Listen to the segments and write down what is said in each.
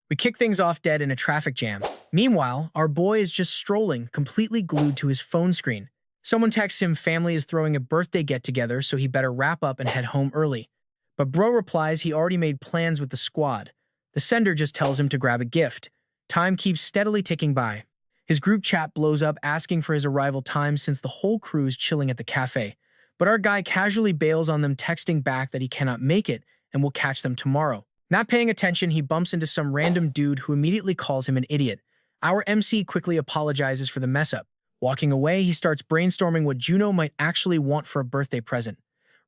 We kick things off dead in a traffic jam. Meanwhile, our boy is just strolling, completely glued to his phone screen. Someone texts him family is throwing a birthday get-together, so he better wrap up and head home early. But bro replies he already made plans with the squad. The sender just tells him to grab a gift. Time keeps steadily ticking by. His group chat blows up asking for his arrival time since the whole crew is chilling at the cafe. But our guy casually bails on them, texting back that he cannot make it and will catch them tomorrow. Not paying attention, he bumps into some random dude who immediately calls him an idiot. Our MC quickly apologizes for the mess-up. Walking away, he starts brainstorming what Juno might actually want for a birthday present.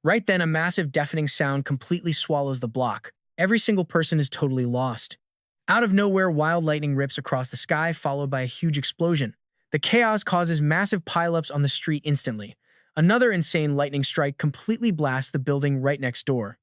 Right then, a massive deafening sound completely swallows the block. Every single person is totally lost. Out of nowhere, wild lightning rips across the sky, followed by a huge explosion. The chaos causes massive pileups on the street instantly. Another insane lightning strike completely blasts the building right next door.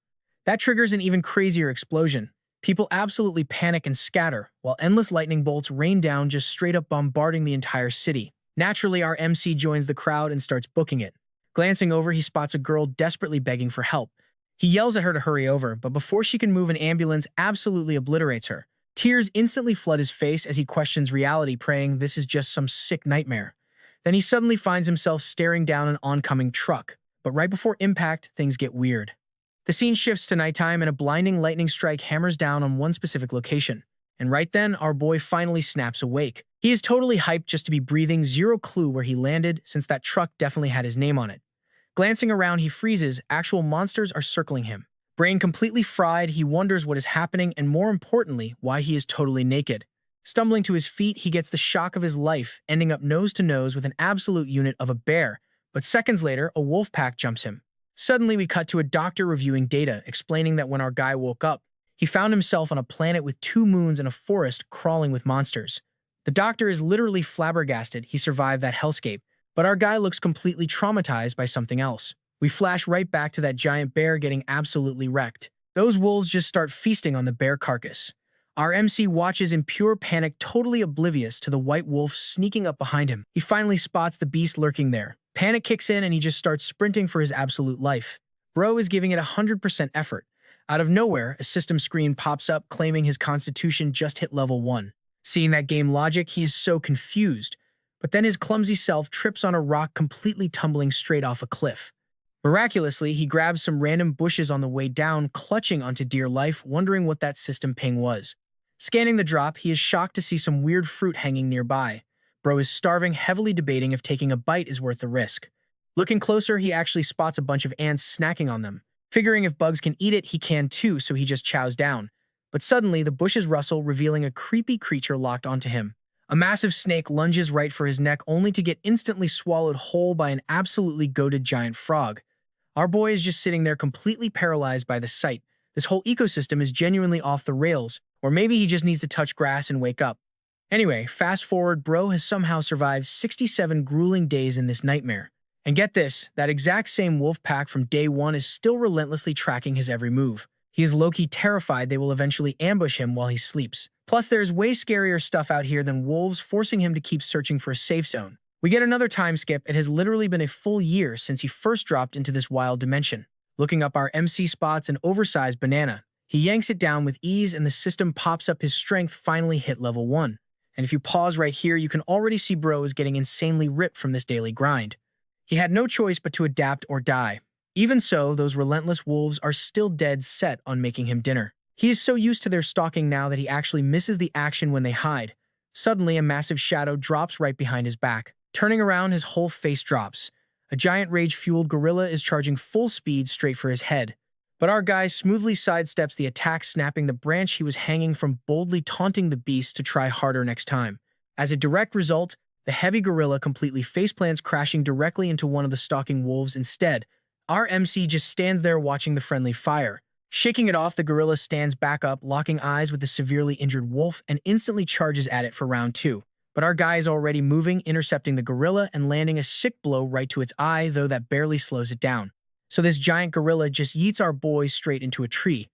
That triggers an even crazier explosion. People absolutely panic and scatter, while endless lightning bolts rain down, just straight up bombarding the entire city. Naturally, our MC joins the crowd and starts booking it. Glancing over, he spots a girl desperately begging for help. He yells at her to hurry over, but before she can move, an ambulance absolutely obliterates her. Tears instantly flood his face as he questions reality, praying this is just some sick nightmare. Then he suddenly finds himself staring down an oncoming truck. But right before impact, things get weird. The scene shifts to nighttime and a blinding lightning strike hammers down on one specific location. And right then, our boy finally snaps awake. He is totally hyped just to be breathing, zero clue where he landed since that truck definitely had his name on it. Glancing around, he freezes. Actual monsters are circling him. Brain completely fried, he wonders what is happening and, more importantly, why he is totally naked. Stumbling to his feet, he gets the shock of his life, ending up nose to nose with an absolute unit of a bear. But seconds later, a wolf pack jumps him. Suddenly, we cut to a doctor reviewing data, explaining that when our guy woke up, he found himself on a planet with 2 moons and a forest crawling with monsters. The doctor is literally flabbergasted he survived that hellscape, but our guy looks completely traumatized by something else. We flash right back to that giant bear getting absolutely wrecked. Those wolves just start feasting on the bear carcass. Our MC watches in pure panic, totally oblivious to the white wolf sneaking up behind him. He finally spots the beast lurking there. Panic kicks in and he just starts sprinting for his absolute life. Bro is giving it 100% effort. Out of nowhere, a system screen pops up claiming his constitution just hit level 1. Seeing that game logic, he is so confused. But then his clumsy self trips on a rock, completely tumbling straight off a cliff. Miraculously, he grabs some random bushes on the way down, clutching onto dear life, wondering what that system ping was. Scanning the drop, he is shocked to see some weird fruit hanging nearby. Bro is starving, heavily debating if taking a bite is worth the risk. Looking closer, he actually spots a bunch of ants snacking on them. Figuring if bugs can eat it, he can too, so he just chows down. But suddenly, the bushes rustle, revealing a creepy creature locked onto him. A massive snake lunges right for his neck, only to get instantly swallowed whole by an absolutely goated giant frog. Our boy is just sitting there completely paralyzed by the sight. This whole ecosystem is genuinely off the rails, or maybe he just needs to touch grass and wake up. Anyway, fast forward, bro has somehow survived 67 grueling days in this nightmare. And get this, that exact same wolf pack from day 1 is still relentlessly tracking his every move. He is low-key terrified they will eventually ambush him while he sleeps. Plus, there's way scarier stuff out here than wolves, forcing him to keep searching for a safe zone. We get another time skip. It has literally been a full year since he first dropped into this wild dimension. Looking up, our MC spots an oversized banana. He yanks it down with ease and the system pops up his strength finally hit level 1. And if you pause right here, you can already see bro is getting insanely ripped from this daily grind. He had no choice but to adapt or die. Even so, those relentless wolves are still dead set on making him dinner. He is so used to their stalking now that he actually misses the action when they hide. Suddenly, a massive shadow drops right behind his back. Turning around, his whole face drops. A giant rage-fueled gorilla is charging full speed straight for his head. But our guy smoothly sidesteps the attack, snapping the branch he was hanging from, boldly taunting the beast to try harder next time. As a direct result, the heavy gorilla completely faceplants, crashing directly into one of the stalking wolves instead. Our MC just stands there watching the friendly fire. Shaking it off, the gorilla stands back up, locking eyes with the severely injured wolf, and instantly charges at it for round 2. But our guy is already moving, intercepting the gorilla and landing a sick blow right to its eye, though that barely slows it down. So this giant gorilla just yeets our boy straight into a tree.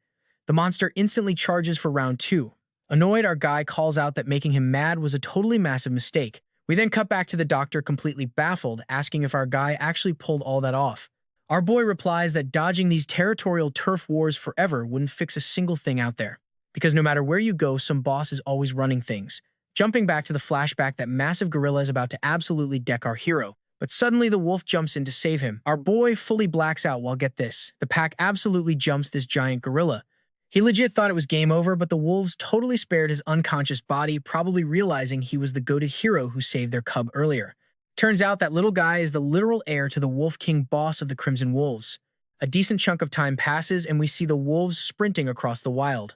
The monster instantly charges for round 2. Annoyed, our guy calls out that making him mad was a totally massive mistake. We then cut back to the doctor, completely baffled, asking if our guy actually pulled all that off. Our boy replies that dodging these territorial turf wars forever wouldn't fix a single thing out there. because no matter where you go, some boss is always running things. Jumping back to the flashback, that massive gorilla is about to absolutely deck our hero. But suddenly the wolf jumps in to save him. Our boy fully blacks out while, get this, the pack absolutely jumps this giant gorilla. He legit thought it was game over, but the wolves totally spared his unconscious body, probably realizing he was the goated hero who saved their cub earlier. Turns out that little guy is the literal heir to the Wolf King, boss of the Crimson Wolves. A decent chunk of time passes and we see the wolves sprinting across the wild.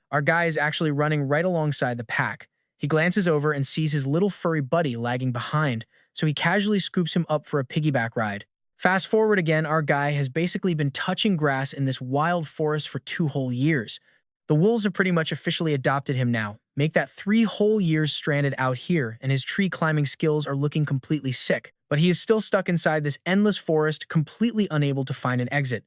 Our guy is actually running right alongside the pack. He glances over and sees his little furry buddy lagging behind, so he casually scoops him up for a piggyback ride. Fast forward again, our guy has basically been touching grass in this wild forest for 2 whole years. The wolves have pretty much officially adopted him now. Make that 3 whole years stranded out here, and his tree climbing skills are looking completely sick. But he is still stuck inside this endless forest, completely unable to find an exit.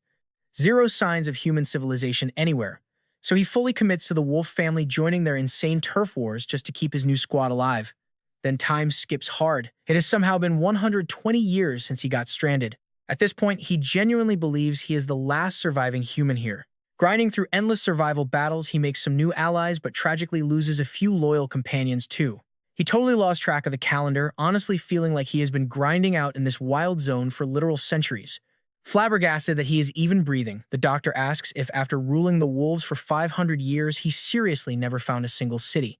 Zero signs of human civilization anywhere. So he fully commits to the wolf family, joining their insane turf wars just to keep his new squad alive. Then time skips hard. It has somehow been 120 years since he got stranded. At this point, he genuinely believes he is the last surviving human here. Grinding through endless survival battles, he makes some new allies, but tragically loses a few loyal companions too. He totally lost track of the calendar, honestly feeling like he has been grinding out in this wild zone for literal centuries. Flabbergasted that he is even breathing, the doctor asks if after ruling the wolves for 500 years, he seriously never found a single city.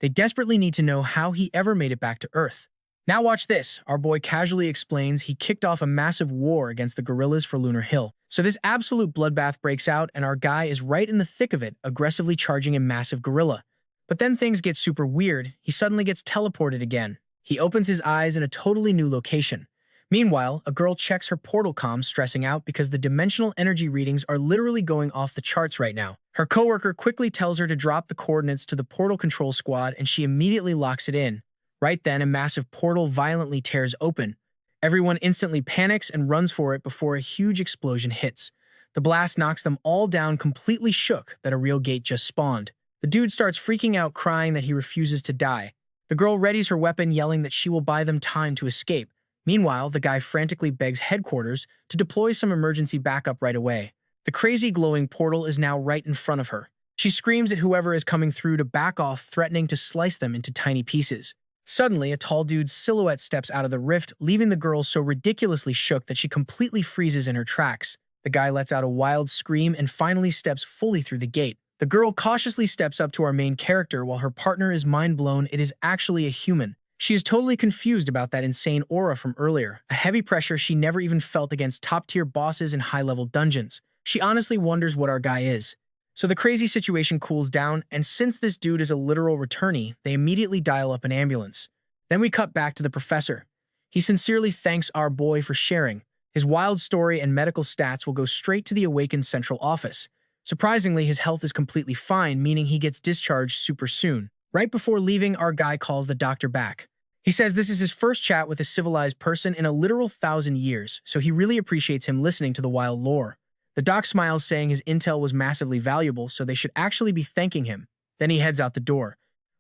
They desperately need to know how he ever made it back to Earth. Now watch this, our boy casually explains he kicked off a massive war against the gorillas for Lunar Hill. So this absolute bloodbath breaks out and our guy is right in the thick of it, aggressively charging a massive gorilla. But then things get super weird. He suddenly gets teleported again. He opens his eyes in a totally new location. Meanwhile, a girl checks her portal comms, stressing out because the dimensional energy readings are literally going off the charts right now. Her coworker quickly tells her to drop the coordinates to the portal control squad and she immediately locks it in. Right then, a massive portal violently tears open. Everyone instantly panics and runs for it before a huge explosion hits. The blast knocks them all down, completely shook that a real gate just spawned. The dude starts freaking out, crying that he refuses to die. The girl readies her weapon, yelling that she will buy them time to escape. Meanwhile, the guy frantically begs headquarters to deploy some emergency backup right away. The crazy glowing portal is now right in front of her. She screams at whoever is coming through to back off, threatening to slice them into tiny pieces. Suddenly, a tall dude's silhouette steps out of the rift, leaving the girl so ridiculously shook that she completely freezes in her tracks. The guy lets out a wild scream and finally steps fully through the gate. The girl cautiously steps up to our main character while her partner is mind blown it is actually a human. She is totally confused about that insane aura from earlier, a heavy pressure she never even felt against top-tier bosses in high-level dungeons. She honestly wonders what our guy is. So the crazy situation cools down, and since this dude is a literal returnee, they immediately dial up an ambulance. Then we cut back to the professor. He sincerely thanks our boy for sharing. His wild story and medical stats will go straight to the Awakened central office. Surprisingly, his health is completely fine, meaning he gets discharged super soon. Right before leaving, our guy calls the doctor back. He says this is his first chat with a civilized person in a literal 1,000 years, so he really appreciates him listening to the wild lore. The doc smiles, saying his intel was massively valuable, so they should actually be thanking him. Then he heads out the door.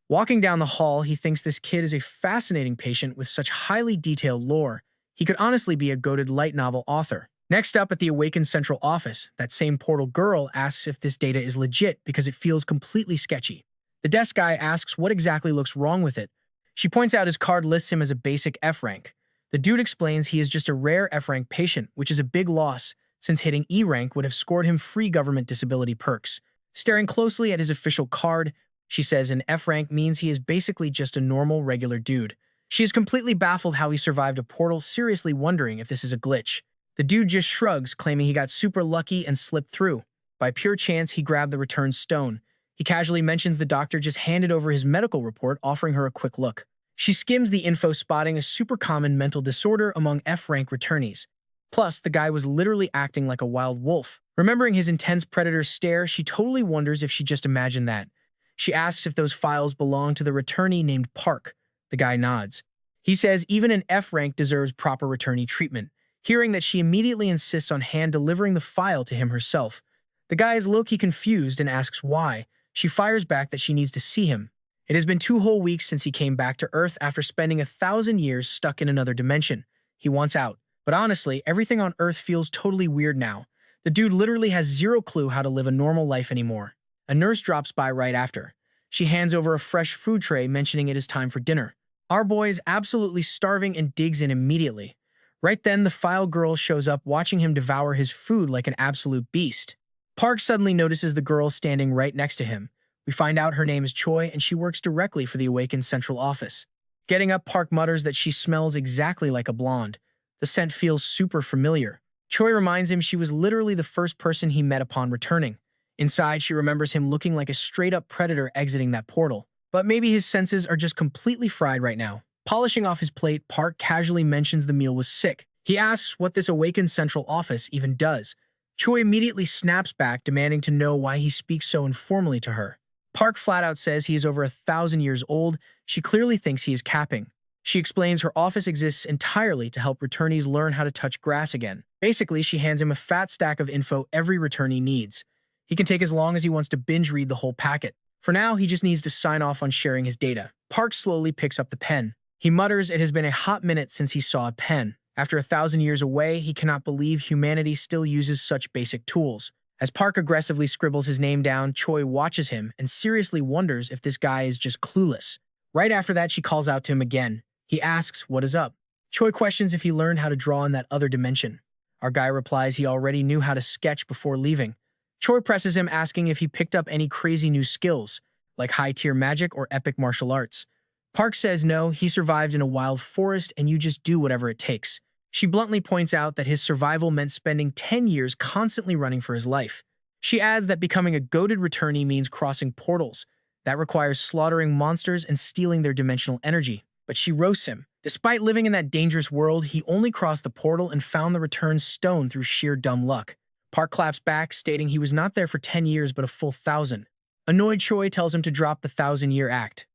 Walking down the hall, he thinks this kid is a fascinating patient with such highly detailed lore. He could honestly be a goated light novel author. Next up at the Awakened central office, that same portal girl asks if this data is legit because it feels completely sketchy. The desk guy asks what exactly looks wrong with it. She points out his card lists him as a basic F-Rank. The dude explains he is just a rare F-Rank patient, which is a big loss, since hitting E-Rank would have scored him free government disability perks. Staring closely at his official card, she says an F-Rank means he is basically just a normal, regular dude. She is completely baffled how he survived a portal, seriously wondering if this is a glitch. The dude just shrugs, claiming he got super lucky and slipped through. By pure chance, he grabbed the returned stone. He casually mentions the doctor just handed over his medical report, offering her a quick look. She skims the info, spotting a super common mental disorder among F-Rank returnees. Plus, the guy was literally acting like a wild wolf. Remembering his intense predator stare, she totally wonders if she just imagined that. She asks if those files belong to the returnee named Park. The guy nods. He says even an F-Rank deserves proper returnee treatment. Hearing that, she immediately insists on hand-delivering the file to him herself. The guy is low-key confused and asks why. She fires back that she needs to see him. It has been 2 whole weeks since he came back to Earth after spending 1,000 years stuck in another dimension. He wants out. But honestly, everything on Earth feels totally weird now. The dude literally has zero clue how to live a normal life anymore. A nurse drops by right after. She hands over a fresh food tray, mentioning it is time for dinner. Our boy is absolutely starving and digs in immediately. Right then, the file girl shows up, watching him devour his food like an absolute beast. Park suddenly notices the girl standing right next to him. We find out her name is Choi, and she works directly for the Awakened Central Office. Getting up, Park mutters that she smells exactly like a blonde. The scent feels super familiar. Choi reminds him she was literally the first person he met upon returning. Inside, she remembers him looking like a straight-up predator exiting that portal. But maybe his senses are just completely fried right now. Polishing off his plate, Park casually mentions the meal was sick. He asks what this Awakened Central Office even does. Choi immediately snaps back, demanding to know why he speaks so informally to her. Park flat out says he is over 1,000 years old. She clearly thinks he is capping. She explains her office exists entirely to help returnees learn how to touch grass again. Basically, she hands him a fat stack of info every returnee needs. He can take as long as he wants to binge read the whole packet. For now, he just needs to sign off on sharing his data. Park slowly picks up the pen. He mutters it has been a hot minute since he saw a pen. After 1,000 years away, he cannot believe humanity still uses such basic tools. As Park aggressively scribbles his name down, Choi watches him and seriously wonders if this guy is just clueless. Right after that, she calls out to him again. He asks, "What is up?" Choi questions if he learned how to draw in that other dimension. Our guy replies he already knew how to sketch before leaving. Choi presses him, asking if he picked up any crazy new skills, like high-tier magic or epic martial arts. Park says no, he survived in a wild forest and you just do whatever it takes. She bluntly points out that his survival meant spending 10 years constantly running for his life. She adds that becoming a goated returnee means crossing portals. That requires slaughtering monsters and stealing their dimensional energy. But she roasts him. Despite living in that dangerous world, he only crossed the portal and found the return stone through sheer dumb luck. Park claps back, stating he was not there for 10 years but a full 1,000. Annoyed, Choi tells him to drop the 1,000-year act.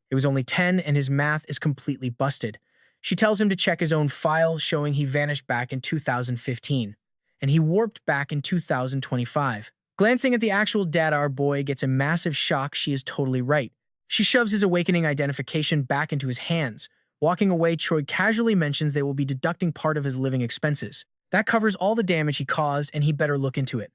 It was only 10 and his math is completely busted. She tells him to check his own file, showing he vanished back in 2015, and he warped back in 2025. Glancing at the actual data, our boy gets a massive shock. She is totally right. She shoves his awakening identification back into his hands. Walking away, Choi casually mentions they will be deducting part of his living expenses. That covers all the damage he caused, and he better look into it.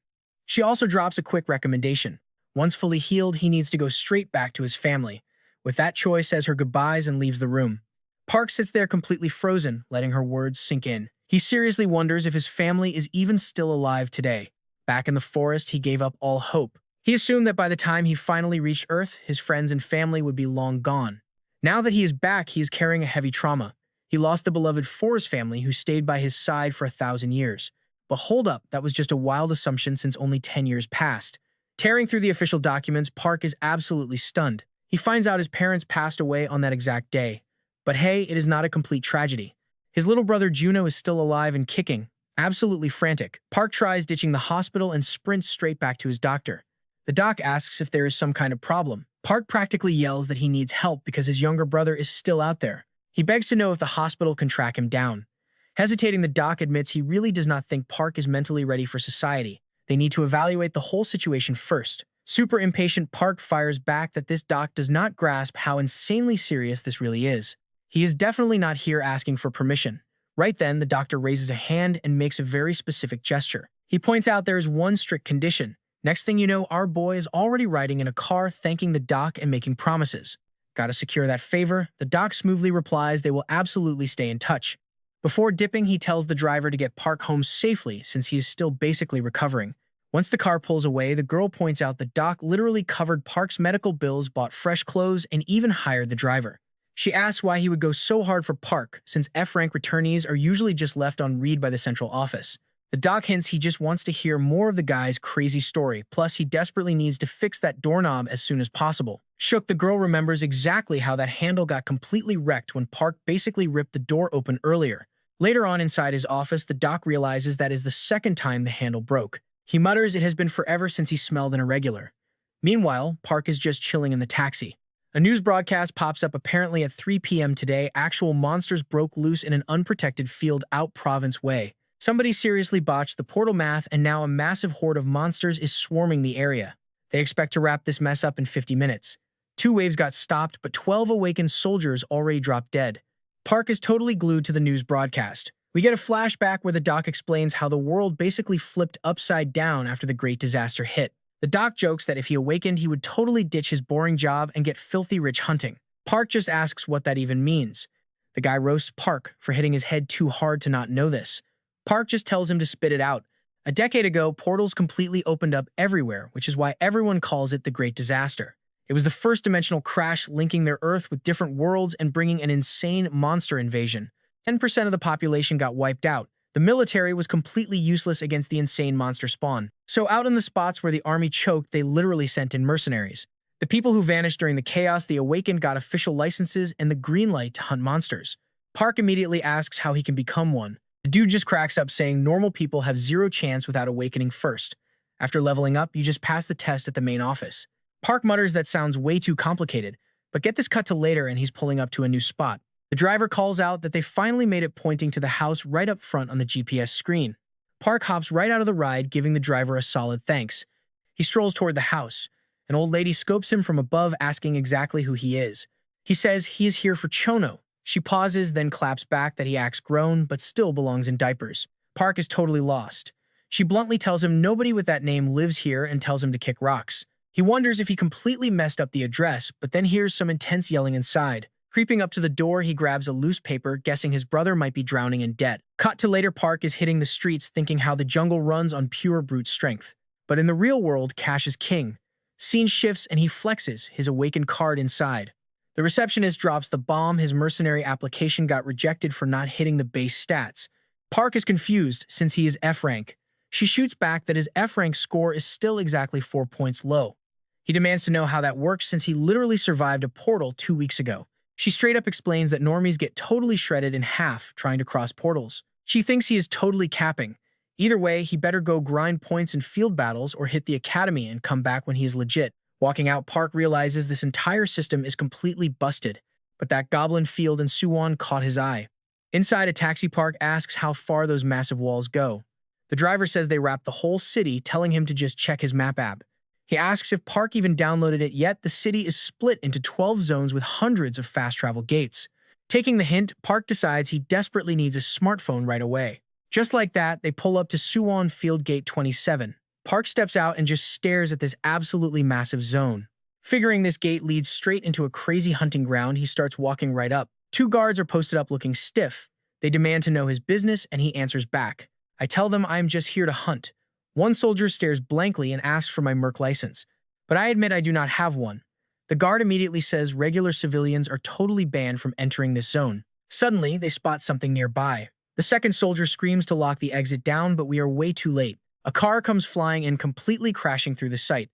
She also drops a quick recommendation. Once fully healed, he needs to go straight back to his family. With that, Choi says her goodbyes and leaves the room. Park sits there completely frozen, letting her words sink in. He seriously wonders if his family is even still alive today. Back in the forest, he gave up all hope. He assumed that by the time he finally reached Earth, his friends and family would be long gone. Now that he is back, he is carrying a heavy trauma. He lost the beloved forest family who stayed by his side for 1,000 years. But hold up, that was just a wild assumption since only 10 years passed. Tearing through the official documents, Park is absolutely stunned. He finds out his parents passed away on that exact day. But hey, it is not a complete tragedy. His little brother Juno is still alive and kicking, absolutely frantic. Park tries ditching the hospital and sprints straight back to his doctor. The doc asks if there is some kind of problem. Park practically yells that he needs help because his younger brother is still out there. He begs to know if the hospital can track him down. Hesitating, the doc admits he really does not think Park is mentally ready for society. They need to evaluate the whole situation first. Super impatient, Park fires back that this doc does not grasp how insanely serious this really is. He is definitely not here asking for permission. Right then, the doctor raises a hand and makes a very specific gesture. He points out there is one strict condition. Next thing you know, our boy is already riding in a car, thanking the doc and making promises. Gotta secure that favor. The doc smoothly replies they will absolutely stay in touch. Before dipping, he tells the driver to get Park home safely since he is still basically recovering. Once the car pulls away, the girl points out the doc literally covered Park's medical bills, bought fresh clothes, and even hired the driver. She asks why he would go so hard for Park, since F-Rank returnees are usually just left on read by the central office. The doc hints he just wants to hear more of the guy's crazy story, plus he desperately needs to fix that doorknob as soon as possible. Shook, the girl remembers exactly how that handle got completely wrecked when Park basically ripped the door open earlier. Later on inside his office, the doc realizes that is the second time the handle broke. He mutters it has been forever since he smelled an irregular. Meanwhile, Park is just chilling in the taxi. A news broadcast pops up apparently at 3 p.m. today. Actual monsters broke loose in an unprotected field out Province Way. Somebody seriously botched the portal math and now a massive horde of monsters is swarming the area. They expect to wrap this mess up in 50 minutes. 2 waves got stopped, but 12 awakened soldiers already dropped dead. Park is totally glued to the news broadcast. We get a flashback where the doc explains how the world basically flipped upside down after the great disaster hit. The doc jokes that if he awakened, he would totally ditch his boring job and get filthy rich hunting. Park just asks what that even means. The guy roasts Park for hitting his head too hard to not know this. Park just tells him to spit it out. A decade ago, portals completely opened up everywhere, which is why everyone calls it the Great Disaster. It was the first dimensional crash linking their Earth with different worlds and bringing an insane monster invasion. 10% of the population got wiped out. The military was completely useless against the insane monster spawn. So out in the spots where the army choked, they literally sent in mercenaries. The people who vanished during the chaos, the Awakened got official licenses and the green light to hunt monsters. Park immediately asks how he can become one. The dude just cracks up saying normal people have zero chance without awakening first. After leveling up, you just pass the test at the main office. Park mutters that sounds way too complicated, but get this cut to later and he's pulling up to a new spot. The driver calls out that they finally made it, pointing to the house right up front on the GPS screen. Park hops right out of the ride, giving the driver a solid thanks. He strolls toward the house. An old lady scopes him from above, asking exactly who he is. He says he is here for Chono. She pauses, then claps back that he acts grown, but still belongs in diapers. Park is totally lost. She bluntly tells him nobody with that name lives here and tells him to kick rocks. He wonders if he completely messed up the address, but then hears some intense yelling inside. Creeping up to the door, he grabs a loose paper, guessing his brother might be drowning in debt. Cut to later, Park is hitting the streets, thinking how the jungle runs on pure brute strength. But in the real world, cash is king. Scene shifts and he flexes his awakened card inside. The receptionist drops the bomb. His mercenary application got rejected for not hitting the base stats. Park is confused since he is F-Rank. She shoots back that his F-Rank score is still exactly 4 points low. He demands to know how that works since he literally survived a portal 2 weeks ago. She straight up explains that normies get totally shredded in half trying to cross portals. She thinks he is totally capping. Either way, he better go grind points in field battles or hit the academy and come back when he is legit. Walking out, Park realizes this entire system is completely busted, but that goblin field in Suwon caught his eye. Inside, a taxi park asks how far those massive walls go. The driver says they wrap the whole city, telling him to just check his map app. He asks if Park even downloaded it yet. The city is split into 12 zones with hundreds of fast travel gates. Taking the hint, Park decides he desperately needs a smartphone right away. Just like that, they pull up to Suwon Field Gate 27. Park steps out and just stares at this absolutely massive zone. Figuring this gate leads straight into a crazy hunting ground, he starts walking right up. 2 guards are posted up looking stiff. They demand to know his business and he answers back. I tell them I am just here to hunt. One soldier stares blankly and asks for my merc license, but I admit I do not have one. The guard immediately says regular civilians are totally banned from entering this zone. Suddenly, they spot something nearby. The second soldier screams to lock the exit down, but we are way too late. A car comes flying in, completely crashing through the site.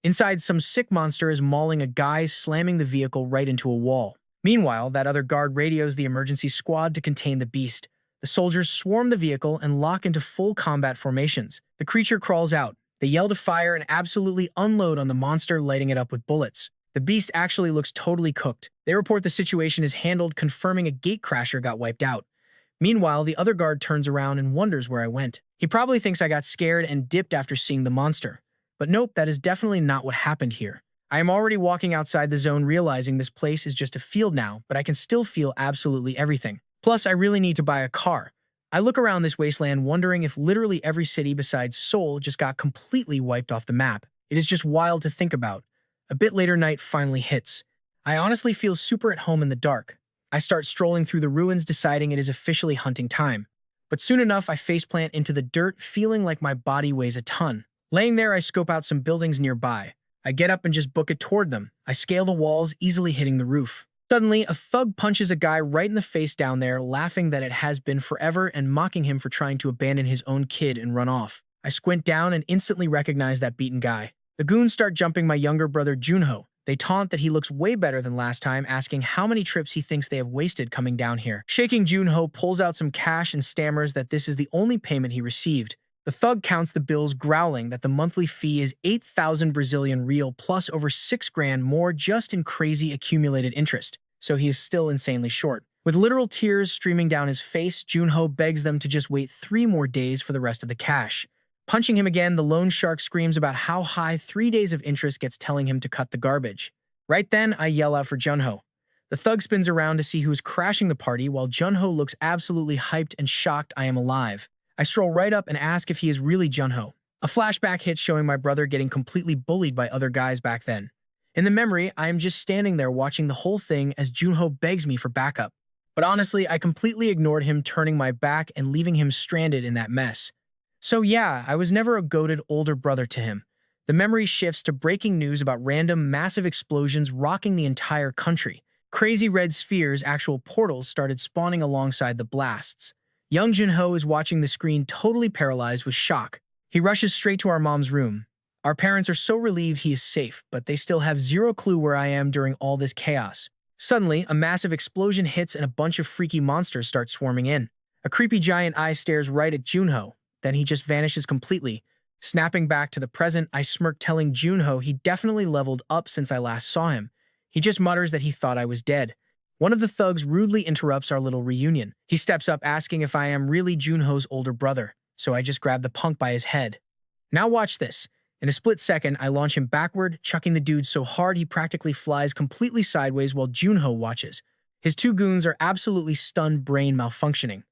Inside, some sick monster is mauling a guy, slamming the vehicle right into a wall. Meanwhile, that other guard radios the emergency squad to contain the beast. The soldiers swarm the vehicle and lock into full combat formations. The creature crawls out. They yell to fire and absolutely unload on the monster, lighting it up with bullets. The beast actually looks totally cooked. They report the situation is handled, confirming a gatecrasher got wiped out. Meanwhile, the other guard turns around and wonders where I went. He probably thinks I got scared and dipped after seeing the monster. But nope, that is definitely not what happened here. I am already walking outside the zone, realizing this place is just a field now, but I can still feel absolutely everything. Plus, I really need to buy a car. I look around this wasteland, wondering if literally every city besides Seoul just got completely wiped off the map. It is just wild to think about. A bit later, night finally hits. I honestly feel super at home in the dark. I start strolling through the ruins, deciding it is officially hunting time. But soon enough, I faceplant into the dirt, feeling like my body weighs a ton. Laying there, I scope out some buildings nearby. I get up and just book it toward them. I scale the walls, easily hitting the roof. Suddenly, a thug punches a guy right in the face down there, laughing that it has been forever and mocking him for trying to abandon his own kid and run off. I squint down and instantly recognize that beaten guy. The goons start jumping my younger brother Junho. They taunt that he looks way better than last time, asking how many trips he thinks they have wasted coming down here. Shaking, Junho pulls out some cash and stammers that this is the only payment he received. The thug counts the bills, growling that the monthly fee is 8,000 Brazilian real plus over 6 grand more just in crazy accumulated interest, so he is still insanely short. With literal tears streaming down his face, Junho begs them to just wait 3 more days for the rest of the cash. Punching him again, the loan shark screams about how high 3 days of interest gets, telling him to cut the garbage. Right then, I yell out for Junho. The thug spins around to see who is crashing the party, while Junho looks absolutely hyped and shocked I am alive. I stroll right up and ask if he is really Junho. A flashback hits showing my brother getting completely bullied by other guys back then. In the memory, I am just standing there watching the whole thing as Junho begs me for backup. But honestly, I completely ignored him, turning my back and leaving him stranded in that mess. So yeah, I was never a goated older brother to him. The memory shifts to breaking news about random massive explosions rocking the entire country. Crazy red spheres, actual portals, started spawning alongside the blasts. Young Junho is watching the screen totally paralyzed with shock. He rushes straight to our mom's room. Our parents are so relieved he is safe, but they still have zero clue where I am during all this chaos. Suddenly, a massive explosion hits and a bunch of freaky monsters start swarming in. A creepy giant eye stares right at Junho, then he just vanishes completely. Snapping back to the present, I smirk, telling Junho he definitely leveled up since I last saw him. He just mutters that he thought I was dead. One of the thugs rudely interrupts our little reunion. He steps up asking if I am really Junho's older brother, so I just grab the punk by his head. Now watch this. In a split second, I launch him backward, chucking the dude so hard he practically flies completely sideways while Junho watches. His two goons are absolutely stunned, brain malfunctioning.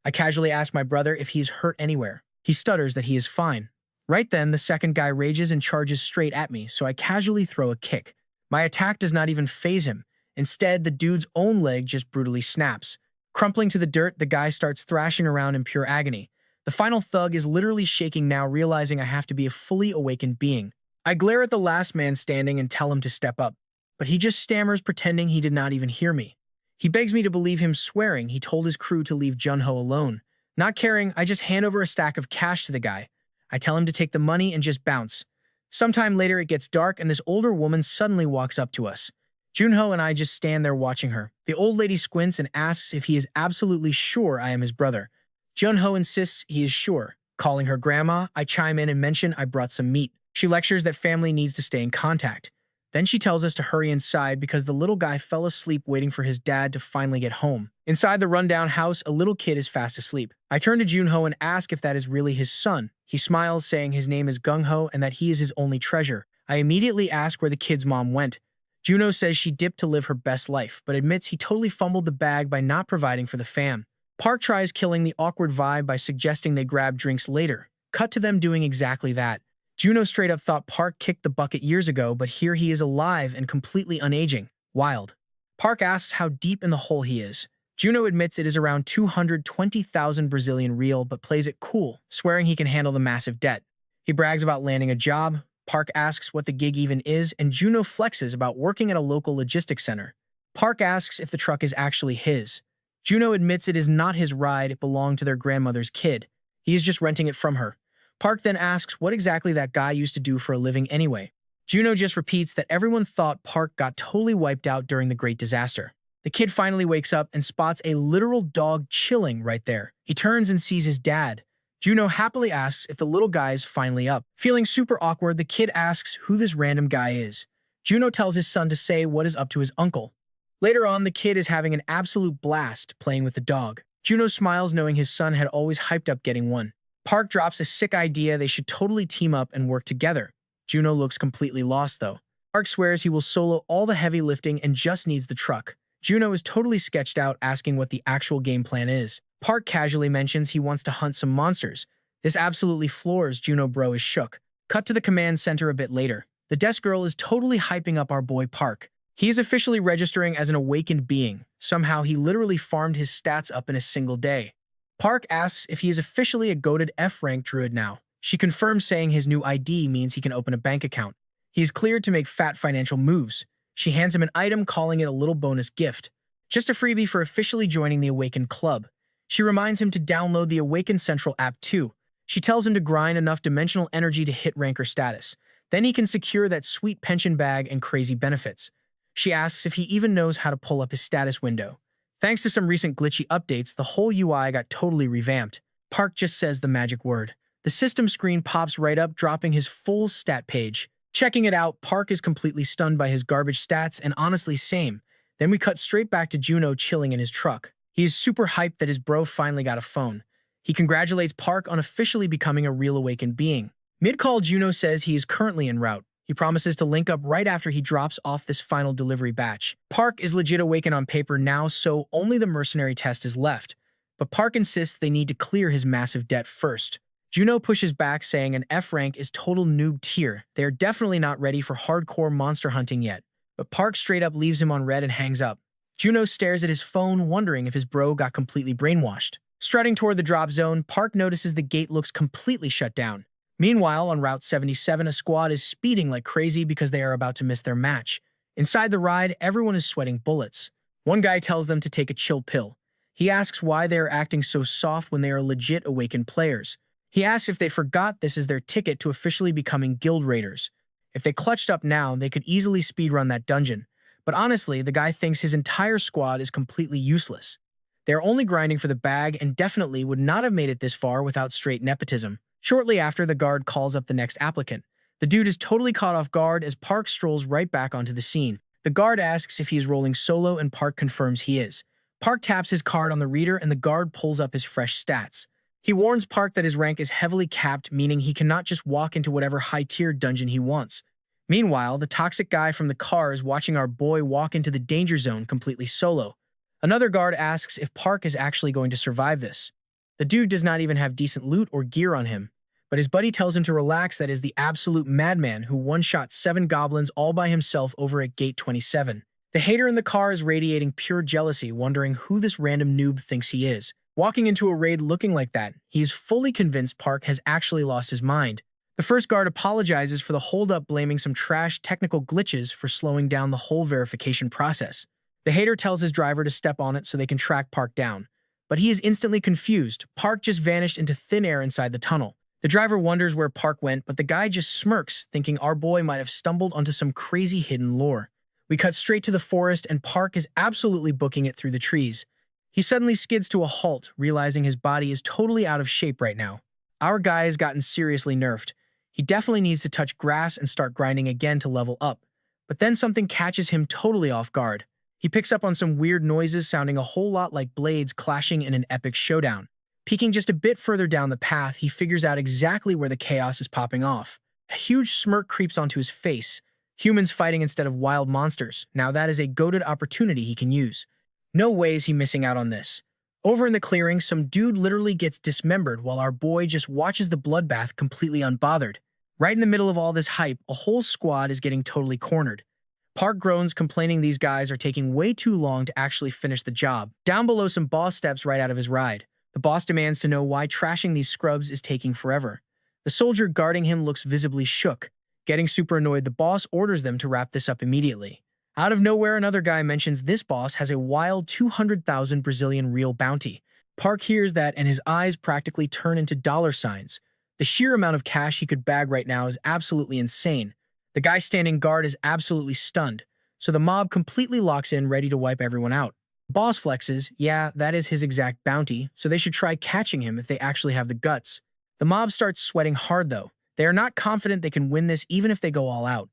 I casually ask my brother if he is hurt anywhere. He stutters that he is fine. Right then, the second guy rages and charges straight at me, so I casually throw a kick. My attack does not even faze him. Instead, the dude's own leg just brutally snaps. Crumpling to the dirt, the guy starts thrashing around in pure agony. The final thug is literally shaking now, realizing I have to be a fully awakened being. I glare at the last man standing and tell him to step up, but he just stammers, pretending he did not even hear me. He begs me to believe him, swearing he told his crew to leave Junho alone. Not caring, I just hand over a stack of cash to the guy. I tell him to take the money and just bounce. Sometime later, it gets dark and this older woman suddenly walks up to us. Junho and I just stand there watching her. The old lady squints and asks if he is absolutely sure I am his brother. Junho insists he is sure. Calling her grandma, I chime in and mention I brought some meat. She lectures that family needs to stay in contact. Then she tells us to hurry inside because the little guy fell asleep waiting for his dad to finally get home. Inside the rundown house, a little kid is fast asleep. I turn to Junho and ask if that is really his son. He smiles, saying his name is Gung-ho and that he is his only treasure. I immediately ask where the kid's mom went. Junho says she dipped to live her best life, but admits he totally fumbled the bag by not providing for the fam. Park tries killing the awkward vibe by suggesting they grab drinks later. Cut to them doing exactly that. Junho straight up thought Park kicked the bucket years ago, but here he is alive and completely unaging. Wild. Park asks how deep in the hole he is. Junho admits it is around 220,000 Brazilian real, but plays it cool, swearing he can handle the massive debt. He brags about landing a job. Park asks what the gig even is, and Junho flexes about working at a local logistics center. Park asks if the truck is actually his. Junho admits it is not his ride, it belonged to their grandmother's kid. He is just renting it from her. Park then asks what exactly that guy used to do for a living anyway. Junho just repeats that everyone thought Park got totally wiped out during the Great Disaster. The kid finally wakes up and spots a literal dog chilling right there. He turns and sees his dad. Junho happily asks if the little guy is finally up. Feeling super awkward, the kid asks who this random guy is. Junho tells his son to say what is up to his uncle. Later on, the kid is having an absolute blast playing with the dog. Junho smiles knowing his son had always hyped up getting one. Park drops a sick idea they should totally team up and work together. Junho looks completely lost though. Park swears he will solo all the heavy lifting and just needs the truck. Junho is totally sketched out, asking what the actual game plan is. Park casually mentions he wants to hunt some monsters. This absolutely floors Junho. Bro is shook. Cut to the command center a bit later. The desk girl is totally hyping up our boy Park. He is officially registering as an awakened being. Somehow he literally farmed his stats up in a single day. Park asks if he is officially a goated F-Rank Druid now. She confirms, saying his new ID means he can open a bank account. He is cleared to make fat financial moves. She hands him an item, calling it a little bonus gift. Just a freebie for officially joining the Awakened Club. She reminds him to download the Awakened Central app too. She tells him to grind enough dimensional energy to hit ranker status. Then he can secure that sweet pension bag and crazy benefits. She asks if he even knows how to pull up his status window. Thanks to some recent glitchy updates, the whole UI got totally revamped. Park just says the magic word. The system screen pops right up, dropping his full stat page. Checking it out, Park is completely stunned by his garbage stats, and honestly same. Then we cut straight back to Junho chilling in his truck. He is super hyped that his bro finally got a phone. He congratulates Park on officially becoming a real awakened being. Mid-call, Junho says he is currently en route. He promises to link up right after he drops off this final delivery batch. Park is legit awakened on paper now, so only the mercenary test is left. But Park insists they need to clear his massive debt first. Juno pushes back, saying an F rank is total noob tier. They are definitely not ready for hardcore monster hunting yet. But Park straight up leaves him on red and hangs up. Juno stares at his phone, wondering if his bro got completely brainwashed. Strutting toward the drop zone, Park notices the gate looks completely shut down. Meanwhile, on Route 77, a squad is speeding like crazy because they are about to miss their match. Inside the ride, everyone is sweating bullets. One guy tells them to take a chill pill. He asks why they are acting so soft when they are legit Awakened players. He asks if they forgot this is their ticket to officially becoming guild raiders. If they clutched up now, they could easily speedrun that dungeon. But honestly, the guy thinks his entire squad is completely useless. They are only grinding for the bag and definitely would not have made it this far without straight nepotism. Shortly after, the guard calls up the next applicant. The dude is totally caught off guard as Park strolls right back onto the scene. The guard asks if he is rolling solo and Park confirms he is. Park taps his card on the reader and the guard pulls up his fresh stats. He warns Park that his rank is heavily capped, meaning he cannot just walk into whatever high-tier dungeon he wants. Meanwhile, the toxic guy from the car is watching our boy walk into the danger zone completely solo. Another guard asks if Park is actually going to survive this. The dude does not even have decent loot or gear on him, but his buddy tells him to relax. That is the absolute madman who one-shot 7 goblins all by himself over at Gate 27. The hater in the car is radiating pure jealousy, wondering who this random noob thinks he is. Walking into a raid looking like that, he is fully convinced Park has actually lost his mind. The first guard apologizes for the holdup, blaming some trash technical glitches for slowing down the whole verification process. The hater tells his driver to step on it so they can track Park down. But he is instantly confused. Park just vanished into thin air inside the tunnel. The driver wonders where Park went, but the guy just smirks, thinking our boy might have stumbled onto some crazy hidden lore. We cut straight to the forest, and Park is absolutely booking it through the trees. He suddenly skids to a halt, realizing his body is totally out of shape right now. Our guy has gotten seriously nerfed. He definitely needs to touch grass and start grinding again to level up. But then something catches him totally off guard. He picks up on some weird noises sounding a whole lot like blades clashing in an epic showdown. Peeking just a bit further down the path, he figures out exactly where the chaos is popping off. A huge smirk creeps onto his face. Humans fighting instead of wild monsters. Now that is a goated opportunity he can use. No way is he missing out on this. Over in the clearing, some dude literally gets dismembered while our boy just watches the bloodbath completely unbothered. Right in the middle of all this hype, a whole squad is getting totally cornered. Park groans, complaining these guys are taking way too long to actually finish the job. Down below, some boss steps right out of his ride. The boss demands to know why trashing these scrubs is taking forever. The soldier guarding him looks visibly shook. Getting super annoyed, the boss orders them to wrap this up immediately. Out of nowhere, another guy mentions this boss has a wild 200,000 Brazilian real bounty. Park hears that and his eyes practically turn into dollar signs. The sheer amount of cash he could bag right now is absolutely insane. The guy standing guard is absolutely stunned, so the mob completely locks in, ready to wipe everyone out. Boss flexes, yeah, that is his exact bounty, so they should try catching him if they actually have the guts. The mob starts sweating hard though. They are not confident they can win this even if they go all out.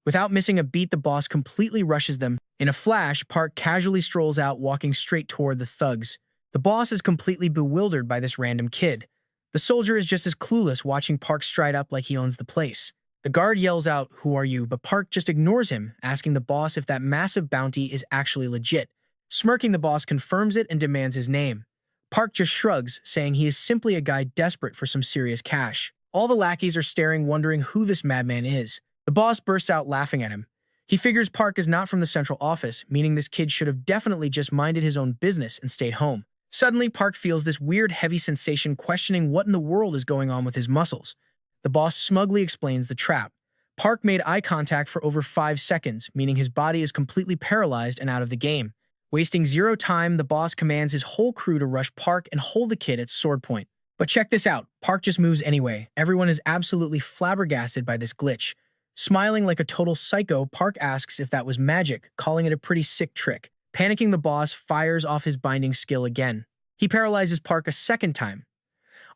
Without missing a beat, the boss completely rushes them. In a flash, Park casually strolls out, walking straight toward the thugs. The boss is completely bewildered by this random kid. The soldier is just as clueless, watching Park stride up like he owns the place. The guard yells out, "Who are you?" but Park just ignores him, asking the boss if that massive bounty is actually legit. Smirking, the boss confirms it and demands his name. Park just shrugs, saying he is simply a guy desperate for some serious cash. All the lackeys are staring, wondering who this madman is. The boss bursts out laughing at him. He figures Park is not from the central office, meaning this kid should have definitely just minded his own business and stayed home. Suddenly, Park feels this weird heavy sensation, questioning what in the world is going on with his muscles. The boss smugly explains the trap. Park made eye contact for over 5 seconds, meaning his body is completely paralyzed and out of the game. Wasting zero time, the boss commands his whole crew to rush Park and hold the kid at sword point. But check this out, Park just moves anyway. Everyone is absolutely flabbergasted by this glitch. Smiling like a total psycho, Park asks if that was magic, calling it a pretty sick trick. Panicking, the boss fires off his binding skill again. He paralyzes Park a second time.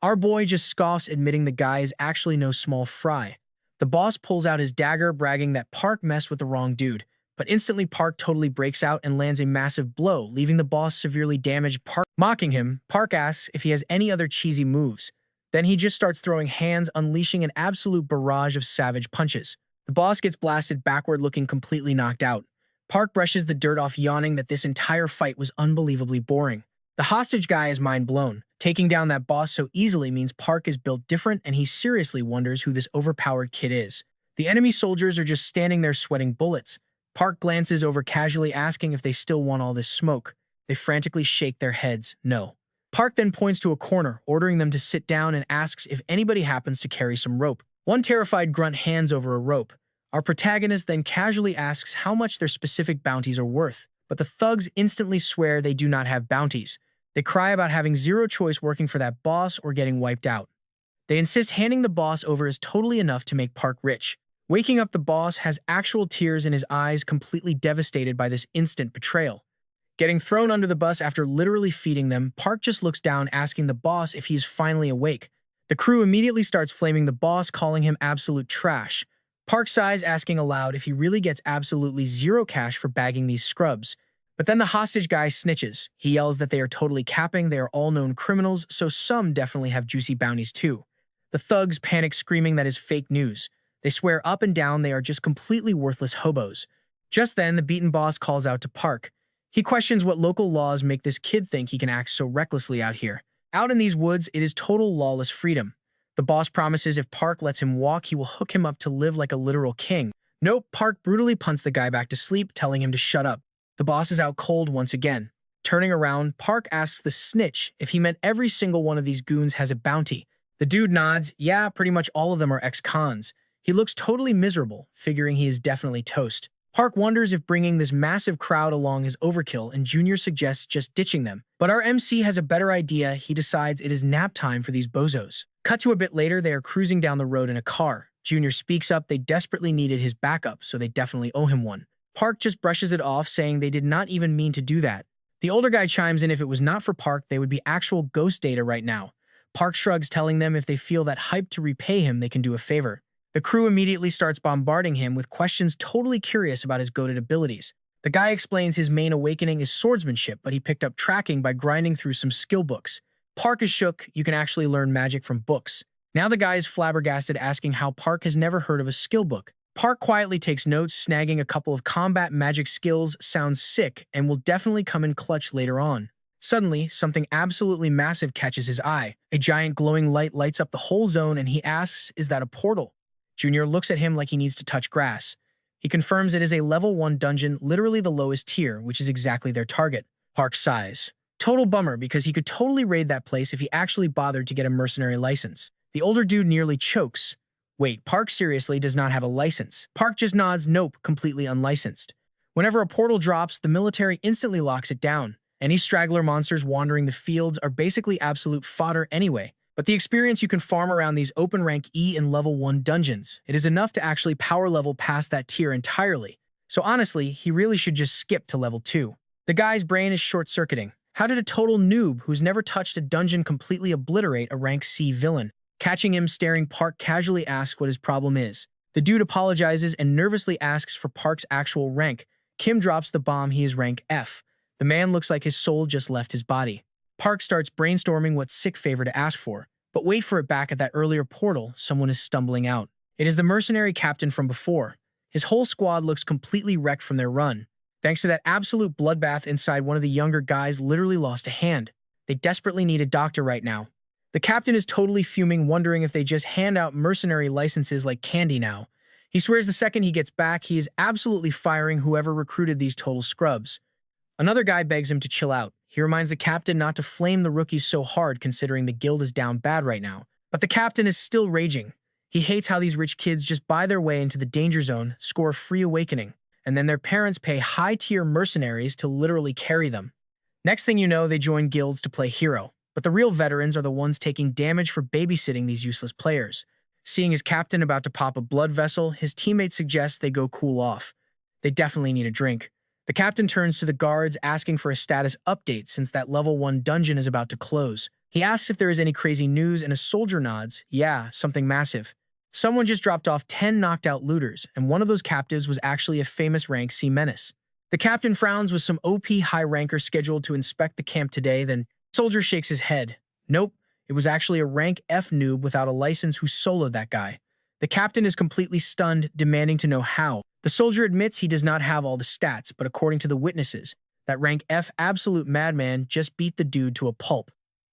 Our boy just scoffs, admitting the guy is actually no small fry. The boss pulls out his dagger, bragging that Park messed with the wrong dude. But instantly, Park totally breaks out and lands a massive blow, leaving the boss severely damaged. Mocking him, Park asks if he has any other cheesy moves. Then he just starts throwing hands, unleashing an absolute barrage of savage punches. The boss gets blasted backward, looking completely knocked out. Park brushes the dirt off, yawning that this entire fight was unbelievably boring. The hostage guy is mind blown. Taking down that boss so easily means Park is built different, and he seriously wonders who this overpowered kid is. The enemy soldiers are just standing there sweating bullets. Park glances over casually asking if they still want all this smoke. They frantically shake their heads, no. Park then points to a corner, ordering them to sit down, and asks if anybody happens to carry some rope. One terrified grunt hands over a rope. Our protagonist then casually asks how much their specific bounties are worth, but the thugs instantly swear they do not have bounties. They cry about having zero choice working for that boss or getting wiped out. They insist handing the boss over is totally enough to make Park rich. Waking up, the boss has actual tears in his eyes, completely devastated by this instant betrayal. Getting thrown under the bus after literally feeding them, Park just looks down, asking the boss if he's finally awake. The crew immediately starts flaming the boss, calling him absolute trash. Park sighs, asking aloud if he really gets absolutely zero cash for bagging these scrubs. But then the hostage guy snitches. He yells that they are totally capping, they are all known criminals, so some definitely have juicy bounties too. The thugs panic, screaming that is fake news. They swear up and down they are just completely worthless hobos. Just then, the beaten boss calls out to Park. He questions what local laws make this kid think he can act so recklessly out here. Out in these woods, it is total lawless freedom. The boss promises if Park lets him walk, he will hook him up to live like a literal king. Nope, Park brutally punts the guy back to sleep, telling him to shut up. The boss is out cold once again. Turning around, Park asks the snitch if he meant every single one of these goons has a bounty. The dude nods. Yeah, pretty much all of them are ex-cons. He looks totally miserable, figuring he is definitely toast. Park wonders if bringing this massive crowd along is overkill, and Junior suggests just ditching them. But our MC has a better idea. He decides it is nap time for these bozos. Cut to a bit later, they are cruising down the road in a car. Junior speaks up. They desperately needed his backup, so they definitely owe him one. Park just brushes it off, saying they did not even mean to do that. The older guy chimes in, if it was not for Park, they would be actual ghost data right now. Park shrugs, telling them if they feel that hype to repay him, they can do a favor. The crew immediately starts bombarding him with questions, totally curious about his goated abilities. The guy explains his main awakening is swordsmanship, but he picked up tracking by grinding through some skill books. Park is shook. You can actually learn magic from books. Now the guy is flabbergasted, asking how Park has never heard of a skill book. Park quietly takes notes, snagging a couple of combat magic skills. Sounds sick and will definitely come in clutch later on. Suddenly, something absolutely massive catches his eye. A giant glowing light lights up the whole zone, and he asks, is that a portal? Junior looks at him like he needs to touch grass. He confirms it is a level 1 dungeon, literally the lowest tier, which is exactly their target. Park sighs. Total bummer, because he could totally raid that place if he actually bothered to get a mercenary license. The older dude nearly chokes. Wait, Park seriously does not have a license. Park just nods, nope, completely unlicensed. Whenever a portal drops, the military instantly locks it down. Any straggler monsters wandering the fields are basically absolute fodder anyway. But the experience you can farm around these open rank E and level 1 dungeons, it is enough to actually power level past that tier entirely. So honestly, he really should just skip to level 2. The guy's brain is short-circuiting. How did a total noob who's never touched a dungeon completely obliterate a rank C villain? Catching him staring, Park casually asks what his problem is. The dude apologizes and nervously asks for Park's actual rank. Kim drops the bomb. He is rank F. The man looks like his soul just left his body. Park starts brainstorming what sick favor to ask for. But wait for it, back at that earlier portal, someone is stumbling out. It is the mercenary captain from before. His whole squad looks completely wrecked from their run. Thanks to that absolute bloodbath inside, one of the younger guys literally lost a hand. They desperately need a doctor right now. The captain is totally fuming, wondering if they just hand out mercenary licenses like candy now. He swears the second he gets back, he is absolutely firing whoever recruited these total scrubs. Another guy begs him to chill out. He reminds the captain not to flame the rookies so hard, considering the guild is down bad right now. But the captain is still raging. He hates how these rich kids just buy their way into the danger zone, score a free awakening, and then their parents pay high-tier mercenaries to literally carry them. Next thing you know, they join guilds to play hero. But the real veterans are the ones taking damage for babysitting these useless players. Seeing his captain about to pop a blood vessel, his teammates suggest they go cool off. They definitely need a drink. The captain turns to the guards, asking for a status update since that level 1 dungeon is about to close. He asks if there is any crazy news, and a soldier nods. Yeah, something massive. Someone just dropped off 10 knocked out looters, and one of those captives was actually a famous rank C menace. The captain frowns with some OP high ranker scheduled to inspect the camp today, then soldier shakes his head. Nope, it was actually a rank F noob without a license who soloed that guy. The captain is completely stunned, demanding to know how. The soldier admits he does not have all the stats, but according to the witnesses, That rank F absolute madman just beat the dude to a pulp.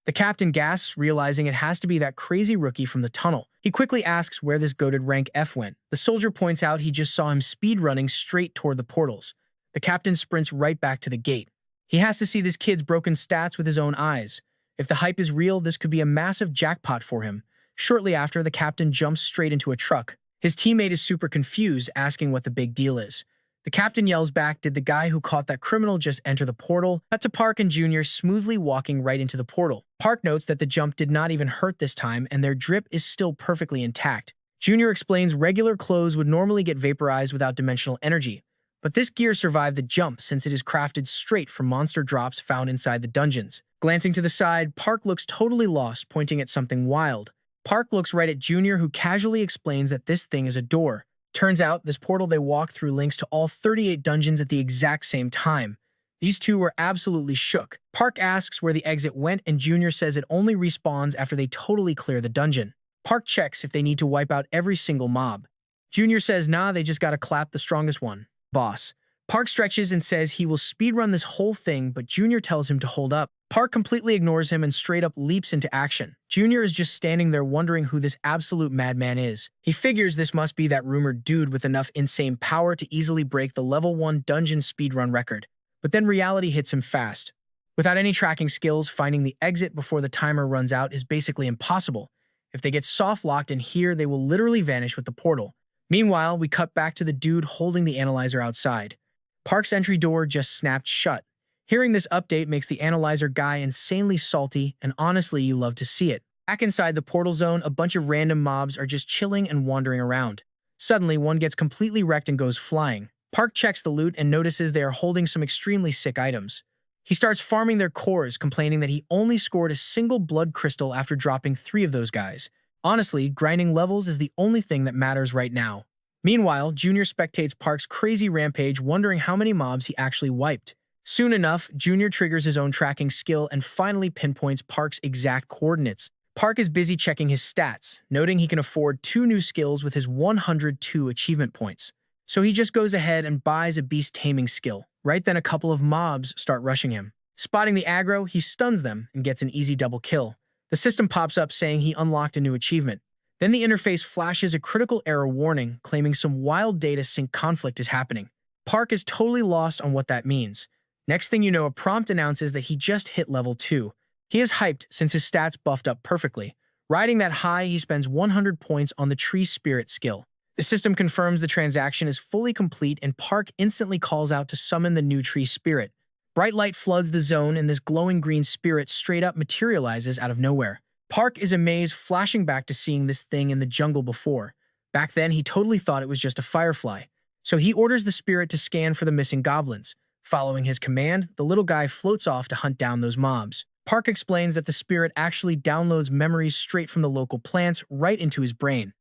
The captain gasps, realizing it has to be that crazy rookie from the tunnel. He quickly asks where this goated rank F went. The soldier points out he just saw him speed running straight toward the portals. The captain sprints right back to the gate. He has to see this kid's broken stats with his own eyes. If the hype is real, this could be a massive jackpot for him. Shortly after, the captain jumps straight into a truck. His teammate is super confused, asking what the big deal is. The captain yells back, "Did the guy who caught that criminal just enter the portal?" Cut to Park and Junior smoothly walking right into the portal. Park notes that the jump did not even hurt this time, and their drip is still perfectly intact. Junior explains regular clothes would normally get vaporized without dimensional energy, but this gear survived the jump since it is crafted straight from monster drops found inside the dungeons. Glancing to the side, Park looks totally lost, pointing at something wild. Park looks right at Junior, who casually explains that this thing is a door. Turns out, this portal they walk through links to all 38 dungeons at the exact same time. These two were absolutely shook. Park asks where the exit went, and Junior says it only respawns after they totally clear the dungeon. Park checks if they need to wipe out every single mob. Junior says nah, they just gotta clap the strongest one. Boss. Park stretches and says he will speedrun this whole thing, but Junior tells him to hold up. Park completely ignores him and straight up leaps into action. Junior is just standing there wondering who this absolute madman is. He figures this must be that rumored dude with enough insane power to easily break the level 1 dungeon speedrun record. But then reality hits him fast. Without any tracking skills, finding the exit before the timer runs out is basically impossible. If they get soft-locked in here, they will literally vanish with the portal. Meanwhile, we cut back to the dude holding the analyzer outside. Park's entry door just snapped shut. Hearing this update makes the analyzer guy insanely salty, and honestly, you love to see it. Back inside the portal zone, a bunch of random mobs are just chilling and wandering around. Suddenly, one gets completely wrecked and goes flying. Park checks the loot and notices they are holding some extremely sick items. He starts farming their cores, complaining that he only scored a single blood crystal after dropping 3 of those guys. Honestly, grinding levels is the only thing that matters right now. Meanwhile, Junior spectates Park's crazy rampage, wondering how many mobs he actually wiped. Soon enough, Junior triggers his own tracking skill and finally pinpoints Park's exact coordinates. Park is busy checking his stats, noting he can afford 2 new skills with his 102 achievement points. So he just goes ahead and buys a beast taming skill. Right then, a couple of mobs start rushing him. Spotting the aggro, he stuns them and gets an easy double kill. The system pops up saying he unlocked a new achievement. Then the interface flashes a critical error warning, claiming some wild data sync conflict is happening. Park is totally lost on what that means. Next thing you know, a prompt announces that he just hit level 2. He is hyped since his stats buffed up perfectly. Riding that high, he spends 100 points on the Tree Spirit skill. The system confirms the transaction is fully complete, and Park instantly calls out to summon the new Tree Spirit. Bright light floods the zone, and this glowing green spirit straight up materializes out of nowhere. Park is amazed, flashing back to seeing this thing in the jungle before. Back then, he totally thought it was just a firefly. So he orders the spirit to scan for the missing goblins. Following his command, the little guy floats off to hunt down those mobs. Park explains that the spirit actually downloads memories straight from the local plants right into his brain.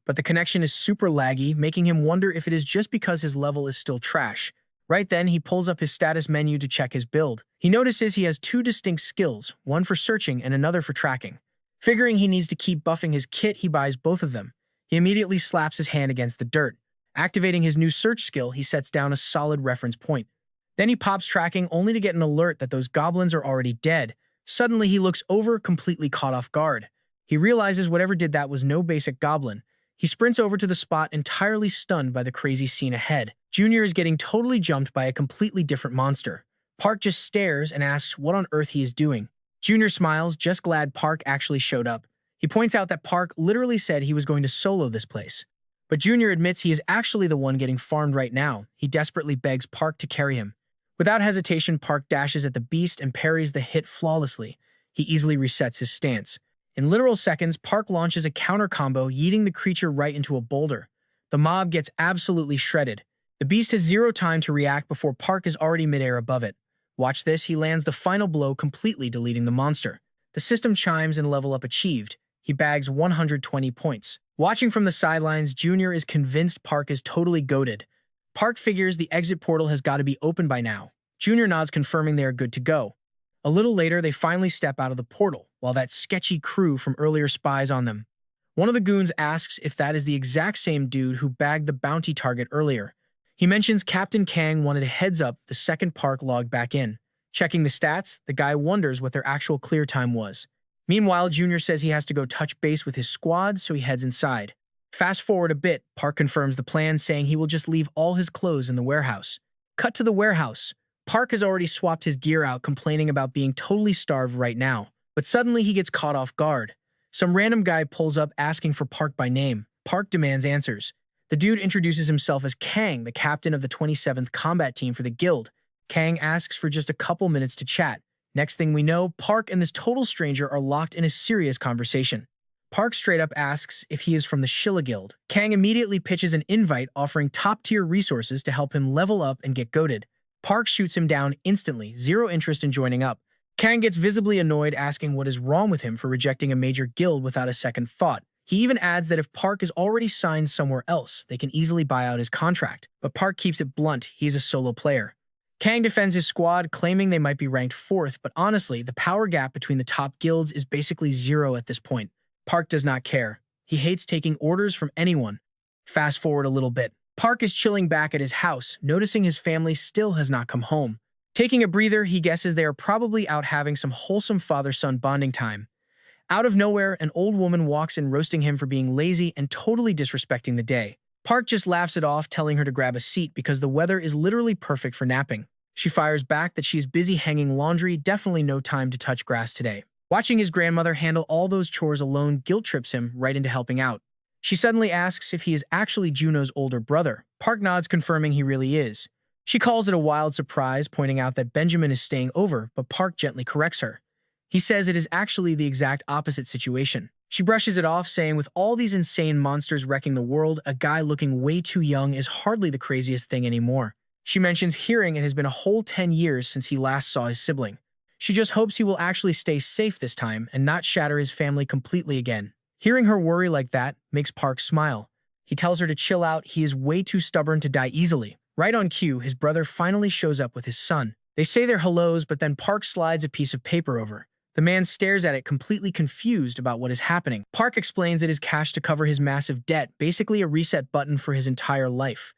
But the connection is super laggy, making him wonder if it is just because his level is still trash. Right then, he pulls up his status menu to check his build. He notices he has 2 distinct skills, one for searching and another for tracking. Figuring he needs to keep buffing his kit, he buys both of them. He immediately slaps his hand against the dirt. Activating his new search skill, he sets down a solid reference point. Then he pops tracking only to get an alert that those goblins are already dead. Suddenly, he looks over, completely caught off guard. He realizes whatever did that was no basic goblin. He sprints over to the spot, entirely stunned by the crazy scene ahead. Junior is getting totally jumped by a completely different monster. Park just stares and asks what on earth he is doing. Junior smiles, just glad Park actually showed up. He points out that Park literally said he was going to solo this place. But Junior admits he is actually the one getting farmed right now. He desperately begs Park to carry him. Without hesitation, Park dashes at the beast and parries the hit flawlessly. He easily resets his stance. In literal seconds, Park launches a counter combo, yeeting the creature right into a boulder. The mob gets absolutely shredded. The beast has 0 time to react before Park is already midair above it. Watch this, he lands the final blow, completely deleting the monster. The system chimes and level up achieved. He bags 120 points. Watching from the sidelines, Junior is convinced Park is totally goated. Park figures the exit portal has got to be open by now. Junior nods, confirming they are good to go. A little later, they finally step out of the portal, while that sketchy crew from earlier spies on them. One of the goons asks if that is the exact same dude who bagged the bounty target earlier. He mentions Captain Kang wanted a heads up the second Park logged back in. Checking the stats, the guy wonders what their actual clear time was. Meanwhile, Junior says he has to go touch base with his squad, so he heads inside. Fast forward a bit, Park confirms the plan, saying he will just leave all his clothes in the warehouse. Cut to the warehouse. Park has already swapped his gear out, complaining about being totally starved right now. But suddenly he gets caught off guard. Some random guy pulls up asking for Park by name. Park demands answers. The dude introduces himself as Kang, the captain of the 27th combat team for the guild. Kang asks for just a couple minutes to chat. Next thing we know, Park and this total stranger are locked in a serious conversation. Park straight up asks if he is from the Shilla Guild. Kang immediately pitches an invite offering top-tier resources to help him level up and get goated. Park shoots him down instantly, zero interest in joining up. Kang gets visibly annoyed, asking what is wrong with him for rejecting a major guild without a second thought. He even adds that if Park is already signed somewhere else, they can easily buy out his contract. But Park keeps it blunt, he's a solo player. Kang defends his squad, claiming they might be ranked 4th, but honestly, the power gap between the top guilds is basically 0 at this point. Park does not care. He hates taking orders from anyone. Fast forward a little bit. Park is chilling back at his house, noticing his family still has not come home. Taking a breather, he guesses they are probably out having some wholesome father-son bonding time. Out of nowhere, an old woman walks in, roasting him for being lazy and totally disrespecting the day. Park just laughs it off, telling her to grab a seat because the weather is literally perfect for napping. She fires back that she is busy hanging laundry, definitely no time to touch grass today. Watching his grandmother handle all those chores alone guilt trips him right into helping out. She suddenly asks if he is actually Juno's older brother. Park nods, confirming he really is. She calls it a wild surprise, pointing out that Benjamin is staying over, but Park gently corrects her. He says it is actually the exact opposite situation. She brushes it off, saying with all these insane monsters wrecking the world, a guy looking way too young is hardly the craziest thing anymore. She mentions hearing it has been a whole 10 years since he last saw his sibling. She just hopes he will actually stay safe this time and not shatter his family completely again. Hearing her worry like that makes Park smile. He tells her to chill out, he is way too stubborn to die easily. Right on cue, his brother finally shows up with his son. They say their hellos, but then Park slides a piece of paper over. The man stares at it, completely confused about what is happening. Park explains it is cash to cover his massive debt, basically a reset button for his entire life.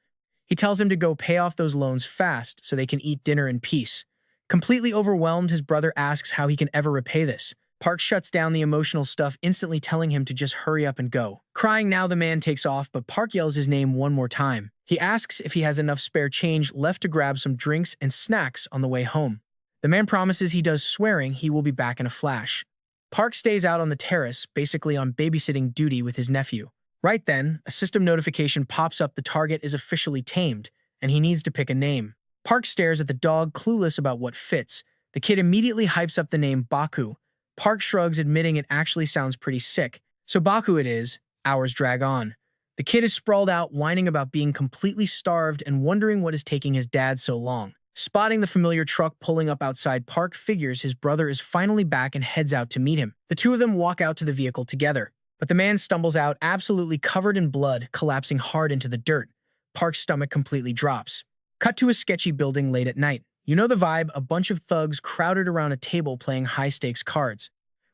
He tells him to go pay off those loans fast so they can eat dinner in peace. Completely overwhelmed, his brother asks how he can ever repay this. Park shuts down the emotional stuff, instantly telling him to just hurry up and go. Crying now, the man takes off, but Park yells his name one more time. He asks if he has enough spare change left to grab some drinks and snacks on the way home. The man promises he does, swearing he will be back in a flash. Park stays out on the terrace, basically on babysitting duty with his nephew. Right then, a system notification pops up the target is officially tamed, and he needs to pick a name. Park stares at the dog, clueless about what fits. The kid immediately hypes up the name Baku. Park shrugs, admitting it actually sounds pretty sick. So Baku it is. Hours drag on. The kid is sprawled out, whining about being completely starved and wondering what is taking his dad so long. Spotting the familiar truck pulling up outside, Park figures his brother is finally back and heads out to meet him. The two of them walk out to the vehicle together, but the man stumbles out, absolutely covered in blood, collapsing hard into the dirt. Park's stomach completely drops. Cut to a sketchy building late at night. You know the vibe, a bunch of thugs crowded around a table playing high-stakes cards.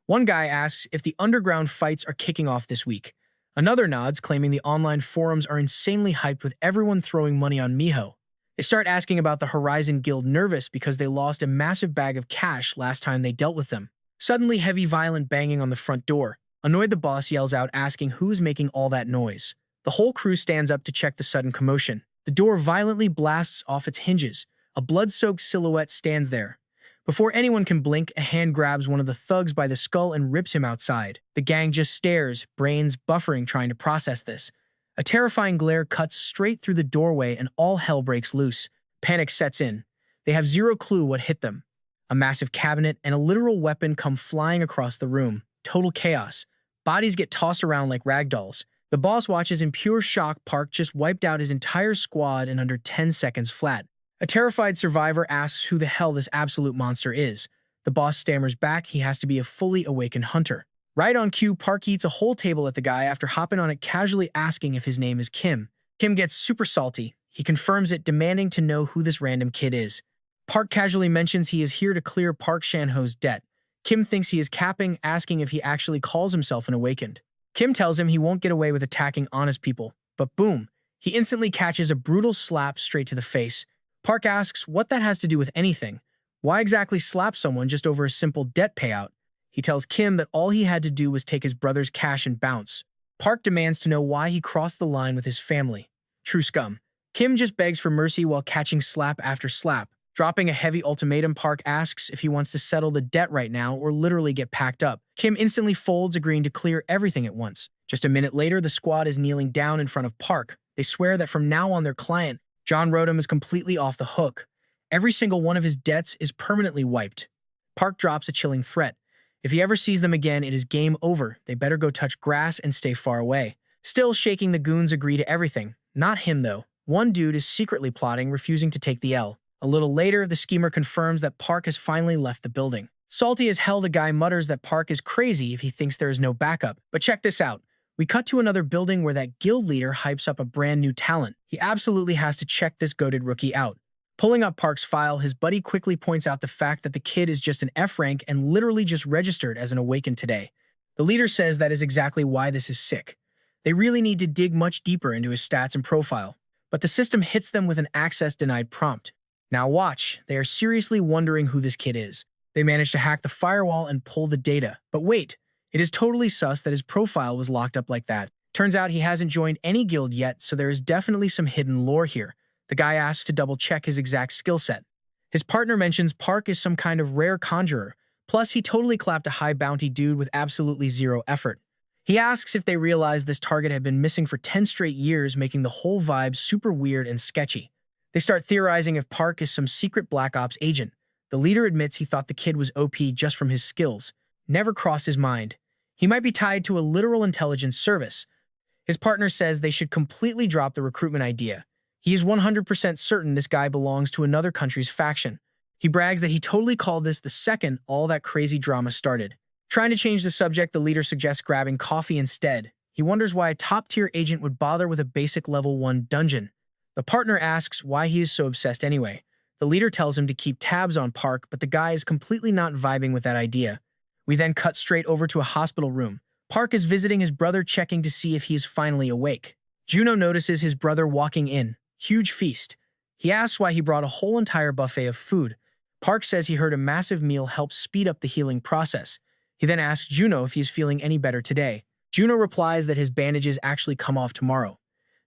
One guy asks if the underground fights are kicking off this week. Another nods, claiming the online forums are insanely hyped with everyone throwing money on Miho. They start asking about the Horizon Guild, nervous because they lost a massive bag of cash last time they dealt with them. Suddenly, heavy violent banging on the front door. Annoyed, the boss yells out, asking who's making all that noise. The whole crew stands up to check the sudden commotion. The door violently blasts off its hinges. A blood-soaked silhouette stands there. Before anyone can blink, a hand grabs one of the thugs by the skull and rips him outside. The gang just stares, brains buffering, trying to process this. A terrifying glare cuts straight through the doorway and all hell breaks loose. Panic sets in. They have zero clue what hit them. A massive cabinet and a literal weapon come flying across the room. Total chaos. Bodies get tossed around like ragdolls. The boss watches in pure shock. Park just wiped out his entire squad in under 10 seconds flat. A terrified survivor asks who the hell this absolute monster is. The boss stammers back he has to be a fully awakened hunter. Right on cue, Park eats a whole table at the guy after hopping on it, casually asking if his name is Kim. Kim gets super salty. He confirms it, demanding to know who this random kid is. Park casually mentions he is here to clear Park Shan-ho's debt. Kim thinks he is capping, asking if he actually calls himself an awakened. Kim tells him he won't get away with attacking honest people, but boom, He instantly catches a brutal slap straight to the face. Park asks what that has to do with anything. Why exactly slap someone just over a simple debt payout? He tells Kim that all he had to do was take his brother's cash and bounce. Park demands to know why he crossed the line with his family. True scum. Kim just begs for mercy while catching slap after slap. Dropping a heavy ultimatum, Park asks if he wants to settle the debt right now or literally get packed up. Kim instantly folds, agreeing to clear everything at once. Just a minute later, the squad is kneeling down in front of Park. They swear that from now on their client, John Rodham, is completely off the hook. Every single one of his debts is permanently wiped. Park drops a chilling threat. If he ever sees them again, it is game over. They better go touch grass and stay far away. Still shaking, the goons agree to everything. Not him, though. One dude is secretly plotting, refusing to take the L. A little later, the schemer confirms that Park has finally left the building. Salty as hell, the guy mutters that Park is crazy if he thinks there is no backup. But check this out. We cut to another building where that guild leader hypes up a brand new talent. He absolutely has to check this goated rookie out. Pulling up Park's file, his buddy quickly points out the fact that the kid is just an F-Rank and literally just registered as an Awakened today. The leader says that is exactly why this is sick. They really need to dig much deeper into his stats and profile. But the system hits them with an access denied prompt. Now watch, they are seriously wondering who this kid is. They manage to hack the firewall and pull the data. But wait, it is totally sus that his profile was locked up like that. Turns out he hasn't joined any guild yet, so there is definitely some hidden lore here. The guy asks to double-check his exact skill set. His partner mentions Park is some kind of rare conjurer, plus he totally clapped a high bounty dude with absolutely zero effort. He asks if they realize this target had been missing for 10 straight years, making the whole vibe super weird and sketchy. They start theorizing if Park is some secret Black Ops agent. The leader admits he thought the kid was OP just from his skills. Never crossed his mind. He might be tied to a literal intelligence service. His partner says they should completely drop the recruitment idea. He is 100% certain this guy belongs to another country's faction. He brags that he totally called this the second all that crazy drama started. Trying to change the subject, the leader suggests grabbing coffee instead. He wonders why a top-tier agent would bother with a basic level 1 dungeon. The partner asks why he is so obsessed anyway. The leader tells him to keep tabs on Park, but the guy is completely not vibing with that idea. We then cut straight over to a hospital room. Park is visiting his brother, checking to see if he is finally awake. Juno notices his brother walking in. Huge feast. He asks why he brought a whole entire buffet of food. Park says he heard a massive meal helps speed up the healing process. He then asks Juno if he is feeling any better today. Juno replies that his bandages actually come off tomorrow.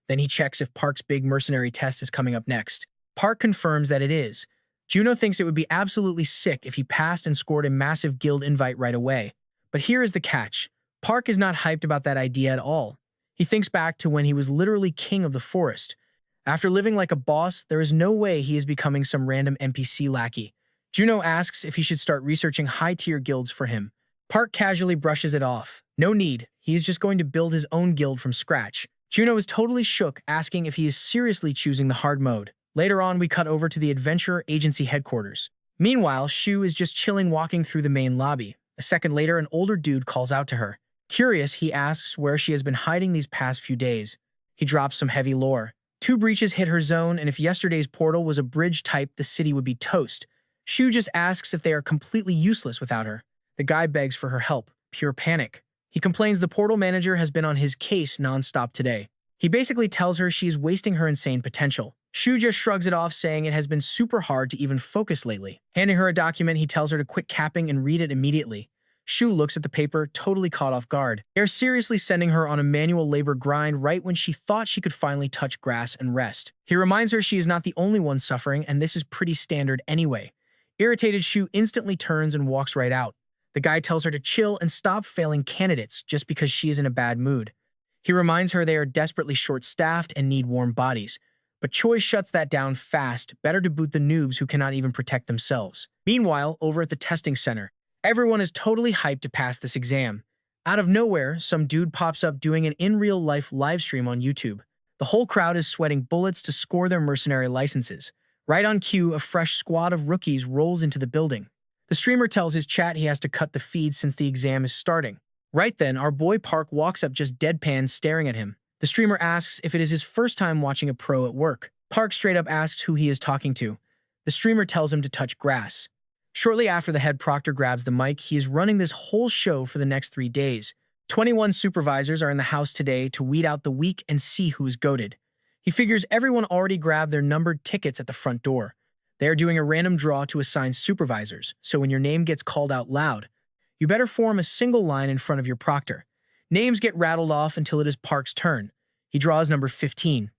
Then he checks if Park's big mercenary test is coming up next. Park confirms that it is. Juno thinks it would be absolutely sick if he passed and scored a massive guild invite right away. But here is the catch. Park is not hyped about that idea at all. He thinks back to when he was literally king of the forest. After living like a boss, there is no way he is becoming some random NPC lackey. Juno asks if he should start researching high-tier guilds for him. Park casually brushes it off. No need. He is just going to build his own guild from scratch. Juno is totally shook, asking if he is seriously choosing the hard mode. Later on, we cut over to the Adventurer Agency headquarters. Meanwhile, Shu is just chilling walking through the main lobby. A second later, an older dude calls out to her. Curious, he asks where she has been hiding these past few days. He drops some heavy lore. 2 breaches hit her zone, and if yesterday's portal was a bridge type, the city would be toast. Shu just asks if they are completely useless without her. The guy begs for her help. Pure panic. He complains the portal manager has been on his case non-stop today. He basically tells her she is wasting her insane potential. Shu just shrugs it off, saying it has been super hard to even focus lately. Handing her a document, he tells her to quit capping and read it immediately. Shu looks at the paper, totally caught off guard. They're seriously sending her on a manual labor grind right when she thought she could finally touch grass and rest. He reminds her she is not the only one suffering, and this is pretty standard anyway. Irritated, Shu instantly turns and walks right out. The guy tells her to chill and stop failing candidates just because she is in a bad mood. He reminds her they are desperately short-staffed and need warm bodies. But Choi shuts that down fast. Better to boot the noobs who cannot even protect themselves. Meanwhile, over at the testing center, everyone is totally hyped to pass this exam. Out of nowhere, some dude pops up doing an in-real-life livestream on YouTube. The whole crowd is sweating bullets to score their mercenary licenses. Right on cue, a fresh squad of rookies rolls into the building. The streamer tells his chat he has to cut the feed since the exam is starting. Right then, our boy Park walks up just deadpan staring at him. The streamer asks if it is his first time watching a pro at work. Park straight up asks who he is talking to. The streamer tells him to touch grass. Shortly after the head proctor grabs the mic, he is running this whole show for the next 3 days. 21 supervisors are in the house today to weed out the weak and see who is goated. He figures everyone already grabbed their numbered tickets at the front door. They are doing a random draw to assign supervisors, so when your name gets called out loud, you better form a single line in front of your proctor. Names get rattled off until it is Park's turn. He draws number 15.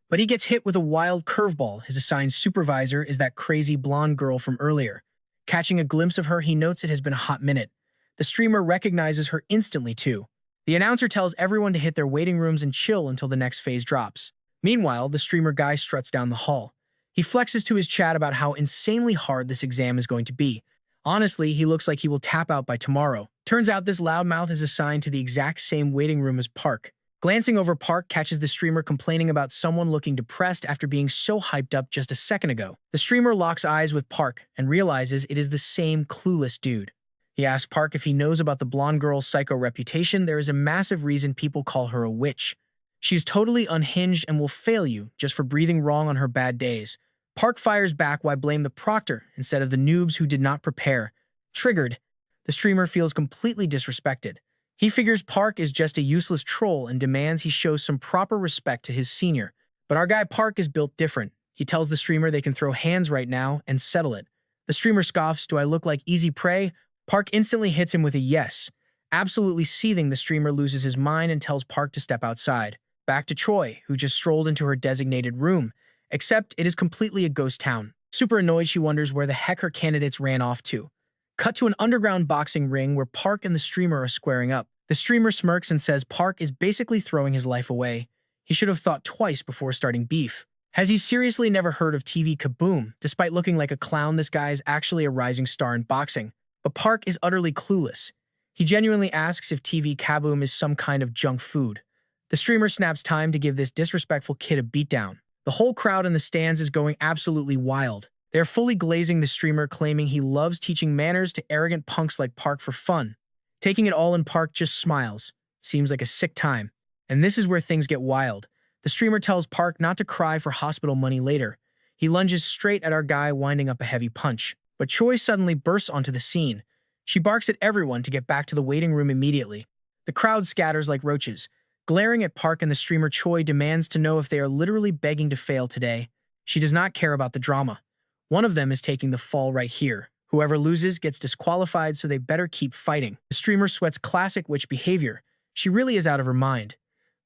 But he gets hit with a wild curveball. His assigned supervisor is that crazy blonde girl from earlier. Catching a glimpse of her, he notes it has been a hot minute. The streamer recognizes her instantly, too. The announcer tells everyone to hit their waiting rooms and chill until the next phase drops. Meanwhile, the streamer guy struts down the hall. He flexes to his chat about how insanely hard this exam is going to be. Honestly, he looks like he will tap out by tomorrow. Turns out this loudmouth is assigned to the exact same waiting room as Park. Glancing over, Park catches the streamer complaining about someone looking depressed after being so hyped up just a second ago. The streamer locks eyes with Park and realizes it is the same clueless dude. He asks Park if he knows about the blonde girl's psycho reputation. There is a massive reason people call her a witch. She's totally unhinged and will fail you just for breathing wrong on her bad days. Park fires back, why blame the proctor instead of the noobs who did not prepare. Triggered, the streamer feels completely disrespected. He figures Park is just a useless troll and demands he shows some proper respect to his senior. But our guy Park is built different. He tells the streamer they can throw hands right now and settle it. The streamer scoffs, "Do I look like easy prey?" Park instantly hits him with a yes. Absolutely seething, the streamer loses his mind and tells Park to step outside. Back to Choi, who just strolled into her designated room. Except it is completely a ghost town. Super annoyed, she wonders where the heck her candidates ran off to. Cut to an underground boxing ring where Park and the streamer are squaring up. The streamer smirks and says Park is basically throwing his life away. He should have thought twice before starting beef. Has he seriously never heard of TV Kaboom? Despite looking like a clown, this guy is actually a rising star in boxing. But Park is utterly clueless. He genuinely asks if TV Kaboom is some kind of junk food. The streamer snaps time to give this disrespectful kid a beatdown. The whole crowd in the stands is going absolutely wild. They're fully glazing the streamer, claiming he loves teaching manners to arrogant punks like Park for fun. Taking it all in, Park just smiles. Seems like a sick time. And this is where things get wild. The streamer tells Park not to cry for hospital money later. He lunges straight at our guy, winding up a heavy punch. But Choi suddenly bursts onto the scene. She barks at everyone to get back to the waiting room immediately. The crowd scatters like roaches. Glaring at Park and the streamer, Choi demands to know if they are literally begging to fail today. She does not care about the drama. One of them is taking the fall right here. Whoever loses gets disqualified, so they better keep fighting. The streamer sweats classic witch behavior. She really is out of her mind.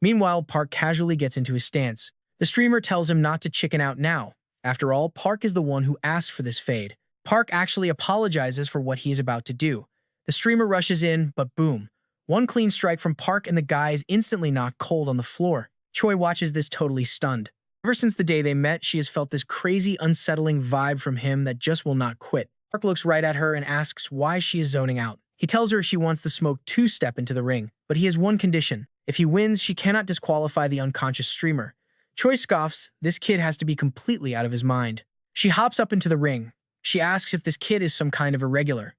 Meanwhile, Park casually gets into his stance. The streamer tells him not to chicken out now. After all, Park is the one who asked for this fade. Park actually apologizes for what he is about to do. The streamer rushes in, but boom. One clean strike from Park and the guy is instantly knocked cold on the floor. Choi watches this totally stunned. Ever since the day they met, she has felt this crazy, unsettling vibe from him that just will not quit. Park looks right at her and asks why she is zoning out. He tells her if she wants the smoke to step into the ring, but he has one condition. If he wins, she cannot disqualify the unconscious streamer. Choi scoffs. This kid has to be completely out of his mind. She hops up into the ring. She asks if this kid is some kind of irregular.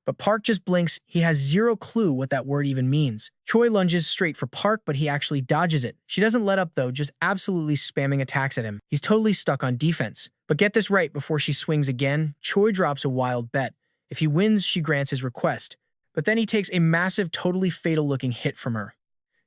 But Park just blinks. He has zero clue what that word even means. Choi lunges straight for Park, but he actually dodges it. She doesn't let up though, just absolutely spamming attacks at him. He's totally stuck on defense. But get this right, before she swings again, Choi drops a wild bet. If he wins, she grants his request. But then he takes a massive, totally fatal-looking hit from her.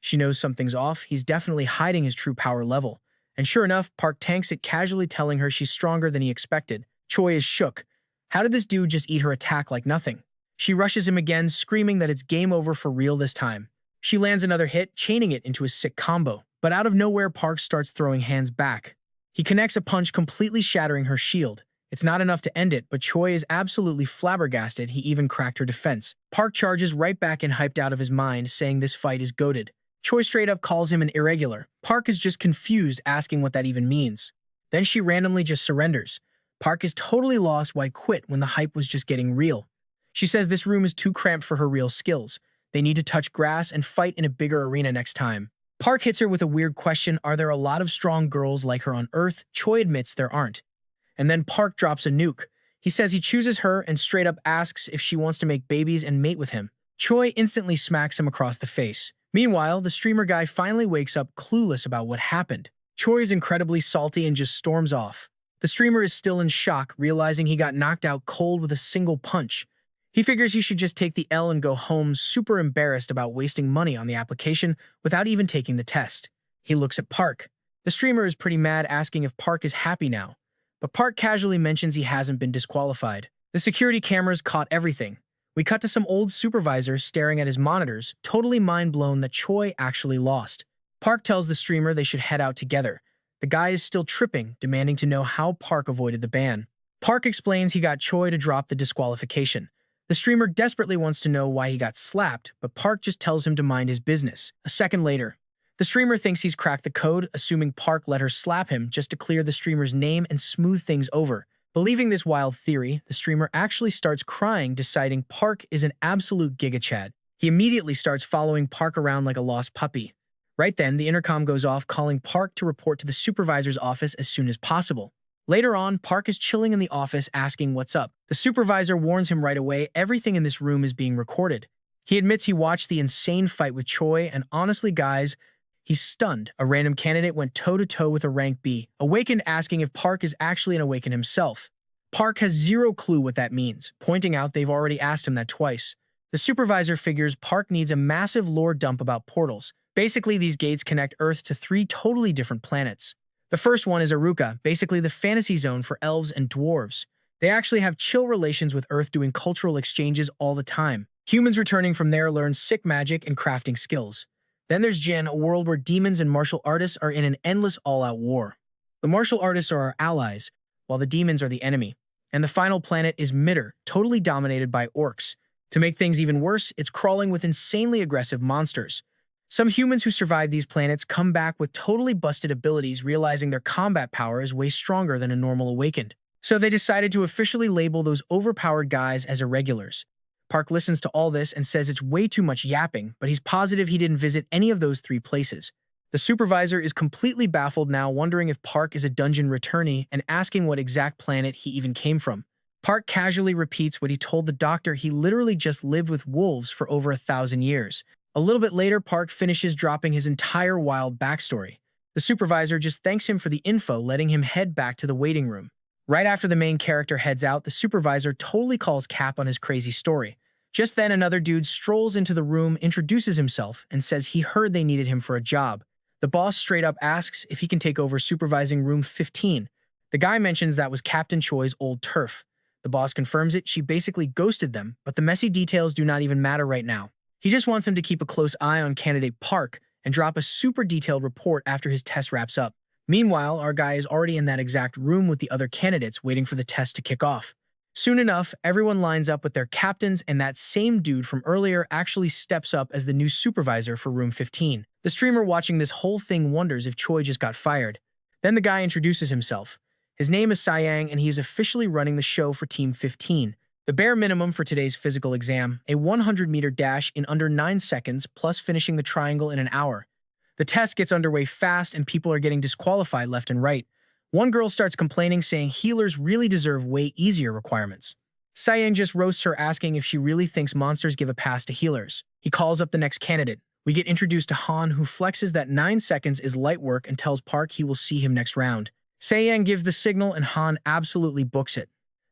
She knows something's off. He's definitely hiding his true power level. And sure enough, Park tanks it, casually telling her she's stronger than he expected. Choi is shook. How did this dude just eat her attack like nothing? She rushes him again, screaming that it's game over for real this time. She lands another hit, chaining it into a sick combo. But out of nowhere, Park starts throwing hands back. He connects a punch, completely shattering her shield. It's not enough to end it, but Choi is absolutely flabbergasted he even cracked her defense. Park charges right back and hyped out of his mind, saying this fight is goated. Choi straight up calls him an irregular. Park is just confused, asking what that even means. Then she randomly just surrenders. Park is totally lost, why quit when the hype was just getting real. She says this room is too cramped for her real skills. They need to touch grass and fight in a bigger arena next time. Park hits her with a weird question. Are there a lot of strong girls like her on Earth? Choi admits there aren't. And then Park drops a nuke. He says he chooses her and straight up asks if she wants to make babies and mate with him. Choi instantly smacks him across the face. Meanwhile, the streamer guy finally wakes up clueless about what happened. Choi is incredibly salty and just storms off. The streamer is still in shock, realizing he got knocked out cold with a single punch. He figures he should just take the L and go home, super embarrassed about wasting money on the application without even taking the test. He looks at Park. The streamer is pretty mad, asking if Park is happy now, but Park casually mentions he hasn't been disqualified. The security cameras caught everything. We cut to some old supervisor staring at his monitors, totally mind-blown that Choi actually lost. Park tells the streamer they should head out together. The guy is still tripping, demanding to know how Park avoided the ban. Park explains he got Choi to drop the disqualification. The streamer desperately wants to know why he got slapped, but Park just tells him to mind his business. A second later, the streamer thinks he's cracked the code, assuming Park let her slap him just to clear the streamer's name and smooth things over. Believing this wild theory, the streamer actually starts crying, deciding Park is an absolute gigachad. He immediately starts following Park around like a lost puppy. Right then, the intercom goes off, calling Park to report to the supervisor's office as soon as possible. Later on, Park is chilling in the office asking what's up. The supervisor warns him right away everything in this room is being recorded. He admits he watched the insane fight with Choi, and honestly guys, he's stunned. A random candidate went toe-to-toe with a rank B, Awakened, asking if Park is actually an Awakened himself. Park has zero clue what that means, pointing out they've already asked him that twice. The supervisor figures Park needs a massive lore dump about portals. Basically, these gates connect Earth to 3 totally different planets. The first one is Aruka, basically the fantasy zone for elves and dwarves. They actually have chill relations with Earth, doing cultural exchanges all the time. Humans returning from there learn sick magic and crafting skills. Then there's Jin, a world where demons and martial artists are in an endless all-out war. The martial artists are our allies, while the demons are the enemy. And the final planet is Midder, totally dominated by orcs. To make things even worse, it's crawling with insanely aggressive monsters. Some humans who survive these planets come back with totally busted abilities, realizing their combat power is way stronger than a normal Awakened. So they decided to officially label those overpowered guys as irregulars. Park listens to all this and says it's way too much yapping, but he's positive he didn't visit any of those 3 places. The supervisor is completely baffled now, wondering if Park is a dungeon returnee and asking what exact planet he even came from. Park casually repeats what he told the doctor: he literally just lived with wolves for over 1,000 years. A little bit later, Park finishes dropping his entire wild backstory. The supervisor just thanks him for the info, letting him head back to the waiting room. Right after the main character heads out, the supervisor totally calls cap on his crazy story. Just then, another dude strolls into the room, introduces himself, and says he heard they needed him for a job. The boss straight up asks if he can take over supervising room 15. The guy mentions that was Captain Choi's old turf. The boss confirms it. She basically ghosted them, but the messy details do not even matter right now. He just wants him to keep a close eye on candidate Park and drop a super detailed report after his test wraps up. Meanwhile, our guy is already in that exact room with the other candidates, waiting for the test to kick off. Soon enough, everyone lines up with their captains, and that same dude from earlier actually steps up as the new supervisor for room 15. The streamer watching this whole thing wonders if Choi just got fired. Then the guy introduces himself. His name is Sayang, and he is officially running the show for Team 15. The bare minimum for today's physical exam, a 100-meter dash in under 9 seconds, plus finishing the triangle in an hour. The test gets underway fast, and people are getting disqualified left and right. One girl starts complaining, saying healers really deserve way easier requirements. Sayang just roasts her, asking if she really thinks monsters give a pass to healers. He calls up the next candidate. We get introduced to Han, who flexes that 9 seconds is light work and tells Park he will see him next round. Sayang gives the signal, and Han absolutely books it.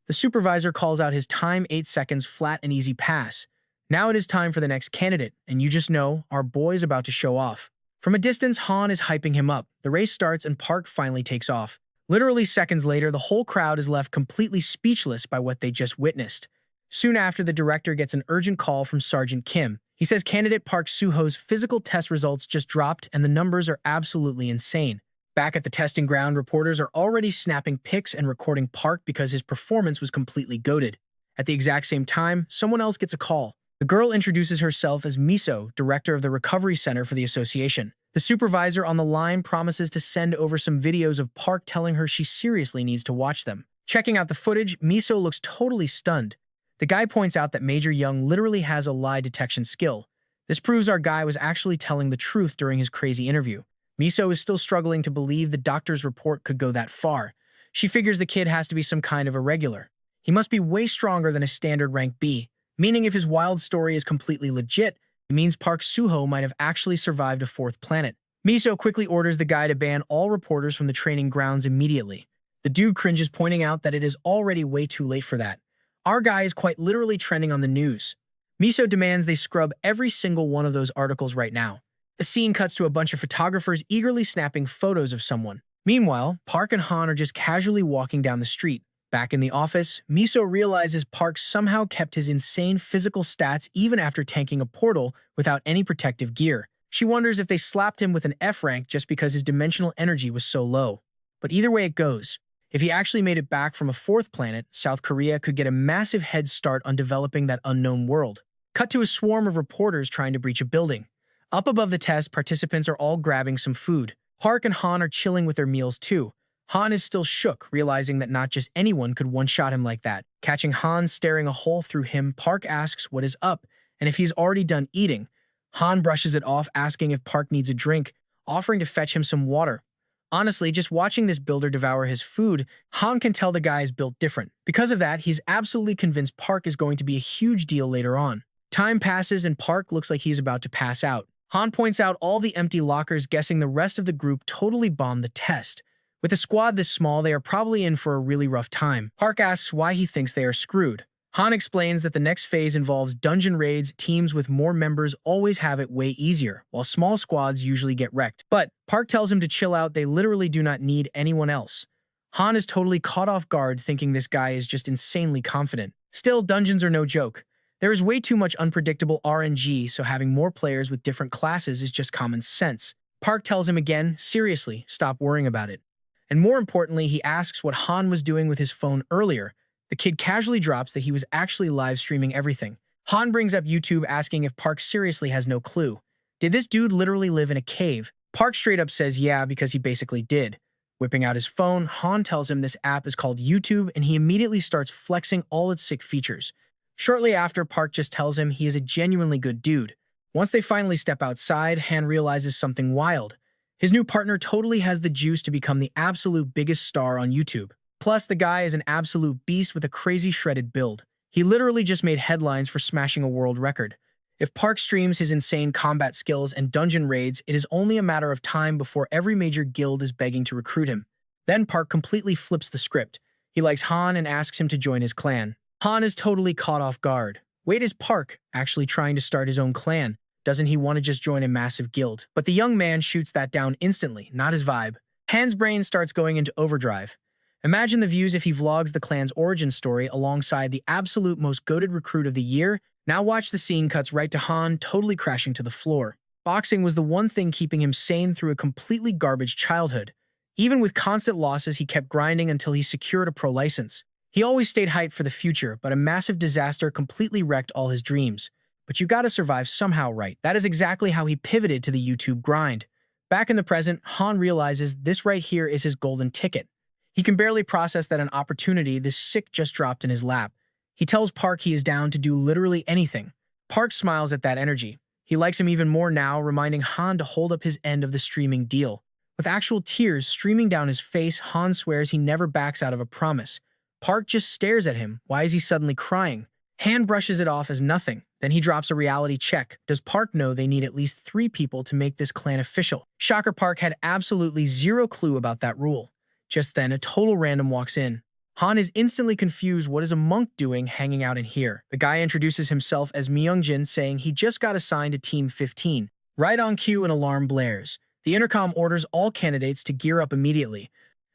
The supervisor calls out his time: 8 seconds, flat and easy pass. Now it is time for the next candidate, and you just know, our boy's about to show off. From a distance, Han is hyping him up. The race starts and Park finally takes off. Literally seconds later, the whole crowd is left completely speechless by what they just witnessed. Soon after, the director gets an urgent call from Sergeant Kim. He says candidate Park Suho's physical test results just dropped, and the numbers are absolutely insane. Back at the testing ground, reporters are already snapping pics and recording Park because his performance was completely goated. At the exact same time, someone else gets a call. The girl introduces herself as Miso, director of the recovery center for the association. The supervisor on the line promises to send over some videos of Park, telling her she seriously needs to watch them. Checking out the footage, Miso looks totally stunned. The guy points out that Major Young literally has a lie detection skill. This proves our guy was actually telling the truth during his crazy interview. Miso is still struggling to believe the doctor's report could go that far. She figures the kid has to be some kind of irregular. He must be way stronger than a standard rank B, meaning if his wild story is completely legit, it means Park Suho might have actually survived a 4th planet. Miso quickly orders the guy to ban all reporters from the training grounds immediately. The dude cringes, pointing out that it is already way too late for that. Our guy is quite literally trending on the news. Miso demands they scrub every single one of those articles right now. The scene cuts to a bunch of photographers eagerly snapping photos of someone. Meanwhile, Park and Han are just casually walking down the street. Back in the office, Miso realizes Park somehow kept his insane physical stats even after tanking a portal without any protective gear. She wonders if they slapped him with an F rank just because his dimensional energy was so low. But either way it goes, if he actually made it back from a fourth planet, South Korea could get a massive head start on developing that unknown world. Cut to a swarm of reporters trying to breach a building. Up above the test, participants are all grabbing some food. Park and Han are chilling with their meals too. Han is still shook, realizing that not just anyone could one-shot him like that. Catching Han staring a hole through him, Park asks what is up, and if he's already done eating. Han brushes it off, asking if Park needs a drink, offering to fetch him some water. Honestly, just watching this builder devour his food, Han can tell the guy is built different. Because of that, he's absolutely convinced Park is going to be a huge deal later on. Time passes and Park looks like he's about to pass out. Han points out all the empty lockers, guessing the rest of the group totally bombed the test. With a squad this small, they are probably in for a really rough time. Park asks why he thinks they are screwed. Han explains that the next phase involves dungeon raids. Teams with more members always have it way easier, while small squads usually get wrecked. But Park tells him to chill out, they literally do not need anyone else. Han is totally caught off guard, thinking this guy is just insanely confident. Still, dungeons are no joke. There is way too much unpredictable RNG, so having more players with different classes is just common sense. Park tells him again, seriously, stop worrying about it. And more importantly, he asks what Han was doing with his phone earlier. The kid casually drops that he was actually live streaming everything. Han brings up YouTube, asking if Park seriously has no clue. Did this dude literally live in a cave? Park straight up says yeah, because he basically did. Whipping out his phone, Han tells him this app is called YouTube, and he immediately starts flexing all its sick features. Shortly after, Park just tells him he is a genuinely good dude. Once they finally step outside, Han realizes something wild. His new partner totally has the juice to become the absolute biggest star on YouTube. Plus, the guy is an absolute beast with a crazy shredded build. He literally just made headlines for smashing a world record. If Park streams his insane combat skills and dungeon raids, it is only a matter of time before every major guild is begging to recruit him. Then Park completely flips the script. He likes Han and asks him to join his clan. Han is totally caught off guard. Wait, is Park actually trying to start his own clan? Doesn't he want to just join a massive guild? But the young man shoots that down instantly, not his vibe. Han's brain starts going into overdrive. Imagine the views if he vlogs the clan's origin story alongside the absolute most goated recruit of the year. Now watch the scene cuts right to Han totally crashing to the floor. Boxing was the one thing keeping him sane through a completely garbage childhood. Even with constant losses, he kept grinding until he secured a pro license. He always stayed hyped for the future, but a massive disaster completely wrecked all his dreams. But you gotta survive somehow, right? That is exactly how he pivoted to the YouTube grind. Back in the present, Han realizes this right here is his golden ticket. He can barely process that an opportunity this sick just dropped in his lap. He tells Park he is down to do literally anything. Park smiles at that energy. He likes him even more now, reminding Han to hold up his end of the streaming deal. With actual tears streaming down his face, Han swears he never backs out of a promise. Park just stares at him. Why is he suddenly crying? Han brushes it off as nothing. Then he drops a reality check. Does Park know they need at least 3 people to make this clan official? Shocker, Park had absolutely zero clue about that rule. Just then, a total random walks in. Han is instantly confused. What is a monk doing hanging out in here? The guy introduces himself as Myungjin, saying he just got assigned to Team 15. Right on cue, an alarm blares. The intercom orders all candidates to gear up immediately.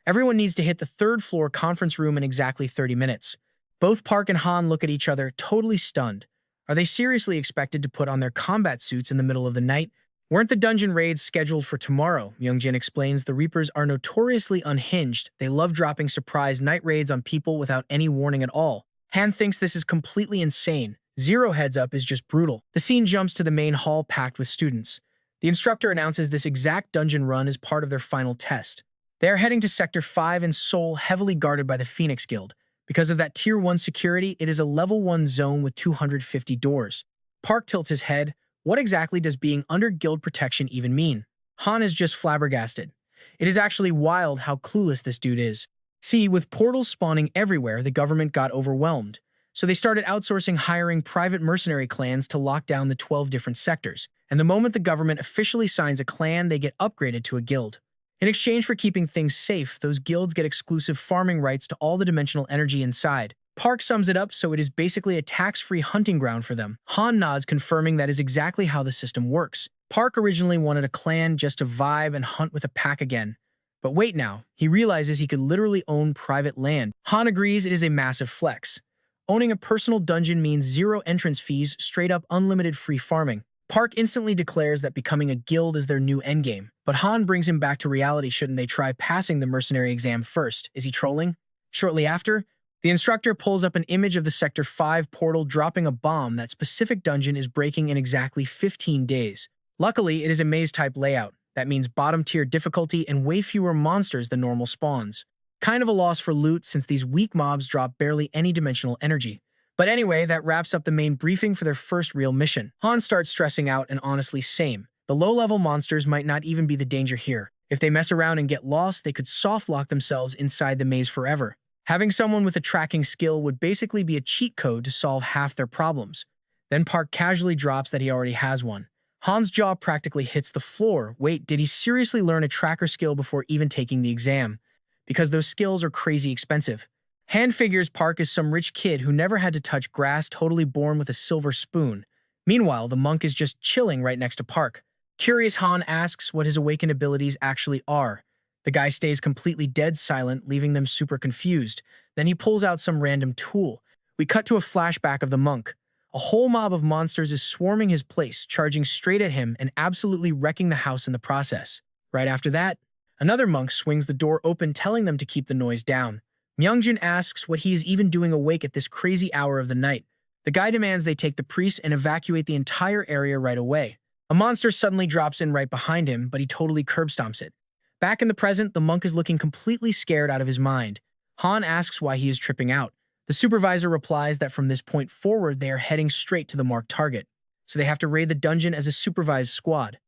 Everyone needs to hit the 3rd floor conference room in exactly 30 minutes. Both Park and Han look at each other, totally stunned. Are they seriously expected to put on their combat suits in the middle of the night? Weren't the dungeon raids scheduled for tomorrow? Myungjin explains the Reapers are notoriously unhinged. They love dropping surprise night raids on people without any warning at all. Han thinks this is completely insane. Zero heads up is just brutal. The scene jumps to the main hall packed with students. The instructor announces this exact dungeon run is part of their final test. They are heading to Sector 5 in Seoul, heavily guarded by the Phoenix Guild. Because of that Tier 1 security, it is a Level 1 zone with 250 doors. Park tilts his head. What exactly does being under guild protection even mean? Han is just flabbergasted. It is actually wild how clueless this dude is. See, with portals spawning everywhere, the government got overwhelmed. So they started outsourcing hiring private mercenary clans to lock down the 12 different sectors. And the moment the government officially signs a clan, they get upgraded to a guild. In exchange for keeping things safe, those guilds get exclusive farming rights to all the dimensional energy inside. Park sums it up, so it is basically a tax-free hunting ground for them. Han nods, confirming that is exactly how the system works. Park originally wanted a clan just to vibe and hunt with a pack again. But wait now, he realizes he could literally own private land. Han agrees it is a massive flex. Owning a personal dungeon means zero entrance fees, straight up unlimited free farming. Park instantly declares that becoming a guild is their new endgame, but Han brings him back to reality. Shouldn't they try passing the mercenary exam first? Is he trolling? Shortly after, the instructor pulls up an image of the Sector 5 portal, dropping a bomb. That specific dungeon is breaking in exactly 15 days. Luckily, it is a maze-type layout. That means bottom-tier difficulty and way fewer monsters than normal spawns. Kind of a loss for loot since these weak mobs drop barely any dimensional energy. But anyway, that wraps up the main briefing for their first real mission. Han starts stressing out, and honestly, same. The low-level monsters might not even be the danger here. If they mess around and get lost, they could soft-lock themselves inside the maze forever. Having someone with a tracking skill would basically be a cheat code to solve half their problems. Then Park casually drops that he already has one. Han's jaw practically hits the floor. Wait, did he seriously learn a tracker skill before even taking the exam? Because those skills are crazy expensive. Han figures Park is some rich kid who never had to touch grass, totally born with a silver spoon. Meanwhile, the monk is just chilling right next to Park. Curious, Han asks what his awakened abilities actually are. The guy stays completely dead silent, leaving them super confused. Then he pulls out some random tool. We cut to a flashback of the monk. A whole mob of monsters is swarming his place, charging straight at him and absolutely wrecking the house in the process. Right after that, another monk swings the door open, telling them to keep the noise down. Myungjin asks what he is even doing awake at this crazy hour of the night. The guy demands they take the priest and evacuate the entire area right away. A monster suddenly drops in right behind him, but he totally curb stomps it. Back in the present, the monk is looking completely scared out of his mind. Han asks why he is tripping out. The supervisor replies that from this point forward, they are heading straight to the marked target, so they have to raid the dungeon as a supervised squad.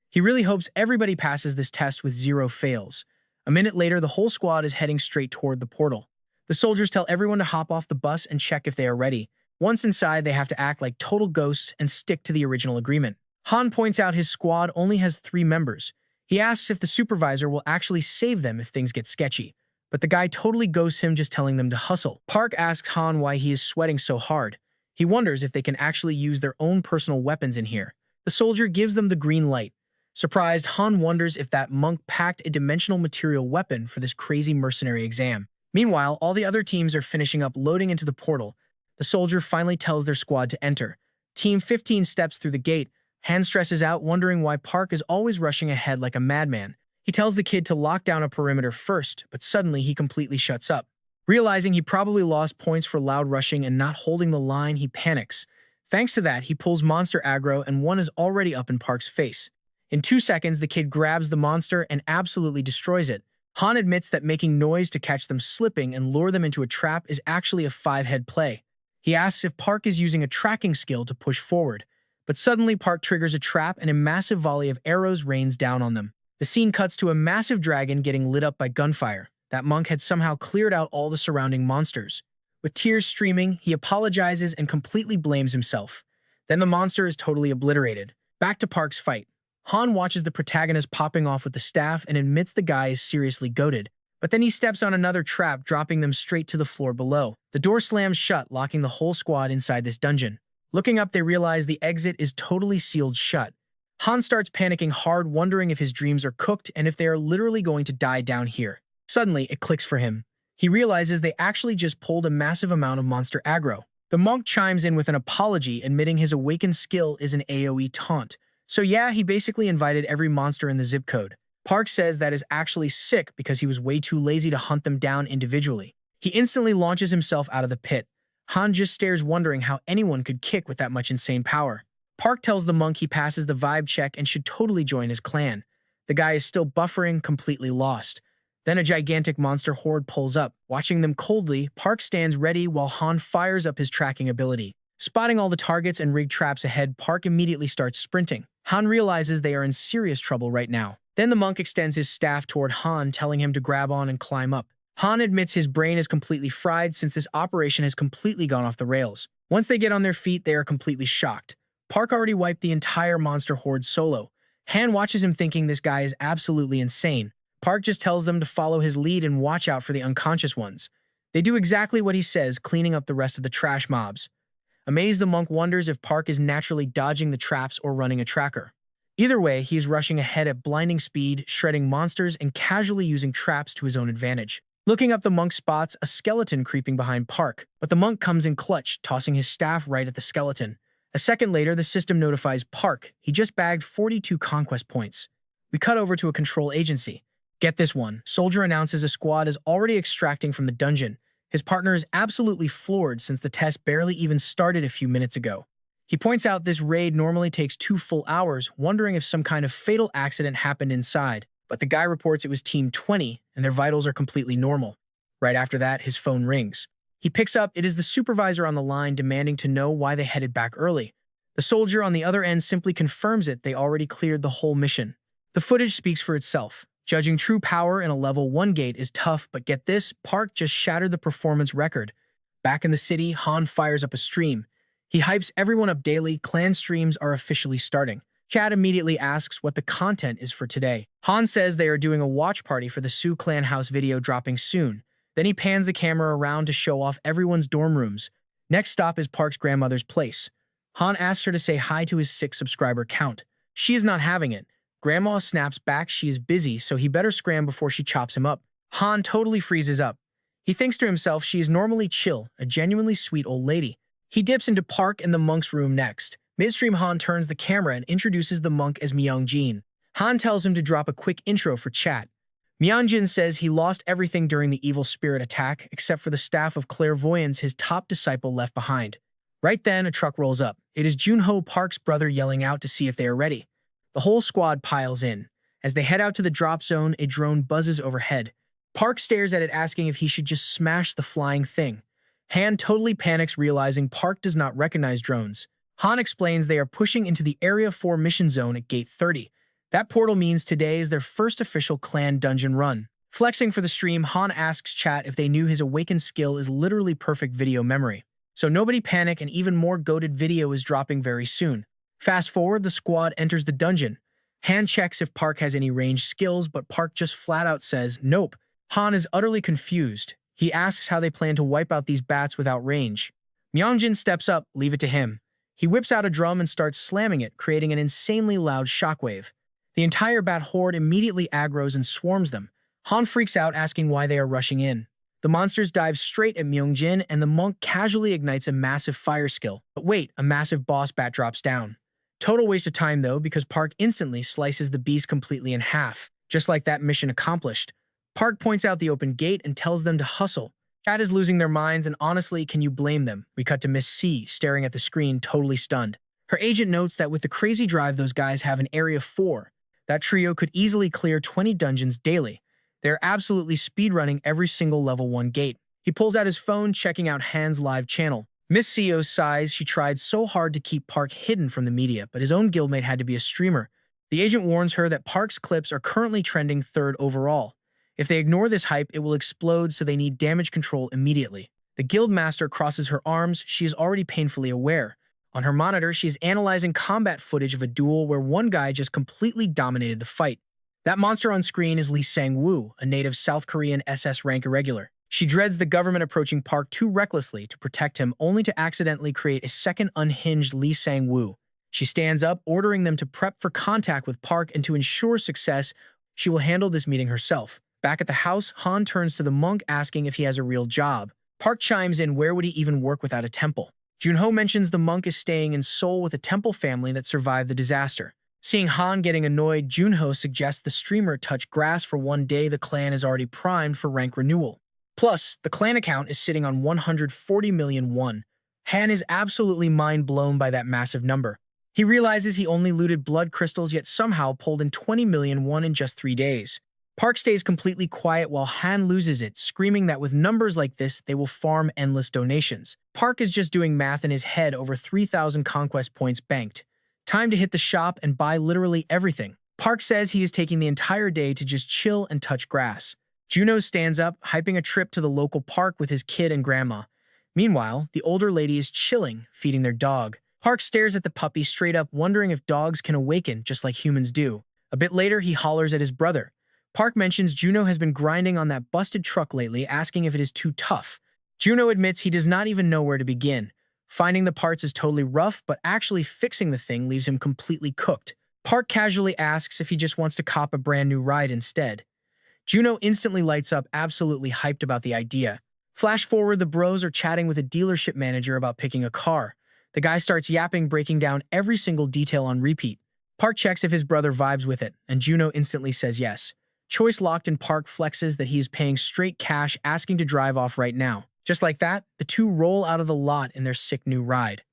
He really hopes everybody passes this test with 0 fails. A minute later, the whole squad is heading straight toward the portal. The soldiers tell everyone to hop off the bus and check if they are ready. Once inside, they have to act like total ghosts and stick to the original agreement. Han points out his squad only has 3 members. He asks if the supervisor will actually save them if things get sketchy. But the guy totally ghosts him, just telling them to hustle. Park asks Han why he is sweating so hard. He wonders if they can actually use their own personal weapons in here. The soldier gives them the green light. Surprised, Han wonders if that monk packed a dimensional material weapon for this crazy mercenary exam. Meanwhile, all the other teams are finishing up loading into the portal. The soldier finally tells their squad to enter. Team 15 steps through the gate. Han stresses out, wondering why Park is always rushing ahead like a madman. He tells the kid to lock down a perimeter first, but suddenly he completely shuts up. Realizing he probably lost points for loud rushing and not holding the line, he panics. Thanks to that, he pulls monster aggro and one is already up in Park's face. In 2 seconds, the kid grabs the monster and absolutely destroys it. Han admits that making noise to catch them slipping and lure them into a trap is actually a 5-head play. He asks if Park is using a tracking skill to push forward. But suddenly Park triggers a trap and a massive volley of arrows rains down on them. The scene cuts to a massive dragon getting lit up by gunfire. That monk had somehow cleared out all the surrounding monsters. With tears streaming, he apologizes and completely blames himself. Then the monster is totally obliterated. Back to Park's fight. Han watches the protagonist popping off with the staff and admits the guy is seriously goated. But then he steps on another trap, dropping them straight to the floor below. The door slams shut, locking the whole squad inside this dungeon. Looking up, they realize the exit is totally sealed shut. Han starts panicking hard, wondering if his dreams are cooked and if they are literally going to die down here. Suddenly, it clicks for him. He realizes they actually just pulled a massive amount of monster aggro. The monk chimes in with an apology, admitting his awakened skill is an AoE taunt. So yeah, he basically invited every monster in the zip code. Park says that is actually sick because he was way too lazy to hunt them down individually. He instantly launches himself out of the pit. Han just stares, wondering how anyone could kick with that much insane power. Park tells the monk he passes the vibe check and should totally join his clan. The guy is still buffering, completely lost. Then a gigantic monster horde pulls up. Watching them coldly, Park stands ready while Han fires up his tracking ability. Spotting all the targets and rigged traps ahead, Park immediately starts sprinting. Han realizes they are in serious trouble right now. Then the monk extends his staff toward Han, telling him to grab on and climb up. Han admits his brain is completely fried since this operation has completely gone off the rails. Once they get on their feet, they are completely shocked. Park already wiped the entire monster horde solo. Han watches him, thinking this guy is absolutely insane. Park just tells them to follow his lead and watch out for the unconscious ones. They do exactly what he says, cleaning up the rest of the trash mobs. Amazed, the monk wonders if Park is naturally dodging the traps or running a tracker. Either way, he's rushing ahead at blinding speed, shredding monsters and casually using traps to his own advantage. Looking up, the monk spots a skeleton creeping behind Park, but the monk comes in clutch, tossing his staff right at the skeleton. A second later, the system notifies Park he just bagged 42 conquest points. We cut over to a control agency. Get this one. Soldier announces a squad is already extracting from the dungeon. His partner is absolutely floored since the test barely even started a few minutes ago. He points out this raid normally takes 2 full hours, wondering if some kind of fatal accident happened inside. But the guy reports it was Team 20, and their vitals are completely normal. Right after that, his phone rings. He picks up. It is the supervisor on the line demanding to know why they headed back early. The soldier on the other end simply confirms it. They already cleared the whole mission. The footage speaks for itself. Judging true power in a level 1 gate is tough, but get this, Park just shattered the performance record. Back in the city, Han fires up a stream. He hypes everyone up daily. Clan streams are officially starting. Chad immediately asks what the content is for today. Han says they are doing a watch party for the Sioux Clan house video dropping soon. Then he pans the camera around to show off everyone's dorm rooms. Next stop is Park's grandmother's place. Han asks her to say hi to his 6 subscriber count. She is not having it. Grandma snaps back she is busy, so he better scram before she chops him up. Han totally freezes up. He thinks to himself she is normally chill, a genuinely sweet old lady. He dips into Park and the monk's room next. Midstream, Han turns the camera and introduces the monk as Myungjin. Han tells him to drop a quick intro for chat. Myungjin says he lost everything during the evil spirit attack, except for the staff of clairvoyance his top disciple left behind. Right then, a truck rolls up. It is Junho, Park's brother, yelling out to see if they are ready. The whole squad piles in. As they head out to the drop zone, a drone buzzes overhead. Park stares at it, asking if he should just smash the flying thing. Han totally panics, realizing Park does not recognize drones. Han explains they are pushing into the Area 4 mission zone at Gate 30. That portal means today is their first official clan dungeon run. Flexing for the stream, Han asks chat if they knew his awakened skill is literally perfect video memory. So nobody panic, and even more goated video is dropping very soon. Fast forward, the squad enters the dungeon. Han checks if Park has any ranged skills, but Park just flat out says nope. Han is utterly confused. He asks how they plan to wipe out these bats without range. Myungjin steps up, leave it to him. He whips out a drum and starts slamming it, creating an insanely loud shockwave. The entire bat horde immediately aggroes and swarms them. Han freaks out, asking why they are rushing in. The monsters dive straight at Myungjin, and the monk casually ignites a massive fire skill. But wait, a massive boss bat drops down. Total waste of time though, because Park instantly slices the beast completely in half. Just like that, mission accomplished. Park points out the open gate and tells them to hustle. Chat is losing their minds, and honestly, can you blame them? We cut to Miss C, staring at the screen, totally stunned. Her agent notes that with the crazy drive those guys have in Area 4, that trio could easily clear 20 dungeons daily. They're absolutely speedrunning every single level 1 gate. He pulls out his phone, checking out Han's live channel. Miss CEO sighs. She tried so hard to keep Park hidden from the media, but his own guildmate had to be a streamer. The agent warns her that Park's clips are currently trending 3rd overall. If they ignore this hype, it will explode, so they need damage control immediately. The guildmaster crosses her arms. She is already painfully aware. On her monitor, she is analyzing combat footage of a duel where one guy just completely dominated the fight. That monster on screen is Lee Sang-woo, a native South Korean SS rank irregular. She dreads the government approaching Park too recklessly to protect him, only to accidentally create a second unhinged Lee Sang-woo. She stands up, ordering them to prep for contact with Park, and to ensure success, she will handle this meeting herself. Back at the house, Han turns to the monk, asking if he has a real job. Park chimes in, where would he even work without a temple? Junho mentions the monk is staying in Seoul with a temple family that survived the disaster. Seeing Han getting annoyed, Junho suggests the streamer touch grass for 1 day. The clan is already primed for rank renewal. Plus, the clan account is sitting on 140 million won. Han is absolutely mind-blown by that massive number. He realizes he only looted blood crystals, yet somehow pulled in 20 million won in just 3 days. Park stays completely quiet while Han loses it, screaming that with numbers like this, they will farm endless donations. Park is just doing math in his head, over 3,000 conquest points banked. Time to hit the shop and buy literally everything. Park says he is taking the entire day to just chill and touch grass. Juno stands up, hyping a trip to the local park with his kid and grandma. Meanwhile, the older lady is chilling, feeding their dog. Park stares at the puppy straight up, wondering if dogs can awaken just like humans do. A bit later, he hollers at his brother. Park mentions Juno has been grinding on that busted truck lately, asking if it is too tough. Juno admits he does not even know where to begin. Finding the parts is totally rough, but actually fixing the thing leaves him completely cooked. Park casually asks if he just wants to cop a brand new ride instead. Juno instantly lights up, absolutely hyped about the idea. Flash forward, the bros are chatting with a dealership manager about picking a car. The guy starts yapping, breaking down every single detail on repeat. Park checks if his brother vibes with it, and Juno instantly says yes. Choice locked, and Park flexes that he is paying straight cash, asking to drive off right now. Just like that, the two roll out of the lot in their sick new ride.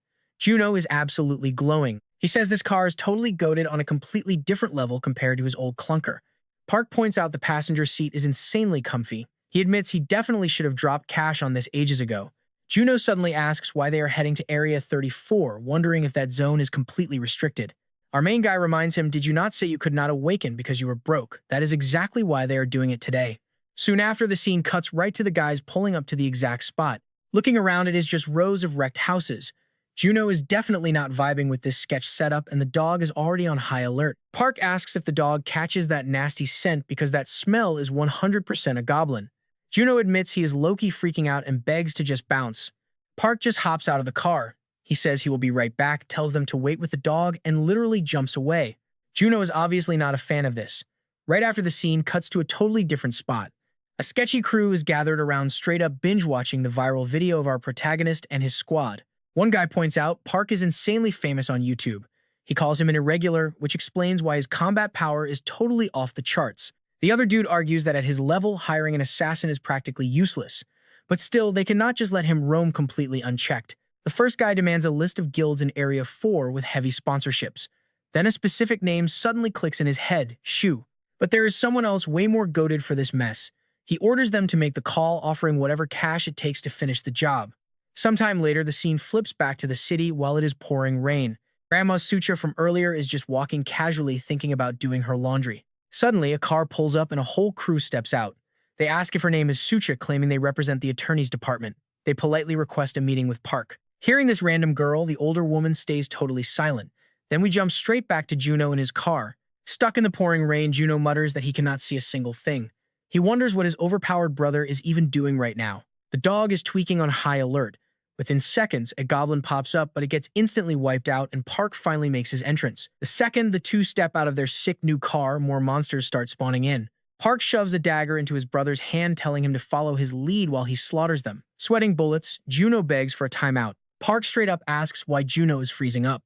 Juno is absolutely glowing. He says this car is totally goated on a completely different level compared to his old clunker. Park points out the passenger seat is insanely comfy. He admits he definitely should have dropped cash on this ages ago. Juno suddenly asks why they are heading to Area 34, wondering if that zone is completely restricted. Our main guy reminds him, "Did you not say you could not awaken because you were broke? That is exactly why they are doing it today." Soon after, the scene cuts right to the guys pulling up to the exact spot. Looking around, it is just rows of wrecked houses. Juno is definitely not vibing with this sketch setup, and the dog is already on high alert. Park asks if the dog catches that nasty scent because that smell is 100% a goblin. Juno admits he is low-key freaking out and begs to just bounce. Park just hops out of the car. He says he will be right back, tells them to wait with the dog, and literally jumps away. Juno is obviously not a fan of this. Right after, the scene cuts to a totally different spot. A sketchy crew is gathered around, straight up binge-watching the viral video of our protagonist and his squad. One guy points out Park is insanely famous on YouTube. He calls him an irregular, which explains why his combat power is totally off the charts. The other dude argues that at his level, hiring an assassin is practically useless. But still, they cannot just let him roam completely unchecked. The first guy demands a list of guilds in Area 4 with heavy sponsorships. Then a specific name suddenly clicks in his head, Shu. But there is someone else way more goated for this mess. He orders them to make the call, offering whatever cash it takes to finish the job. Sometime later, the scene flips back to the city while it is pouring rain. Grandma Sucha from earlier is just walking casually, thinking about doing her laundry. Suddenly, a car pulls up and a whole crew steps out. They ask if her name is Sucha, claiming they represent the attorney's department. They politely request a meeting with Park. Hearing this random girl, the older woman stays totally silent. Then we jump straight back to Juno in his car. Stuck in the pouring rain, Juno mutters that he cannot see a single thing. He wonders what his overpowered brother is even doing right now. The dog is tweaking on high alert. Within seconds, a goblin pops up, but it gets instantly wiped out, and Park finally makes his entrance. The second the two step out of their sick new car, more monsters start spawning in. Park shoves a dagger into his brother's hand, telling him to follow his lead while he slaughters them. Sweating bullets, Juno begs for a timeout. Park straight up asks why Juno is freezing up.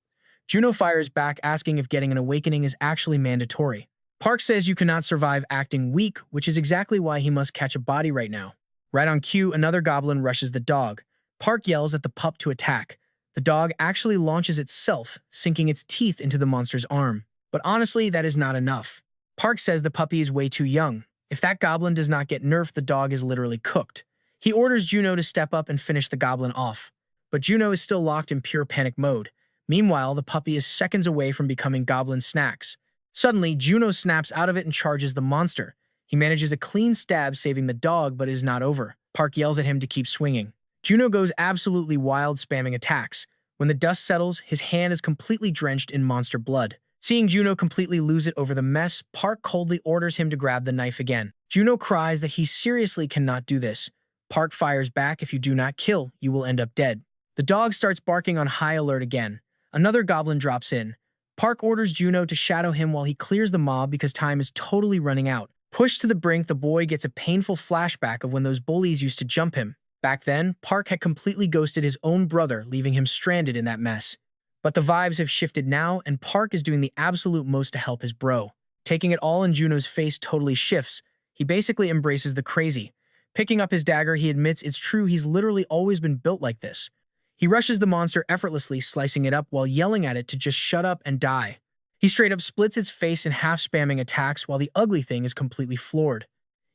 Juno fires back, asking if getting an awakening is actually mandatory. Park says you cannot survive acting weak, which is exactly why he must catch a body right now. Right on cue, another goblin rushes the dog. Park yells at the pup to attack. The dog actually launches itself, sinking its teeth into the monster's arm. But honestly, that is not enough. Park says the puppy is way too young. If that goblin does not get nerfed, the dog is literally cooked. He orders Juno to step up and finish the goblin off. But Juno is still locked in pure panic mode. Meanwhile, the puppy is seconds away from becoming goblin snacks. Suddenly, Juno snaps out of it and charges the monster. He manages a clean stab, saving the dog, but it is not over. Park yells at him to keep swinging. Juno goes absolutely wild, spamming attacks. When the dust settles, his hand is completely drenched in monster blood. Seeing Juno completely lose it over the mess, Park coldly orders him to grab the knife again. Juno cries that he seriously cannot do this. Park fires back, "If you do not kill, you will end up dead." The dog starts barking on high alert again. Another goblin drops in. Park orders Juno to shadow him while he clears the mob because time is totally running out. Pushed to the brink, the boy gets a painful flashback of when those bullies used to jump him. Back then, Park had completely ghosted his own brother, leaving him stranded in that mess. But the vibes have shifted now, and Park is doing the absolute most to help his bro. Taking it all in, Juno's face totally shifts. He basically embraces the crazy. Picking up his dagger, he admits it's true, he's literally always been built like this. He rushes the monster effortlessly, slicing it up while yelling at it to just shut up and die. He straight up splits its face in half, spamming attacks while the ugly thing is completely floored.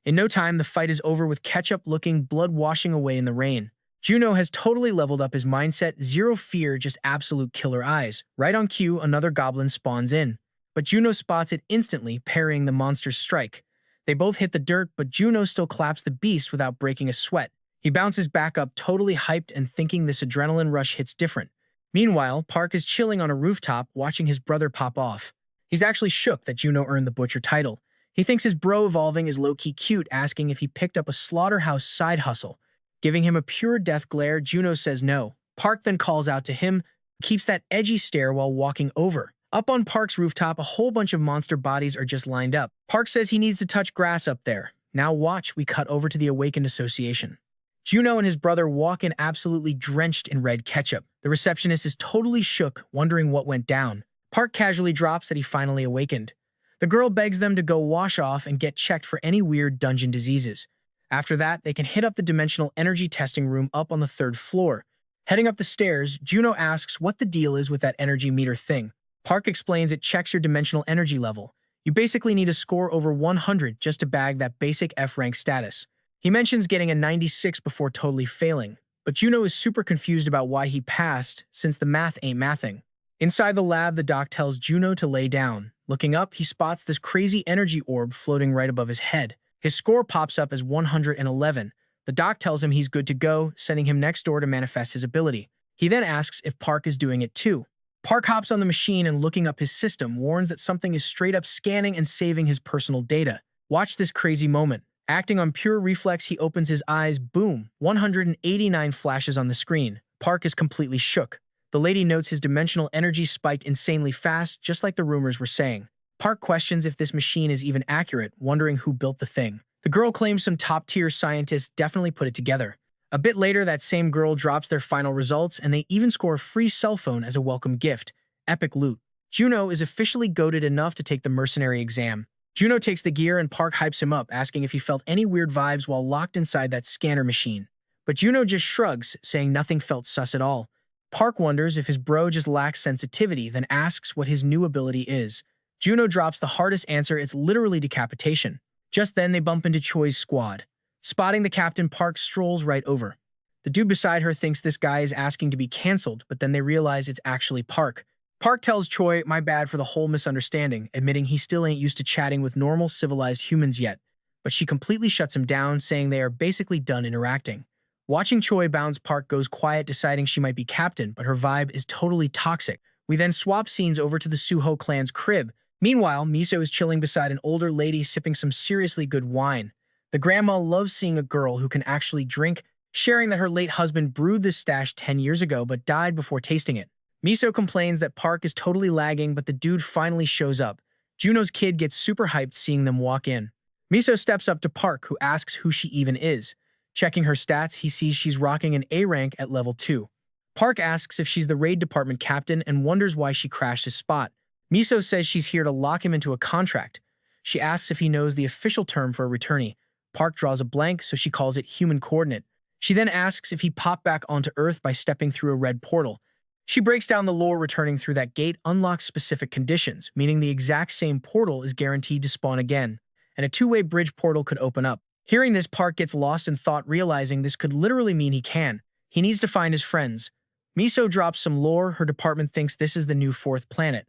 In no time, the fight is over with ketchup-looking blood washing away in the rain. Juno has totally leveled up his mindset, zero fear, just absolute killer eyes. Right on cue, another goblin spawns in. But Juno spots it instantly, parrying the monster's strike. They both hit the dirt, but Juno still claps the beast without breaking a sweat. He bounces back up, totally hyped and thinking this adrenaline rush hits different. Meanwhile, Park is chilling on a rooftop, watching his brother pop off. He's actually shook that Juno earned the butcher title. He thinks his bro evolving is low-key cute, asking if he picked up a slaughterhouse side hustle. Giving him a pure death glare, Juno says no. Park then calls out to him, keeps that edgy stare while walking over. Up on Park's rooftop, a whole bunch of monster bodies are just lined up. Park says he needs to touch grass up there. Now watch, we cut over to the Awakened Association. Juno and his brother walk in absolutely drenched in red ketchup. The receptionist is totally shook, wondering what went down. Park casually drops that he finally awakened. The girl begs them to go wash off and get checked for any weird dungeon diseases. After that, they can hit up the dimensional energy testing room up on the 3rd floor. Heading up the stairs, Juno asks what the deal is with that energy meter thing. Park explains it checks your dimensional energy level. You basically need a score over 100 just to bag that basic F-rank status. He mentions getting a 96 before totally failing, but Juno is super confused about why he passed since the math ain't mathing. Inside the lab, the doc tells Juno to lay down. Looking up, he spots this crazy energy orb floating right above his head. His score pops up as 111. The doc tells him he's good to go, sending him next door to manifest his ability. He then asks if Park is doing it too. Park hops on the machine and looking up his system, warns that something is straight up scanning and saving his personal data. Watch this crazy moment. Acting on pure reflex, he opens his eyes. Boom! 189 flashes on the screen. Park is completely shook. The lady notes his dimensional energy spiked insanely fast, just like the rumors were saying. Park questions if this machine is even accurate, wondering who built the thing. The girl claims some top-tier scientists definitely put it together. A bit later, that same girl drops their final results, and they even score a free cell phone as a welcome gift. Epic loot. Juno is officially goated enough to take the mercenary exam. Juno takes the gear and Park hypes him up, asking if he felt any weird vibes while locked inside that scanner machine. But Juno just shrugs, saying nothing felt sus at all. Park wonders if his bro just lacks sensitivity, then asks what his new ability is. Juno drops the hardest answer, it's literally decapitation. Just then, they bump into Choi's squad. Spotting the captain, Park strolls right over. The dude beside her thinks this guy is asking to be cancelled, but then they realize it's actually Park. Park tells Choi, "My bad for the whole misunderstanding," admitting he still ain't used to chatting with normal, civilized humans yet. But she completely shuts him down, saying they are basically done interacting. Watching Choi bounce, Park goes quiet, deciding she might be captain, but her vibe is totally toxic. We then swap scenes over to the Suho clan's crib. Meanwhile, Miso is chilling beside an older lady sipping some seriously good wine. The grandma loves seeing a girl who can actually drink, sharing that her late husband brewed this stash 10 years ago but died before tasting it. Miso complains that Park is totally lagging, but the dude finally shows up. Juno's kid gets super hyped seeing them walk in. Miso steps up to Park, who asks who she even is. Checking her stats, he sees she's rocking an A rank at level 2. Park asks if she's the raid department captain and wonders why she crashed his spot. Miso says she's here to lock him into a contract. She asks if he knows the official term for a returnee. Park draws a blank, so she calls it human coordinate. She then asks if he popped back onto Earth by stepping through a red portal. She breaks down the lore returning through that gate unlocks specific conditions, meaning the exact same portal is guaranteed to spawn again, and a two-way bridge portal could open up. Hearing this, Park gets lost in thought, realizing this could literally mean he can. He needs to find his friends. Miso drops some lore. Her department thinks this is the new 4th planet.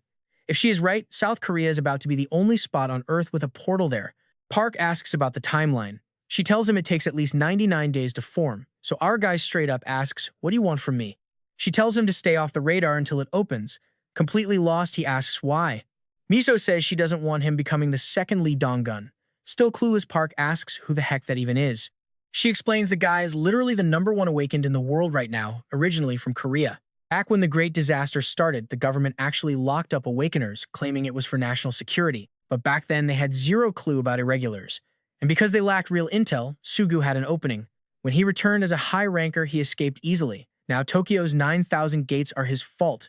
If she is right, South Korea is about to be the only spot on Earth with a portal there. Park asks about the timeline. She tells him it takes at least 99 days to form, so our guy straight up asks, "What do you want from me?" She tells him to stay off the radar until it opens. Completely lost, he asks why. Miso says she doesn't want him becoming the second Lee Dong-gun. Still clueless, Park asks who the heck that even is. She explains the guy is literally the #1 awakened in the world right now, originally from Korea. Back when the Great Disaster started, the government actually locked up Awakeners, claiming it was for national security. But back then, they had zero clue about irregulars. And because they lacked real intel, Sugu had an opening. When he returned as a high ranker, he escaped easily. Now Tokyo's 9,000 gates are his fault.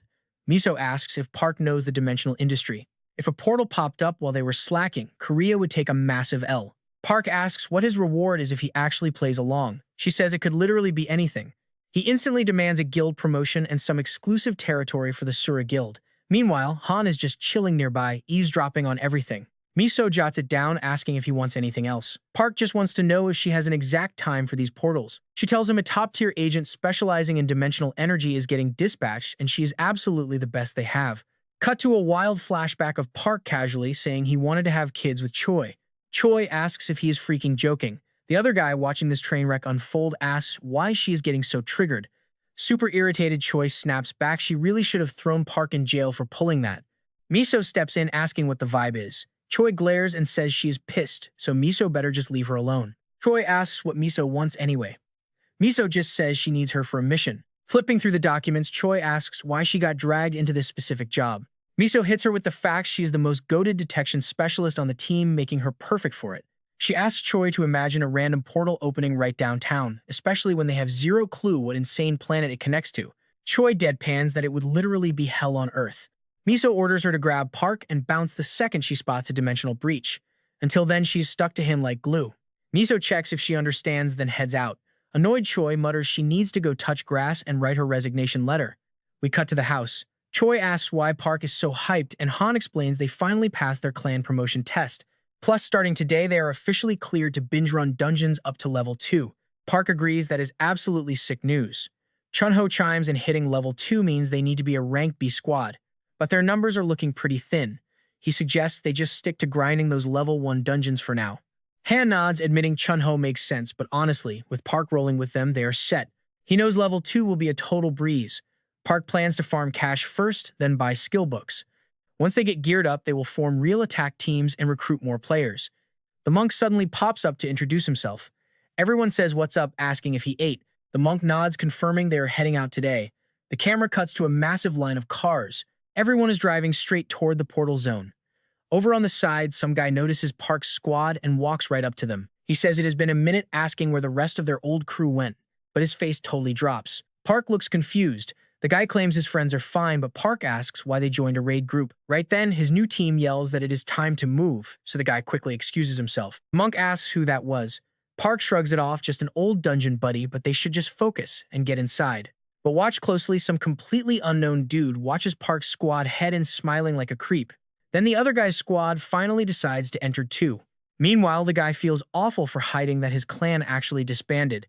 Miso asks if Park knows the dimensional industry. If a portal popped up while they were slacking, Korea would take a massive L. Park asks what his reward is if he actually plays along. She says it could literally be anything. He instantly demands a guild promotion and some exclusive territory for the Sura Guild. Meanwhile, Han is just chilling nearby, eavesdropping on everything. Miso jots it down, asking if he wants anything else. Park just wants to know if she has an exact time for these portals. She tells him a top-tier agent specializing in dimensional energy is getting dispatched, and she is absolutely the best they have. Cut to a wild flashback of Park casually saying he wanted to have kids with Choi. Choi asks if he is freaking joking. The other guy watching this train wreck unfold asks why she is getting so triggered. Super irritated, Choi snaps back she really should have thrown Park in jail for pulling that. Miso steps in asking what the vibe is. Choi glares and says she is pissed, so Miso better just leave her alone. Choi asks what Miso wants anyway. Miso just says she needs her for a mission. Flipping through the documents, Choi asks why she got dragged into this specific job. Miso hits her with the fact she is the most goated detection specialist on the team, making her perfect for it. She asks Choi to imagine a random portal opening right downtown, especially when they have zero clue what insane planet it connects to. Choi deadpans that it would literally be hell on Earth. Miso orders her to grab Park and bounce the second she spots a dimensional breach. Until then, she's stuck to him like glue. Miso checks if she understands, then heads out. Annoyed, Choi mutters she needs to go touch grass and write her resignation letter. We cut to the house. Choi asks why Park is so hyped, and Han explains they finally passed their clan promotion test. Plus, starting today, they are officially cleared to binge-run dungeons up to level 2. Park agrees that is absolutely sick news. Chunho chimes in, hitting level 2 means they need to be a rank B squad, but their numbers are looking pretty thin. He suggests they just stick to grinding those level 1 dungeons for now. Han nods, admitting Chunho makes sense, but honestly, with Park rolling with them, they are set. He knows level 2 will be a total breeze. Park plans to farm cash first, then buy skill books. Once they get geared up, they will form real attack teams and recruit more players. The monk suddenly pops up to introduce himself. Everyone says what's up, asking if he ate. The monk nods, confirming they are heading out today. The camera cuts to a massive line of cars. Everyone is driving straight toward the portal zone. Over on the side, some guy notices Park's squad and walks right up to them. He says it has been a minute, asking where the rest of their old crew went, but his face totally drops. Park looks confused. The guy claims his friends are fine, but Park asks why they joined a raid group. Right then, his new team yells that it is time to move, so the guy quickly excuses himself. Monk asks who that was. Park shrugs it off, just an old dungeon buddy, but they should just focus and get inside. But watch closely, some completely unknown dude watches Park's squad head in, smiling like a creep. Then the other guy's squad finally decides to enter too. Meanwhile, the guy feels awful for hiding that his clan actually disbanded.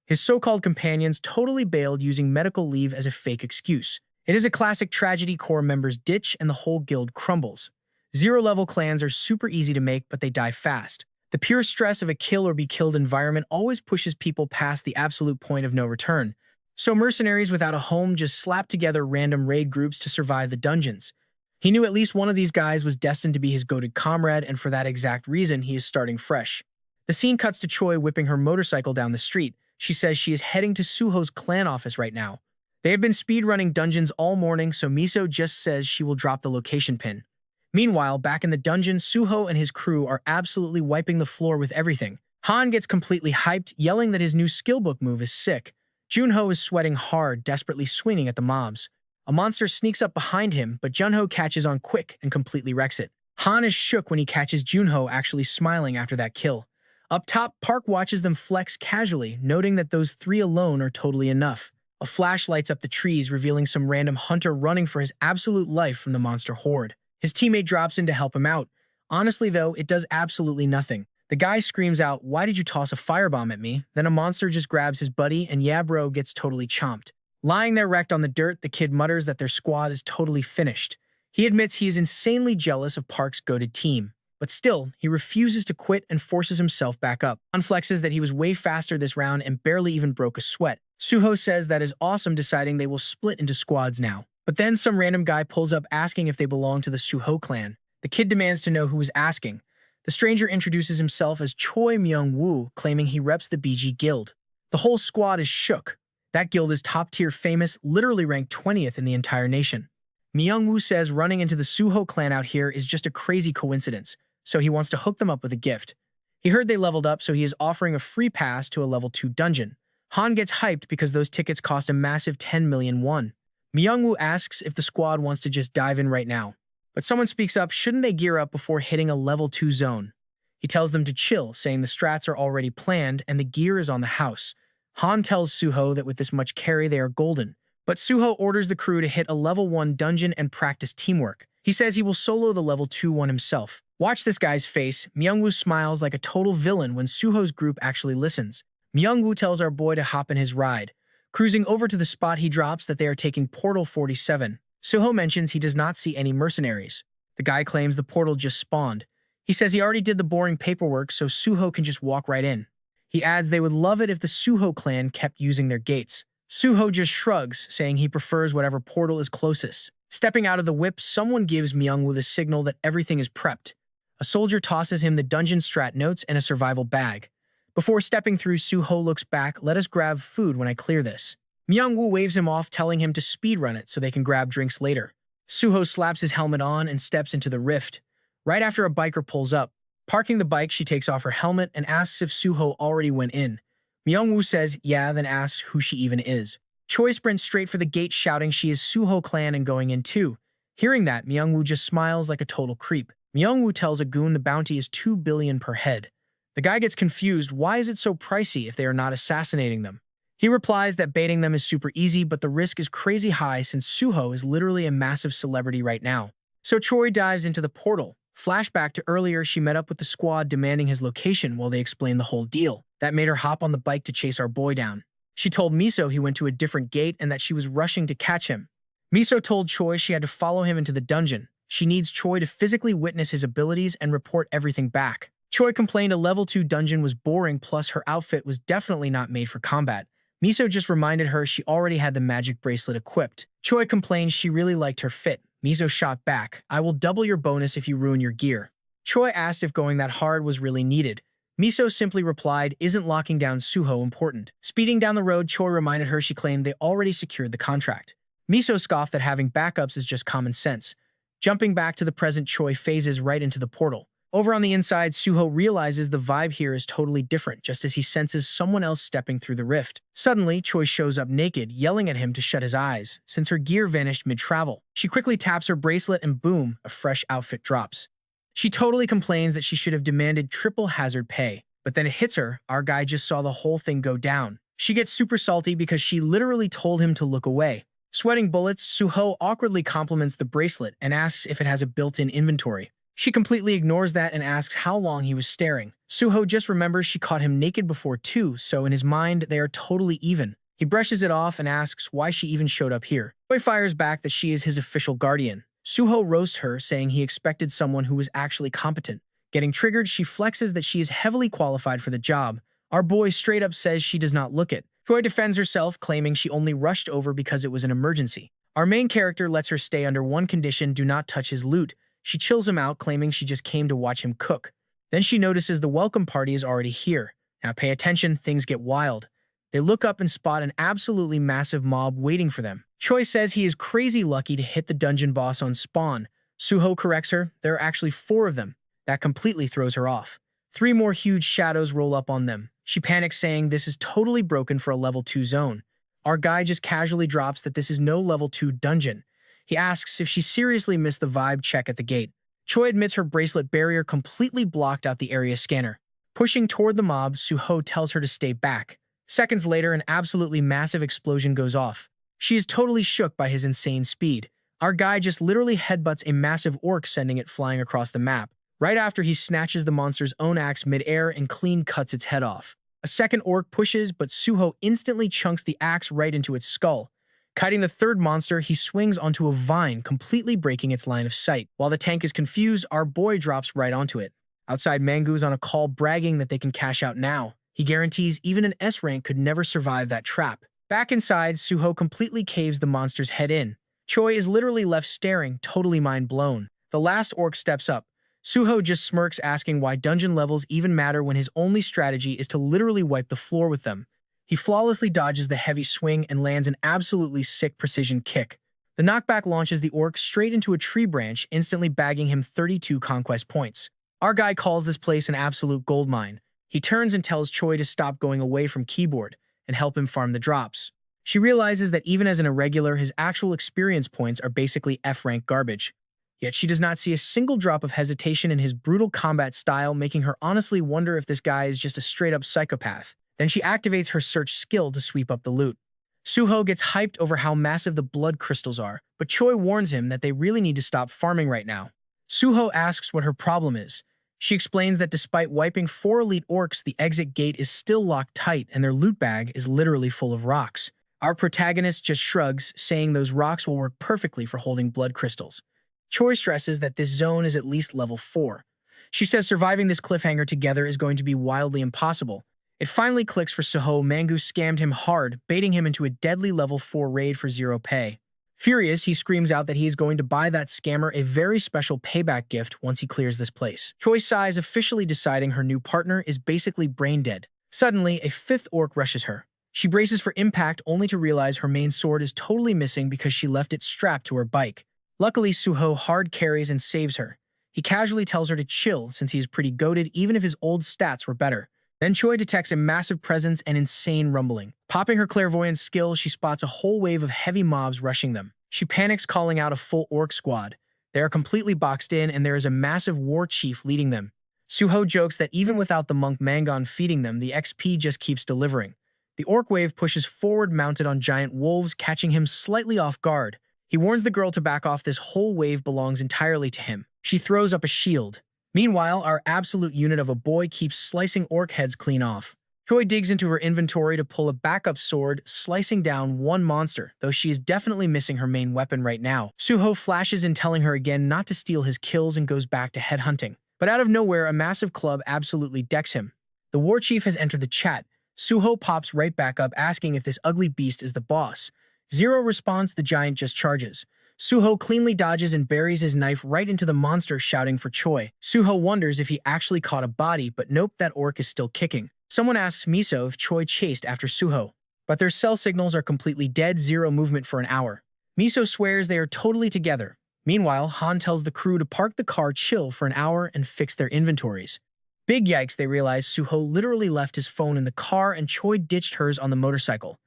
His so-called companions totally bailed, using medical leave as a fake excuse. It is a classic tragedy. Core members ditch and the whole guild crumbles. Zero-level clans are super easy to make, but they die fast. The pure stress of a kill or be killed environment always pushes people past the absolute point of no return. So mercenaries without a home just slap together random raid groups to survive the dungeons. He knew at least one of these guys was destined to be his goated comrade, and for that exact reason, he is starting fresh. The scene cuts to Choi whipping her motorcycle down the street. She says she is heading to Suho's clan office right now. They have been speedrunning dungeons all morning, so Miso just says she will drop the location pin. Meanwhile, back in the dungeon, Suho and his crew are absolutely wiping the floor with everything. Han gets completely hyped, yelling that his new skillbook move is sick. Junho is sweating hard, desperately swinging at the mobs. A monster sneaks up behind him, but Junho catches on quick and completely wrecks it. Han is shook when he catches Junho actually smiling after that kill. Up top, Park watches them flex casually, noting that those 3 alone are totally enough. A flash lights up the trees, revealing some random hunter running for his absolute life from the monster horde. His teammate drops in to help him out. Honestly, though, it does absolutely nothing. The guy screams out, "Why did you toss a firebomb at me?" Then a monster just grabs his buddy, and yeah bro gets totally chomped. Lying there wrecked on the dirt, the kid mutters that their squad is totally finished. He admits he is insanely jealous of Park's goated team. But still, he refuses to quit and forces himself back up. Han flexes that he was way faster this round and barely even broke a sweat. Suho says that is awesome, deciding they will split into squads now. But then some random guy pulls up asking if they belong to the Suho clan. The kid demands to know who is asking. The stranger introduces himself as Choi Myung-woo, claiming he reps the BG guild. The whole squad is shook. That guild is top-tier famous, literally ranked 20th in the entire nation. Myung-woo says running into the Suho clan out here is just a crazy coincidence, so he wants to hook them up with a gift. He heard they leveled up, so he is offering a free pass to a level 2 dungeon. Han gets hyped because those tickets cost a massive 10 million won. Myung-woo asks if the squad wants to just dive in right now. But someone speaks up, shouldn't they gear up before hitting a level 2 zone? He tells them to chill, saying the strats are already planned and the gear is on the house. Han tells Suho that with this much carry they are golden. But Suho orders the crew to hit a level 1 dungeon and practice teamwork. He says he will solo the level 2 one himself. Watch this guy's face. Myung-woo smiles like a total villain when Suho's group actually listens. Myung-woo tells our boy to hop in his ride. Cruising over to the spot, he drops that they are taking Portal 47. Suho mentions he does not see any mercenaries. The guy claims the portal just spawned. He says he already did the boring paperwork, so Suho can just walk right in. He adds they would love it if the Suho clan kept using their gates. Suho just shrugs, saying he prefers whatever portal is closest. Stepping out of the whip, someone gives Myung-woo the signal that everything is prepped. A soldier tosses him the dungeon strat notes and a survival bag. Before stepping through, Suho looks back, "Let us grab food when I clear this." Myung-woo waves him off, telling him to speedrun it so they can grab drinks later. Suho slaps his helmet on and steps into the rift. Right after a biker pulls up, parking the bike, she takes off her helmet and asks if Suho already went in. Myung-woo says yeah, then asks who she even is. Choi sprints straight for the gate shouting she is Suho clan and going in too. Hearing that, Myung-woo just smiles like a total creep. Myung-woo tells a goon the bounty is 2 billion per head. The guy gets confused. Why is it so pricey if they are not assassinating them? He replies that baiting them is super easy, but the risk is crazy high since Suho is literally a massive celebrity right now. So Choi dives into the portal. Flashback to earlier, she met up with the squad demanding his location while they explained the whole deal. That made her hop on the bike to chase our boy down. She told Miso he went to a different gate and that she was rushing to catch him. Miso told Choi she had to follow him into the dungeon. She needs Choi to physically witness his abilities and report everything back. Choi complained a level 2 dungeon was boring, plus her outfit was definitely not made for combat. Miso just reminded her she already had the magic bracelet equipped. Choi complained she really liked her fit. Miso shot back, "I will double your bonus if you ruin your gear." Choi asked if going that hard was really needed. Miso simply replied, "Isn't locking down Suho important?" Speeding down the road, Choi reminded her she claimed they already secured the contract. Miso scoffed that having backups is just common sense. Jumping back to the present, Choi phases right into the portal. Over on the inside, Suho realizes the vibe here is totally different, just as he senses someone else stepping through the rift. Suddenly, Choi shows up naked, yelling at him to shut his eyes, since her gear vanished mid-travel. She quickly taps her bracelet and boom, a fresh outfit drops. She totally complains that she should have demanded triple hazard pay, but then it hits her, our guy just saw the whole thing go down. She gets super salty because she literally told him to look away. Sweating bullets, Suho awkwardly compliments the bracelet and asks if it has a built-in inventory. She completely ignores that and asks how long he was staring. Suho just remembers she caught him naked before too, so in his mind, they are totally even. He brushes it off and asks why she even showed up here. Choi fires back that she is his official guardian. Suho roasts her, saying he expected someone who was actually competent. Getting triggered, she flexes that she is heavily qualified for the job. Our boy straight up says she does not look it. Choi defends herself, claiming she only rushed over because it was an emergency. Our main character lets her stay under one condition: do not touch his loot. She chills him out, claiming she just came to watch him cook. Then she notices the welcome party is already here. Now pay attention, things get wild. They look up and spot an absolutely massive mob waiting for them. Choi says he is crazy lucky to hit the dungeon boss on spawn. Suho corrects her, there are actually 4 of them. That completely throws her off. 3 more huge shadows roll up on them. She panics, saying this is totally broken for a level 2 zone. Our guy just casually drops that this is no level 2 dungeon. He asks if she seriously missed the vibe check at the gate. Choi admits her bracelet barrier completely blocked out the area scanner. Pushing toward the mob, Suho tells her to stay back. Seconds later, an absolutely massive explosion goes off. She is totally shook by his insane speed. Our guy just literally headbutts a massive orc, sending it flying across the map. Right after, he snatches the monster's own axe mid-air and clean cuts its head off. A second orc pushes, but Suho instantly chunks the axe right into its skull. Kiting the third monster, he swings onto a vine, completely breaking its line of sight. While the tank is confused, our boy drops right onto it. Outside, Mangu's on a call bragging that they can cash out now. He guarantees even an S-rank could never survive that trap. Back inside, Suho completely caves the monster's head in. Choi is literally left staring, totally mind blown. The last orc steps up. Suho just smirks, asking why dungeon levels even matter when his only strategy is to literally wipe the floor with them. He flawlessly dodges the heavy swing and lands an absolutely sick precision kick. The knockback launches the orc straight into a tree branch, instantly bagging him 32 conquest points. Our guy calls this place an absolute goldmine. He turns and tells Choi to stop going away from keyboard and help him farm the drops. She realizes that even as an irregular, his actual experience points are basically F-rank garbage. Yet she does not see a single drop of hesitation in his brutal combat style, making her honestly wonder if this guy is just a straight-up psychopath. Then she activates her search skill to sweep up the loot. Suho gets hyped over how massive the blood crystals are, but Choi warns him that they really need to stop farming right now. Suho asks what her problem is. She explains that despite wiping 4 elite orcs, the exit gate is still locked tight and their loot bag is literally full of rocks. Our protagonist just shrugs, saying those rocks will work perfectly for holding blood crystals. Choi stresses that this zone is at least level 4. She says surviving this cliffhanger together is going to be wildly impossible. It finally clicks for Suho. Mangu scammed him hard, baiting him into a deadly level 4 raid for 0 pay. Furious, he screams out that he is going to buy that scammer a very special payback gift once he clears this place. Choi sighs, officially deciding her new partner is basically brain dead. Suddenly, a 5th orc rushes her. She braces for impact, only to realize her main sword is totally missing because she left it strapped to her bike. Luckily, Suho hard carries and saves her. He casually tells her to chill since he is pretty goated even if his old stats were better. Then Choi detects a massive presence and insane rumbling. Popping her clairvoyance skill, she spots a whole wave of heavy mobs rushing them. She panics, calling out a full orc squad. They are completely boxed in and there is a massive war chief leading them. Suho jokes that even without the monk Mangon feeding them, the XP just keeps delivering. The orc wave pushes forward mounted on giant wolves, catching him slightly off guard. He warns the girl to back off, this whole wave belongs entirely to him. She throws up a shield. Meanwhile, our absolute unit of a boy keeps slicing orc heads clean off. Choi digs into her inventory to pull a backup sword, slicing down one monster, though she is definitely missing her main weapon right now. Suho flashes in telling her again not to steal his kills and goes back to headhunting. But out of nowhere, a massive club absolutely decks him. The war chief has entered the chat. Suho pops right back up asking if this ugly beast is the boss. Zero response, the giant just charges. Suho cleanly dodges and buries his knife right into the monster, shouting for Choi. Suho wonders if he actually caught a body, but nope, that orc is still kicking. Someone asks Miso if Choi chased after Suho, but their cell signals are completely dead, zero movement for an hour. Miso swears they are totally together. Meanwhile, Han tells the crew to park the car, chill for an hour, and fix their inventories. Big yikes, they realize Suho literally left his phone in the car and Choi ditched hers on the motorcycle.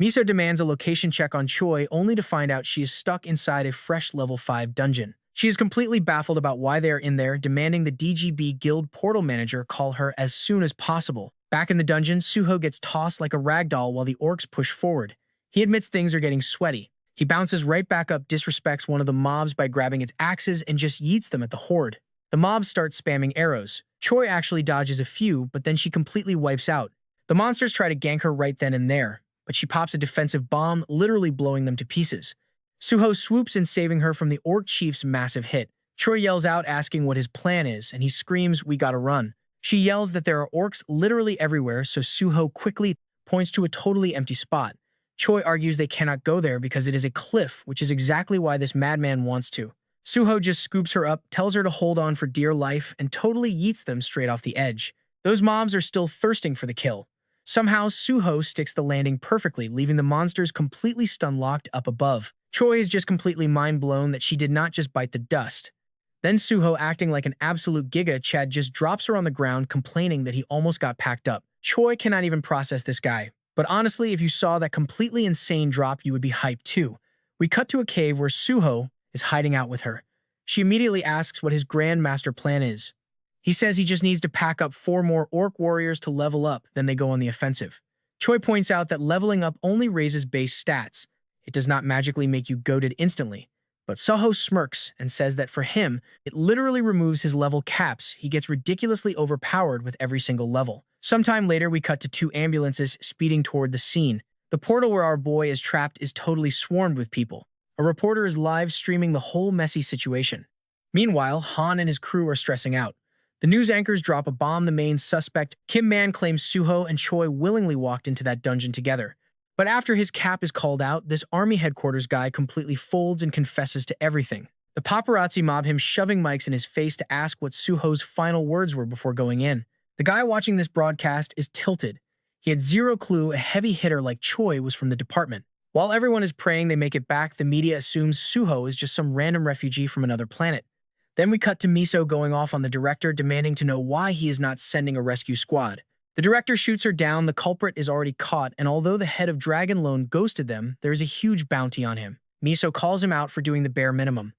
Miso demands a location check on Choi, only to find out she is stuck inside a fresh level 5 dungeon. She is completely baffled about why they are in there, demanding the DGB guild portal manager call her as soon as possible. Back in the dungeon, Suho gets tossed like a ragdoll while the orcs push forward. He admits things are getting sweaty. He bounces right back up, disrespects one of the mobs by grabbing its axes and just yeets them at the horde. The mobs start spamming arrows. Choi actually dodges a few, but then she completely wipes out. The monsters try to gank her right then and there, but she pops a defensive bomb, literally blowing them to pieces. Suho swoops in, saving her from the orc chief's massive hit. Choi yells out asking what his plan is, and he screams, "We gotta run." She yells that there are orcs literally everywhere, so Suho quickly points to a totally empty spot. Choi argues they cannot go there because it is a cliff, which is exactly why this madman wants to. Suho just scoops her up, tells her to hold on for dear life, and totally yeets them straight off the edge. Those mobs are still thirsting for the kill. Somehow, Suho sticks the landing perfectly, leaving the monsters completely stun-locked up above. Choi is just completely mind-blown that she did not just bite the dust. Then Suho, acting like an absolute giga Chad, just drops her on the ground, complaining that he almost got packed up. Choi cannot even process this guy. But honestly, if you saw that completely insane drop, you would be hyped too. We cut to a cave where Suho is hiding out with her. She immediately asks what his grand master plan is. He says he just needs to pack up 4 more orc warriors to level up, then they go on the offensive. Choi points out that leveling up only raises base stats. It does not magically make you goated instantly. But Suho smirks and says that for him, it literally removes his level caps. He gets ridiculously overpowered with every single level. Sometime later, we cut to 2 ambulances speeding toward the scene. The portal where our boy is trapped is totally swarmed with people. A reporter is live streaming the whole messy situation. Meanwhile, Han and his crew are stressing out. The news anchors drop a bomb. The main suspect, Kim Man, claims Suho and Choi willingly walked into that dungeon together. But after his cap is called out, this army headquarters guy completely folds and confesses to everything. The paparazzi mob him, shoving mics in his face to ask what Suho's final words were before going in. The guy watching this broadcast is tilted. He had zero clue a heavy hitter like Choi was from the department. While everyone is praying they make it back, the media assumes Suho is just some random refugee from another planet. Then we cut to Miso going off on the director, demanding to know why he is not sending a rescue squad. The director shoots her down. The culprit is already caught, and although the head of Dragon Loan ghosted them, there is a huge bounty on him. Miso calls him out for doing the bare minimum.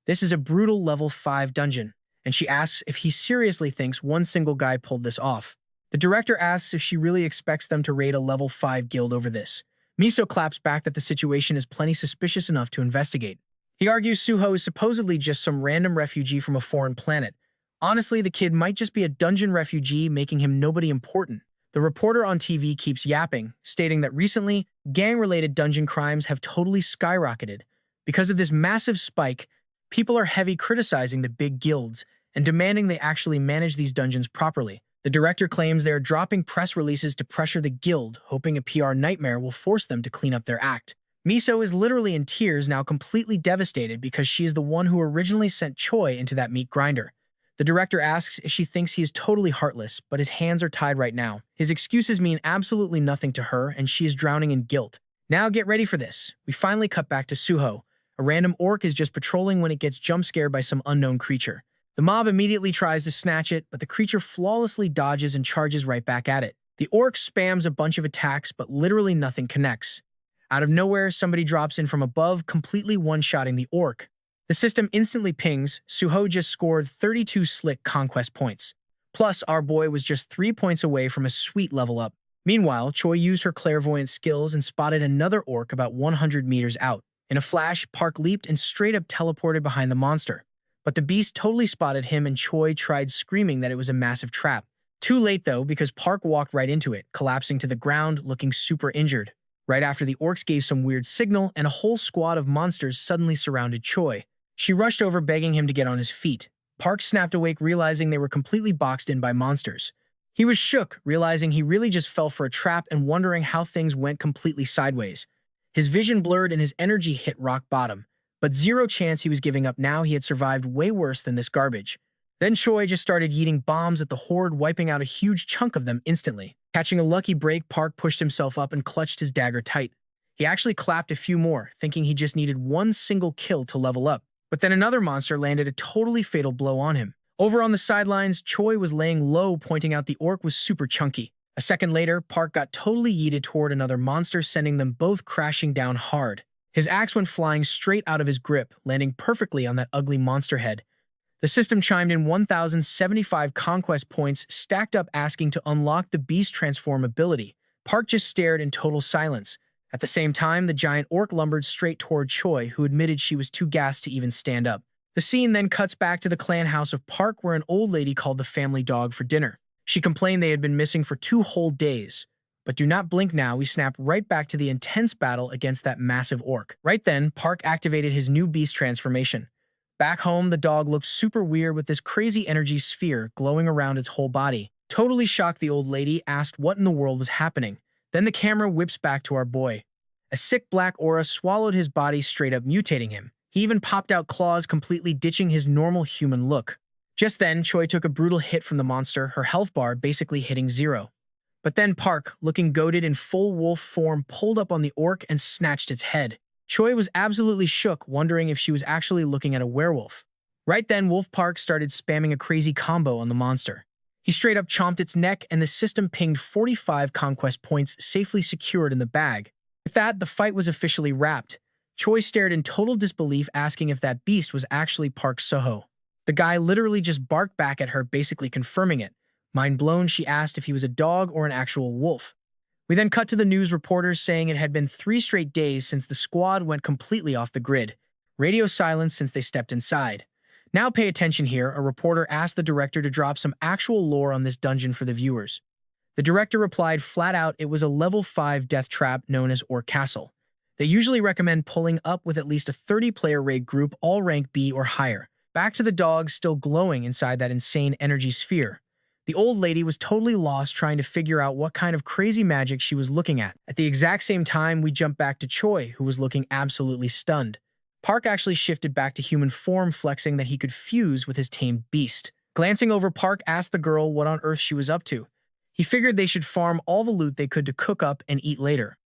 This is a brutal level 5 dungeon, and she asks if he seriously thinks one single guy pulled this off. The director asks if she really expects them to raid a level 5 guild over this. Miso claps back that the situation is plenty suspicious enough to investigate. He argues Suho is supposedly just some random refugee from a foreign planet. Honestly, the kid might just be a dungeon refugee, making him nobody important. The reporter on TV keeps yapping, stating that recently, gang-related dungeon crimes have totally skyrocketed. Because of this massive spike, people are heavy criticizing the big guilds and demanding they actually manage these dungeons properly. The director claims they are dropping press releases to pressure the guild, hoping a PR nightmare will force them to clean up their act. Miso is literally in tears, now completely devastated because she is the one who originally sent Choi into that meat grinder. The director asks if she thinks he is totally heartless, but his hands are tied right now. His excuses mean absolutely nothing to her, and she is drowning in guilt. Now get ready for this. We finally cut back to Suho. A random orc is just patrolling when it gets jump scared by some unknown creature. The mob immediately tries to snatch it, but the creature flawlessly dodges and charges right back at it. The orc spams a bunch of attacks, but literally nothing connects. Out of nowhere, somebody drops in from above, completely one-shotting the orc. The system instantly pings. Suho just scored 32 slick conquest points. Plus, our boy was just 3 points away from a sweet level up. Meanwhile, Choi used her clairvoyant skills and spotted another orc about 100 meters out. In a flash, Park leaped and straight up teleported behind the monster. But the beast totally spotted him and Choi tried screaming that it was a massive trap. Too late though, because Park walked right into it, collapsing to the ground, looking super injured. Right after the orcs gave some weird signal, and a whole squad of monsters suddenly surrounded Choi. She rushed over begging him to get on his feet. Park snapped awake realizing they were completely boxed in by monsters. He was shook, realizing he really just fell for a trap and wondering how things went completely sideways. His vision blurred and his energy hit rock bottom. But zero chance he was giving up now. He had survived way worse than this garbage. Then Choi just started yeeting bombs at the horde, wiping out a huge chunk of them instantly. Catching a lucky break, Park pushed himself up and clutched his dagger tight. He actually clapped a few more, thinking he just needed one single kill to level up. But then another monster landed a totally fatal blow on him. Over on the sidelines, Choi was laying low, pointing out the orc was super chunky. A second later, Park got totally yeeted toward another monster, sending them both crashing down hard. His axe went flying straight out of his grip, landing perfectly on that ugly monster head. The system chimed in 1,075 conquest points, stacked up asking to unlock the beast transform ability. Park just stared in total silence. At the same time, the giant orc lumbered straight toward Choi, who admitted she was too gassed to even stand up. The scene then cuts back to the clan house of Park, where an old lady called the family dog for dinner. She complained they had been missing for 2 whole days. But do not blink now, we snap right back to the intense battle against that massive orc. Right then, Park activated his new beast transformation. Back home, the dog looked super weird with this crazy energy sphere glowing around its whole body. Totally shocked, the old lady asked what in the world was happening. Then the camera whips back to our boy. A sick black aura swallowed his body, straight up mutating him. He even popped out claws, completely ditching his normal human look. Just then, Choi took a brutal hit from the monster, her health bar basically hitting 0. But then Park, looking goated in full wolf form, pulled up on the orc and snatched its head. Choi was absolutely shook, wondering if she was actually looking at a werewolf. Right then, Wolf Park started spamming a crazy combo on the monster. He straight up chomped its neck, and the system pinged 45 conquest points safely secured in the bag. With that, the fight was officially wrapped. Choi stared in total disbelief, asking if that beast was actually Park Suho. The guy literally just barked back at her, basically confirming it. Mind blown, she asked if he was a dog or an actual wolf. We then cut to the news reporters saying it had been 3 straight days since the squad went completely off the grid. Radio silence since they stepped inside. Now pay attention here, a reporter asked the director to drop some actual lore on this dungeon for the viewers. The director replied flat out it was a level 5 death trap known as Orc Castle. They usually recommend pulling up with at least a 30-player raid group, all rank B or higher. Back to the dogs still glowing inside that insane energy sphere. The old lady was totally lost, trying to figure out what kind of crazy magic she was looking at. At the exact same time, we jump back to Choi, who was looking absolutely stunned. Park actually shifted back to human form, flexing that he could fuse with his tamed beast. Glancing over, Park asked the girl what on earth she was up to. He figured they should farm all the loot they could to cook up and eat later.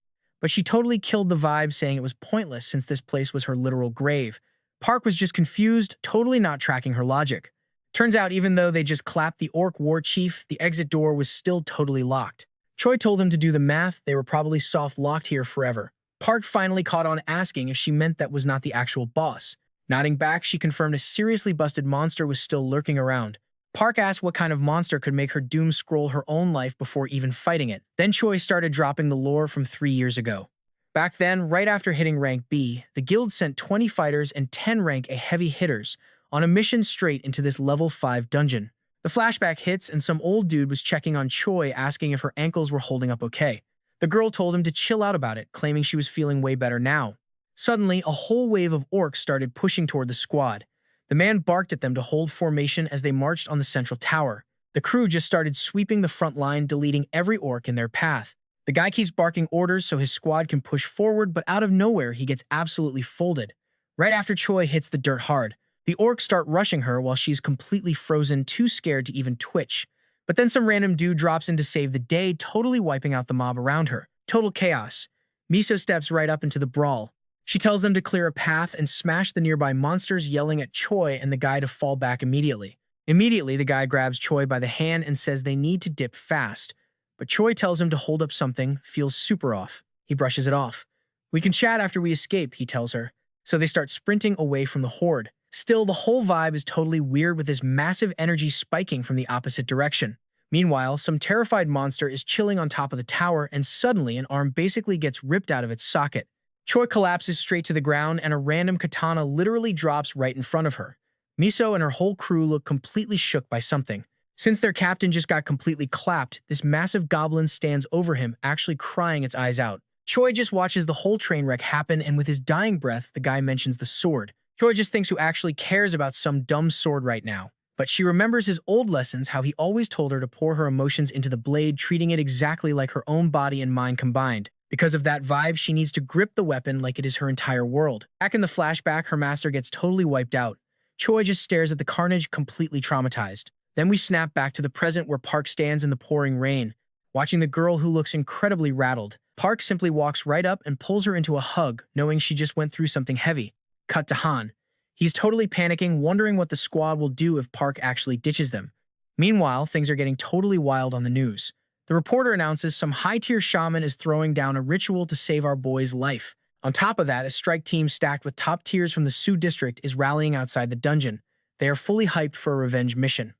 But she totally killed the vibe, saying it was pointless since this place was her literal grave. Park was just confused, totally not tracking her logic. Turns out, even though they just clapped the orc war chief, the exit door was still totally locked. Choi told him to do the math. They were probably soft-locked here forever. Park finally caught on, asking if she meant that was not the actual boss. Nodding back, she confirmed a seriously busted monster was still lurking around. Park asked what kind of monster could make her doom scroll her own life before even fighting it. Then Choi started dropping the lore from 3 years ago. Back then, right after hitting rank B, the guild sent 20 fighters and 10 rank A heavy hitters on a mission straight into this level 5 dungeon. The flashback hits and some old dude was checking on Choi, asking if her ankles were holding up okay. The girl told him to chill out about it, claiming she was feeling way better now. Suddenly, a whole wave of orcs started pushing toward the squad. The man barked at them to hold formation as they marched on the central tower. The crew just started sweeping the front line, deleting every orc in their path. The guy keeps barking orders so his squad can push forward, but out of nowhere, he gets absolutely folded. Right after Choi hits the dirt hard, the orcs start rushing her while she's completely frozen, too scared to even twitch. But then some random dude drops in to save the day, totally wiping out the mob around her. Total chaos. Miso steps right up into the brawl. She tells them to clear a path and smash the nearby monsters, yelling at Choi and the guy to fall back immediately. Immediately, the guy grabs Choi by the hand and says they need to dip fast. But Choi tells him to hold up something, feels super off. He brushes it off. We can chat after we escape, he tells her. So they start sprinting away from the horde. Still, the whole vibe is totally weird with this massive energy spiking from the opposite direction. Meanwhile, some terrified monster is chilling on top of the tower and suddenly an arm basically gets ripped out of its socket. Choi collapses straight to the ground and a random katana literally drops right in front of her. Miso and her whole crew look completely shook by something. Since their captain just got completely clapped, this massive goblin stands over him, actually crying its eyes out. Choi just watches the whole train wreck happen, and with his dying breath, the guy mentions the sword. Choi just thinks who actually cares about some dumb sword right now. But she remembers his old lessons, how he always told her to pour her emotions into the blade, treating it exactly like her own body and mind combined. Because of that vibe, she needs to grip the weapon like it is her entire world. Back in the flashback, her master gets totally wiped out. Choi just stares at the carnage, completely traumatized. Then we snap back to the present where Park stands in the pouring rain, watching the girl who looks incredibly rattled. Park simply walks right up and pulls her into a hug, knowing she just went through something heavy. Cut to Han. He's totally panicking, wondering what the squad will do if Park actually ditches them. Meanwhile, things are getting totally wild on the news. The reporter announces some high-tier shaman is throwing down a ritual to save our boy's life. On top of that, a strike team stacked with top tiers from the Sioux district is rallying outside the dungeon. They are fully hyped for a revenge mission.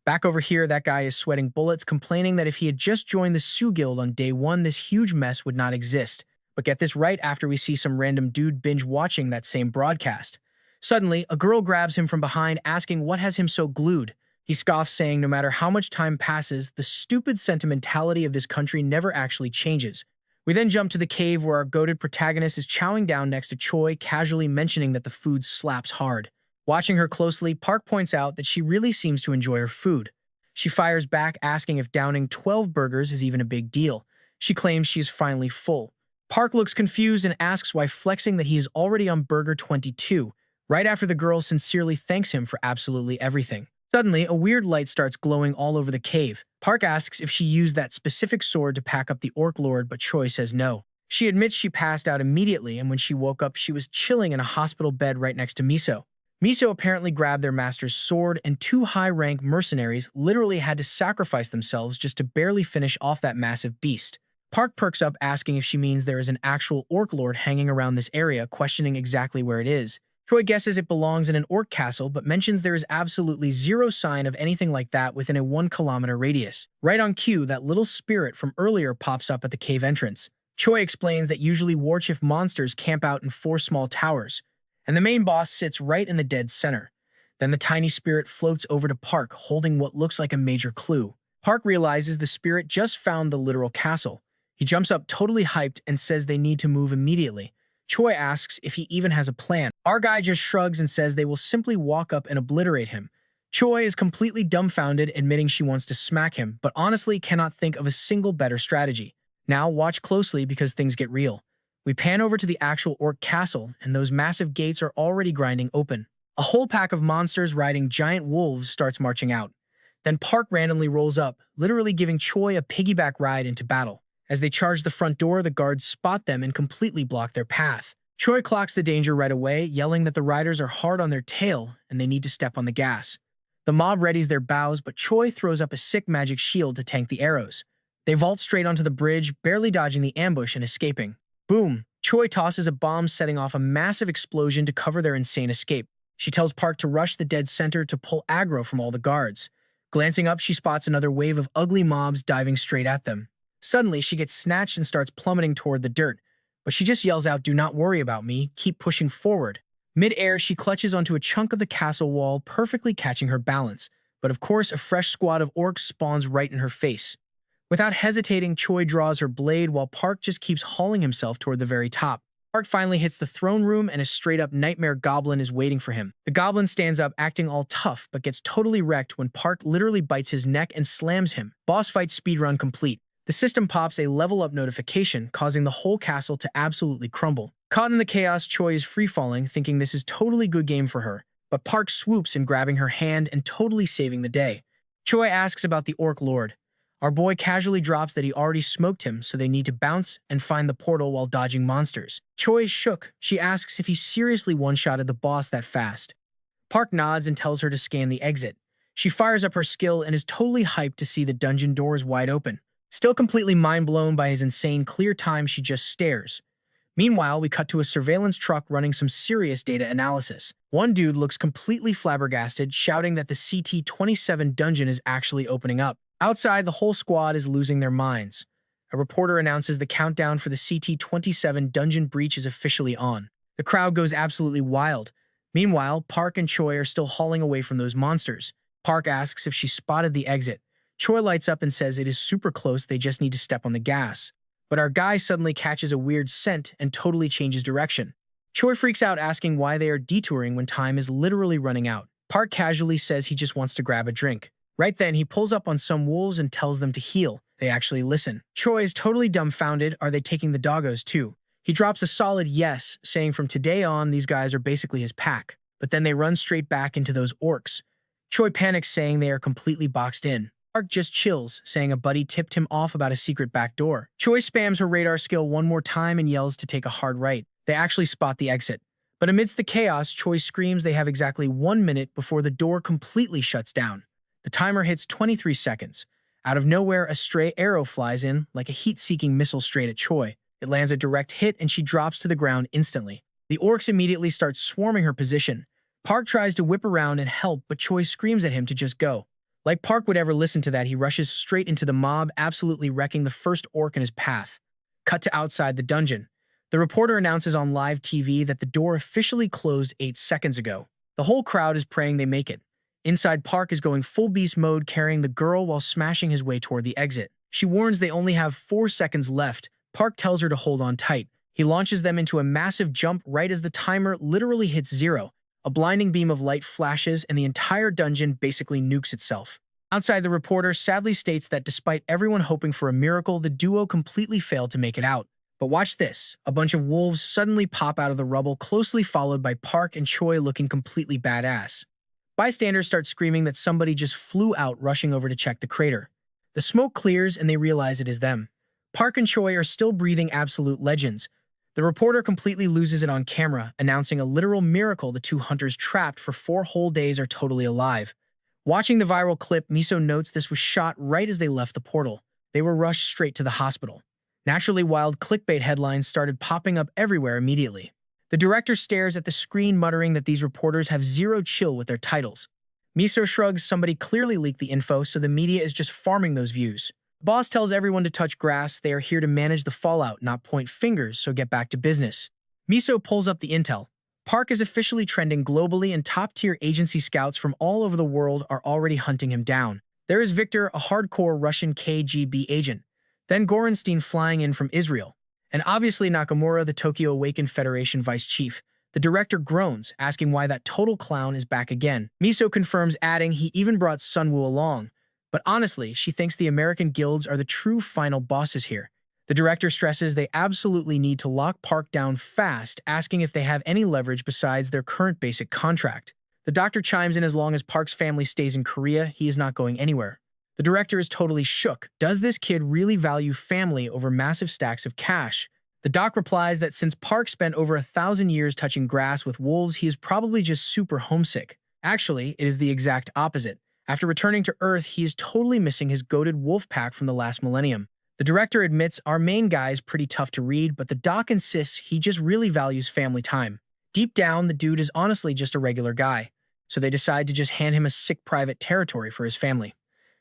Back over here, that guy is sweating bullets, complaining that if he had just joined the Sioux Guild on day one, this huge mess would not exist. But get this right after we see some random dude binge watching that same broadcast. Suddenly, a girl grabs him from behind, asking what has him so glued. He scoffs, saying no matter how much time passes, the stupid sentimentality of this country never actually changes. We then jump to the cave where our goated protagonist is chowing down next to Choi, casually mentioning that the food slaps hard. Watching her closely, Park points out that she really seems to enjoy her food. She fires back, asking if downing 12 burgers is even a big deal. She claims she is finally full. Park looks confused and asks why, flexing that he is already on burger 22, right after the girl sincerely thanks him for absolutely everything. Suddenly, a weird light starts glowing all over the cave. Park asks if she used that specific sword to pack up the Orc Lord, but Choi says no. She admits she passed out immediately, and when she woke up, she was chilling in a hospital bed right next to Miso. Miso apparently grabbed their master's sword, and two high-rank mercenaries literally had to sacrifice themselves just to barely finish off that massive beast. Park perks up, asking if she means there is an actual Orc Lord hanging around this area, questioning exactly where it is. Choi guesses it belongs in an orc castle, but mentions there is absolutely zero sign of anything like that within a 1-kilometer radius. Right on cue, that little spirit from earlier pops up at the cave entrance. Choi explains that usually Warchief monsters camp out in 4 small towers, and the main boss sits right in the dead center. Then the tiny spirit floats over to Park, holding what looks like a major clue. Park realizes the spirit just found the literal castle. He jumps up totally hyped and says they need to move immediately. Choi asks if he even has a plan. Our guy just shrugs and says they will simply walk up and obliterate him. Choi is completely dumbfounded, admitting she wants to smack him, but honestly cannot think of a single better strategy. Now watch closely because things get real. We pan over to the actual orc castle, and those massive gates are already grinding open. A whole pack of monsters riding giant wolves starts marching out. Then Park randomly rolls up, literally giving Choi a piggyback ride into battle. As they charge the front door, the guards spot them and completely block their path. Choi clocks the danger right away, yelling that the riders are hard on their tail and they need to step on the gas. The mob readies their bows, but Choi throws up a sick magic shield to tank the arrows. They vault straight onto the bridge, barely dodging the ambush and escaping. Boom! Choi tosses a bomb, setting off a massive explosion to cover their insane escape. She tells Park to rush the dead center to pull aggro from all the guards. Glancing up, she spots another wave of ugly mobs diving straight at them. Suddenly, she gets snatched and starts plummeting toward the dirt, but she just yells out, "Do not worry about me, keep pushing forward." Mid-air, she clutches onto a chunk of the castle wall, perfectly catching her balance, but of course, a fresh squad of orcs spawns right in her face. Without hesitating, Choi draws her blade while Park just keeps hauling himself toward the very top. Park finally hits the throne room and a straight-up nightmare goblin is waiting for him. The goblin stands up, acting all tough, but gets totally wrecked when Park literally bites his neck and slams him. Boss fight speedrun complete. The system pops a level-up notification, causing the whole castle to absolutely crumble. Caught in the chaos, Choi is free-falling, thinking this is totally good game for her, but Park swoops in, grabbing her hand and totally saving the day. Choi asks about the Orc Lord. Our boy casually drops that he already smoked him, so they need to bounce and find the portal while dodging monsters. Choi is shook. She asks if he seriously one-shotted the boss that fast. Park nods and tells her to scan the exit. She fires up her skill and is totally hyped to see the dungeon doors wide open. Still completely mind-blown by his insane clear time, she just stares. Meanwhile, we cut to a surveillance truck running some serious data analysis. One dude looks completely flabbergasted, shouting that the CT-27 dungeon is actually opening up. Outside, the whole squad is losing their minds. A reporter announces the countdown for the CT-27 dungeon breach is officially on. The crowd goes absolutely wild. Meanwhile, Park and Choi are still hauling away from those monsters. Park asks if she spotted the exit. Choi lights up and says it is super close, they just need to step on the gas. But our guy suddenly catches a weird scent and totally changes direction. Choi freaks out, asking why they are detouring when time is literally running out. Park casually says he just wants to grab a drink. Right then, he pulls up on some wolves and tells them to heal. They actually listen. Choi is totally dumbfounded. Are they taking the doggos too? He drops a solid yes, saying from today on, these guys are basically his pack. But then they run straight back into those orcs. Choi panics, saying they are completely boxed in. Park just chills, saying a buddy tipped him off about a secret back door. Choi spams her radar skill one more time and yells to take a hard right. They actually spot the exit. But amidst the chaos, Choi screams they have exactly 1 minute before the door completely shuts down. The timer hits 23 seconds. Out of nowhere, a stray arrow flies in, like a heat-seeking missile straight at Choi. It lands a direct hit and she drops to the ground instantly. The orcs immediately start swarming her position. Park tries to whip around and help, but Choi screams at him to just go. Like Park would ever listen to that, he rushes straight into the mob, absolutely wrecking the first orc in his path. Cut to outside the dungeon. The reporter announces on live TV that the door officially closed 8 seconds ago. The whole crowd is praying they make it. Inside, Park is going full beast mode, carrying the girl while smashing his way toward the exit. She warns they only have 4 seconds left. Park tells her to hold on tight. He launches them into a massive jump right as the timer literally hits 0. A blinding beam of light flashes and the entire dungeon basically nukes itself. Outside, the reporter sadly states that despite everyone hoping for a miracle, the duo completely failed to make it out. But watch this. A bunch of wolves suddenly pop out of the rubble, closely followed by Park and Choi looking completely badass. Bystanders start screaming that somebody just flew out, rushing over to check the crater. The smoke clears and they realize it is them. Park and Choi are still breathing absolute legends. The reporter completely loses it on camera, announcing a literal miracle the 2 hunters trapped for 4 whole days are totally alive. Watching the viral clip, Miso notes this was shot right as they left the portal. They were rushed straight to the hospital. Naturally, wild clickbait headlines started popping up everywhere immediately. The director stares at the screen, muttering that these reporters have zero chill with their titles. Miso shrugs. Somebody clearly leaked the info, so the media is just farming those views. The boss tells everyone to touch grass. They are here to manage the fallout, not point fingers, so get back to business. Miso pulls up the intel. Park is officially trending globally, and top-tier agency scouts from all over the world are already hunting him down. There is Victor, a hardcore Russian KGB agent. Then Gorenstein flying in from Israel. And obviously Nakamura, the Tokyo Awakened Federation vice chief. The director groans, asking why that total clown is back again. Miso confirms, adding he even brought Sunwoo along. But honestly, she thinks the American guilds are the true final bosses here. The director stresses they absolutely need to lock Park down fast, asking if they have any leverage besides their current basic contract. The doctor chimes in, as long as Park's family stays in Korea, he is not going anywhere. The director is totally shook. Does this kid really value family over massive stacks of cash? The doc replies that since Park spent over 1,000 years touching grass with wolves, he is probably just super homesick. Actually, it is the exact opposite. After returning to Earth, he is totally missing his goated wolf pack from the last millennium. The director admits our main guy is pretty tough to read, but the doc insists he just really values family time. Deep down, the dude is honestly just a regular guy, so they decide to just hand him a sick private territory for his family.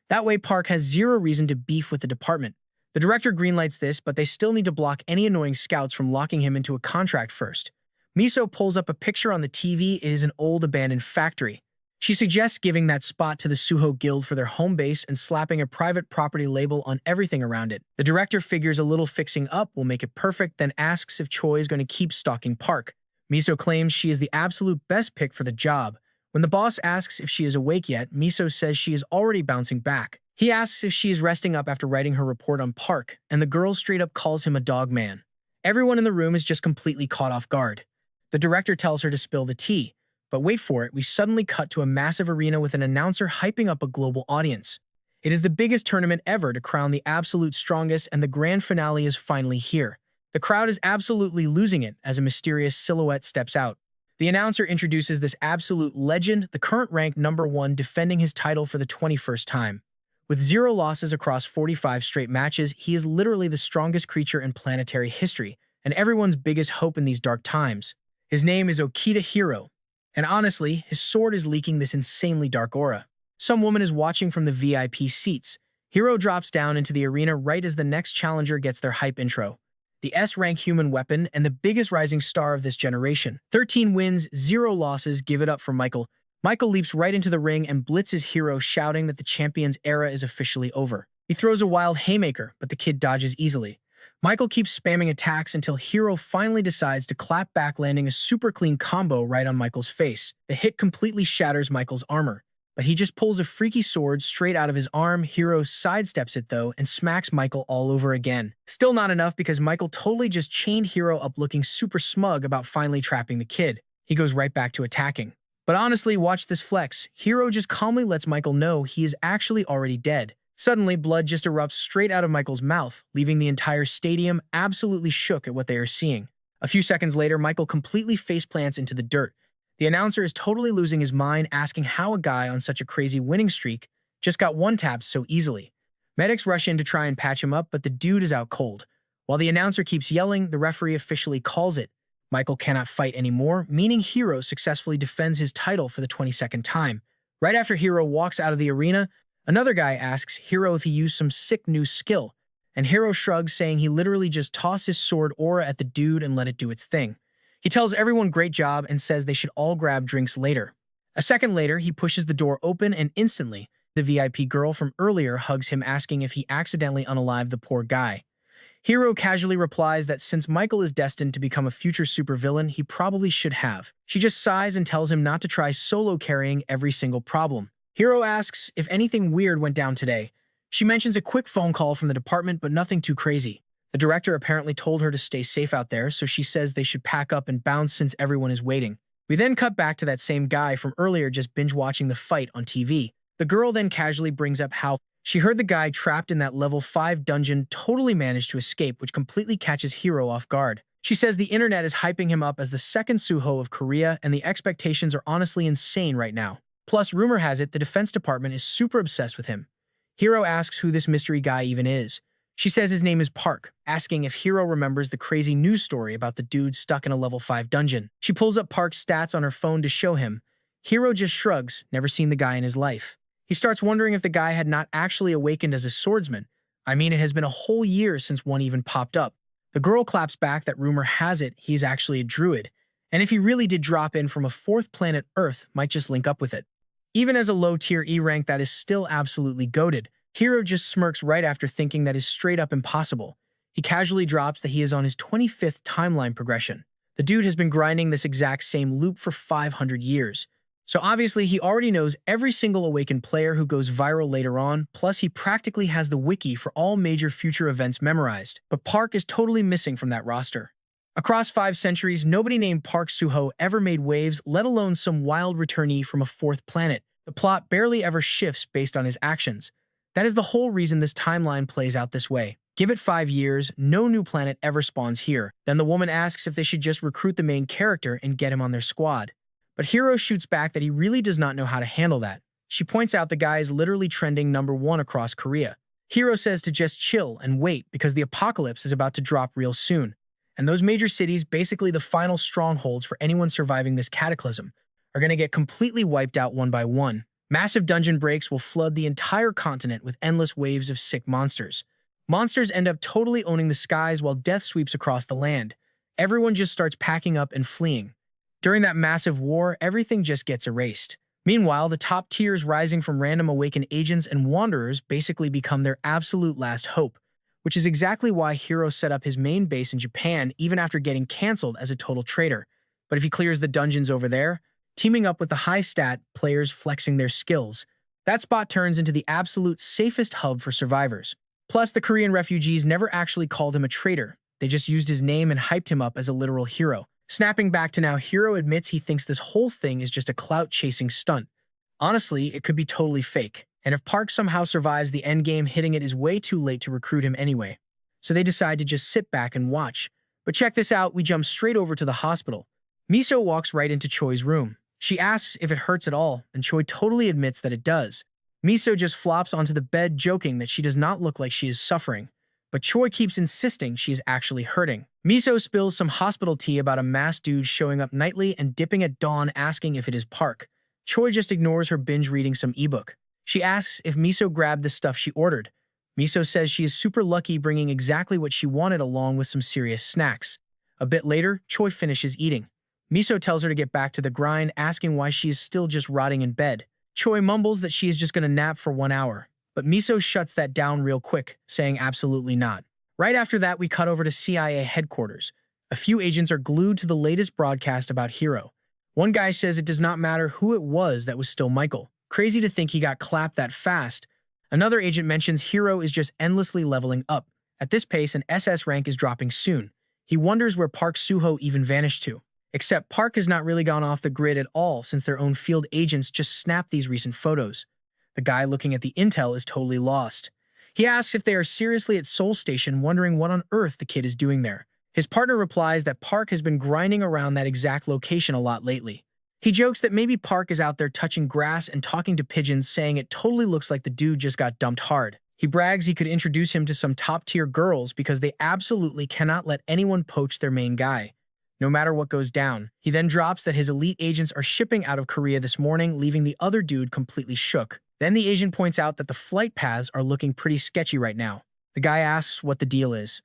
That way, Park has zero reason to beef with the department. The director greenlights this, but they still need to block any annoying scouts from locking him into a contract first. Miso pulls up a picture on the TV. It is an old abandoned factory. She suggests giving that spot to the Suho Guild for their home base and slapping a private property label on everything around it. The director figures a little fixing up will make it perfect, then asks if Choi is going to keep stalking Park. Miso claims she is the absolute best pick for the job. When the boss asks if she is awake yet, Miso says she is already bouncing back. He asks if she is resting up after writing her report on Park, and the girl straight up calls him a dog man. Everyone in the room is just completely caught off guard. The director tells her to spill the tea, but wait for it, we suddenly cut to a massive arena with an announcer hyping up a global audience. It is the biggest tournament ever to crown the absolute strongest, and the grand finale is finally here. The crowd is absolutely losing it as a mysterious silhouette steps out. The announcer introduces this absolute legend, the current ranked #1 defending his title for the 21st time. With 0 losses across 45 straight matches, he is literally the strongest creature in planetary history, and everyone's biggest hope in these dark times. His name is Okita Hero, and honestly, his sword is leaking this insanely dark aura. Some woman is watching from the VIP seats. Hero drops down into the arena right as the next challenger gets their hype intro. The S-rank human weapon and the biggest rising star of this generation. 13 wins, 0 losses, give it up for Michael. Michael leaps right into the ring and blitzes Hero, shouting that the champion's era is officially over. He throws a wild haymaker, but the kid dodges easily. Michael keeps spamming attacks until Hero finally decides to clap back, landing a super clean combo right on Michael's face. The hit completely shatters Michael's armor, but he just pulls a freaky sword straight out of his arm. Hero sidesteps it though and smacks Michael all over again. Still not enough because Michael totally just chained Hero up, looking super smug about finally trapping the kid. He goes right back to attacking. But honestly, watch this flex. Hero just calmly lets Michael know he is actually already dead. Suddenly, blood just erupts straight out of Michael's mouth, leaving the entire stadium absolutely shook at what they are seeing. A few seconds later, Michael completely faceplants into the dirt. The announcer is totally losing his mind, asking how a guy on such a crazy winning streak just got one tap so easily. Medics rush in to try and patch him up, but the dude is out cold. While the announcer keeps yelling, the referee officially calls it. Michael cannot fight anymore, meaning Hero successfully defends his title for the 22nd time. Right after Hero walks out of the arena, another guy asks Hero if he used some sick new skill, and Hero shrugs, saying he literally just tossed his sword aura at the dude and let it do its thing. He tells everyone great job and says they should all grab drinks later. A second later, he pushes the door open and instantly, the VIP girl from earlier hugs him, asking if he accidentally unalived the poor guy. Hero casually replies that since Michael is destined to become a future supervillain, he probably should have. She just sighs and tells him not to try solo carrying every single problem. Hero asks if anything weird went down today. She mentions a quick phone call from the department, but nothing too crazy. The director apparently told her to stay safe out there, so she says they should pack up and bounce since everyone is waiting. We then cut back to that same guy from earlier just binge-watching the fight on TV. The girl then casually brings up how she heard the guy trapped in that level 5 dungeon totally managed to escape, which completely catches Hero off guard. She says the internet is hyping him up as the second Suho of Korea, and the expectations are honestly insane right now. Plus, rumor has it the Defense Department is super obsessed with him. Hero asks who this mystery guy even is. She says his name is Park, asking if Hero remembers the crazy news story about the dude stuck in a level 5 dungeon. She pulls up Park's stats on her phone to show him. Hero just shrugs, never seen the guy in his life. He starts wondering if the guy had not actually awakened as a swordsman. I mean, it has been a whole year since one even popped up. The girl claps back that rumor has it he's actually a druid, and if he really did drop in from a 4th planet, Earth might just link up with it. Even as a low-tier E rank that is still absolutely goated, Hero just smirks right after, thinking that is straight up impossible. He casually drops that he is on his 25th timeline progression. The dude has been grinding this exact same loop for 500 years. So obviously he already knows every single Awakened player who goes viral later on, plus he practically has the wiki for all major future events memorized. But Park is totally missing from that roster. Across 5 centuries, nobody named Park Suho ever made waves, let alone some wild returnee from a 4th planet. The plot barely ever shifts based on his actions. That is the whole reason this timeline plays out this way. Give it 5 years, no new planet ever spawns here. Then the woman asks if they should just recruit the main character and get him on their squad. But Hero shoots back that he really does not know how to handle that. She points out the guy is literally trending #1 across Korea. Hero says to just chill and wait because the apocalypse is about to drop real soon. And those major cities, basically the final strongholds for anyone surviving this cataclysm, are going to get completely wiped out one by one. Massive dungeon breaks will flood the entire continent with endless waves of sick monsters. Monsters end up totally owning the skies while death sweeps across the land. Everyone just starts packing up and fleeing. During that massive war, everything just gets erased. Meanwhile, the top tiers rising from random awakened agents and wanderers basically become their absolute last hope, which is exactly why Hero set up his main base in Japan even after getting cancelled as a total traitor. But if he clears the dungeons over there, teaming up with the high-stat players flexing their skills, that spot turns into the absolute safest hub for survivors. Plus, the Korean refugees never actually called him a traitor. They just used his name and hyped him up as a literal hero. Snapping back to now, Hero admits he thinks this whole thing is just a clout-chasing stunt. Honestly, it could be totally fake. and if Park somehow survives the endgame, hitting it is way too late to recruit him anyway. So they decide to just sit back and watch. But check this out, we jump straight over to the hospital. Miso walks right into Choi's room. She asks if it hurts at all, and Choi totally admits that it does. Miso just flops onto the bed, joking that she does not look like she is suffering. But Choi keeps insisting she is actually hurting. Miso spills some hospital tea about a masked dude showing up nightly and dipping at dawn, asking if it is Park. Choi just ignores her, binge reading some ebook. She asks if Miso grabbed the stuff she ordered. Miso says she is super lucky, bringing exactly what she wanted along with some serious snacks. A bit later, Choi finishes eating. Miso tells her to get back to the grind, asking why she is still just rotting in bed. Choi mumbles that she is just gonna nap for 1 hour, but Miso shuts that down real quick, saying absolutely not. Right after that, we cut over to CIA headquarters. A few agents are glued to the latest broadcast about Hiro. One guy says it does not matter who it was that was still Michael. Crazy to think he got clapped that fast. Another agent mentions Hiro is just endlessly leveling up. At this pace, an SS rank is dropping soon. He wonders where Park Suho even vanished to. Except Park has not really gone off the grid at all since their own field agents just snapped these recent photos. The guy looking at the intel is totally lost. He asks if they are seriously at Seoul Station, wondering what on earth the kid is doing there. His partner replies that Park has been grinding around that exact location a lot lately. He jokes that maybe Park is out there touching grass and talking to pigeons, saying it totally looks like the dude just got dumped hard. He brags he could introduce him to some top-tier girls because they absolutely cannot let anyone poach their main guy, no matter what goes down. He then drops that his elite agents are shipping out of Korea this morning, leaving the other dude completely shook. Then the agent points out that the flight paths are looking pretty sketchy right now. The guy asks what the deal is.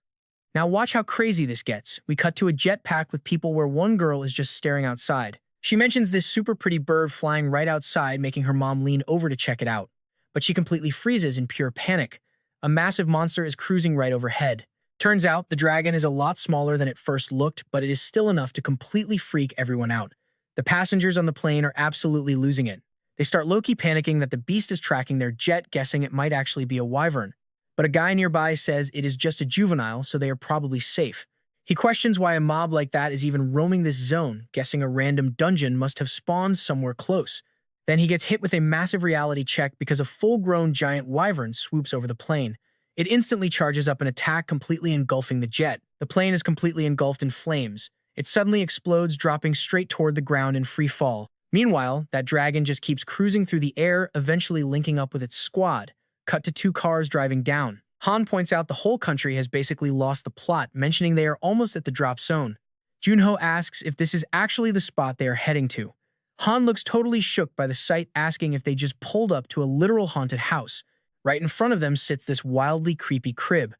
Now watch how crazy this gets. We cut to a jetpack with people where one girl is just staring outside. She mentions this super pretty bird flying right outside, making her mom lean over to check it out. But she completely freezes in pure panic. A massive monster is cruising right overhead. Turns out the dragon is a lot smaller than it first looked, but it is still enough to completely freak everyone out. The passengers on the plane are absolutely losing it. They start low-key panicking that the beast is tracking their jet, guessing it might actually be a wyvern. But a guy nearby says it is just a juvenile, so they are probably safe. He questions why a mob like that is even roaming this zone, guessing a random dungeon must have spawned somewhere close. Then he gets hit with a massive reality check because a full-grown giant wyvern swoops over the plane. It instantly charges up an attack, completely engulfing the jet. The plane is completely engulfed in flames. It suddenly explodes, dropping straight toward the ground in free fall. Meanwhile, that dragon just keeps cruising through the air, eventually linking up with its squad. Cut to 2 cars driving down. Han points out the whole country has basically lost the plot, mentioning they are almost at the drop zone. Junho asks if this is actually the spot they are heading to. Han looks totally shook by the sight, asking if they just pulled up to a literal haunted house. Right in front of them sits this wildly creepy crib.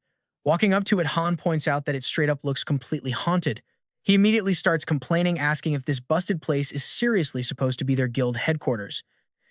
Walking up to it, Han points out that it straight up looks completely haunted. He immediately starts complaining, asking if this busted place is seriously supposed to be their guild headquarters.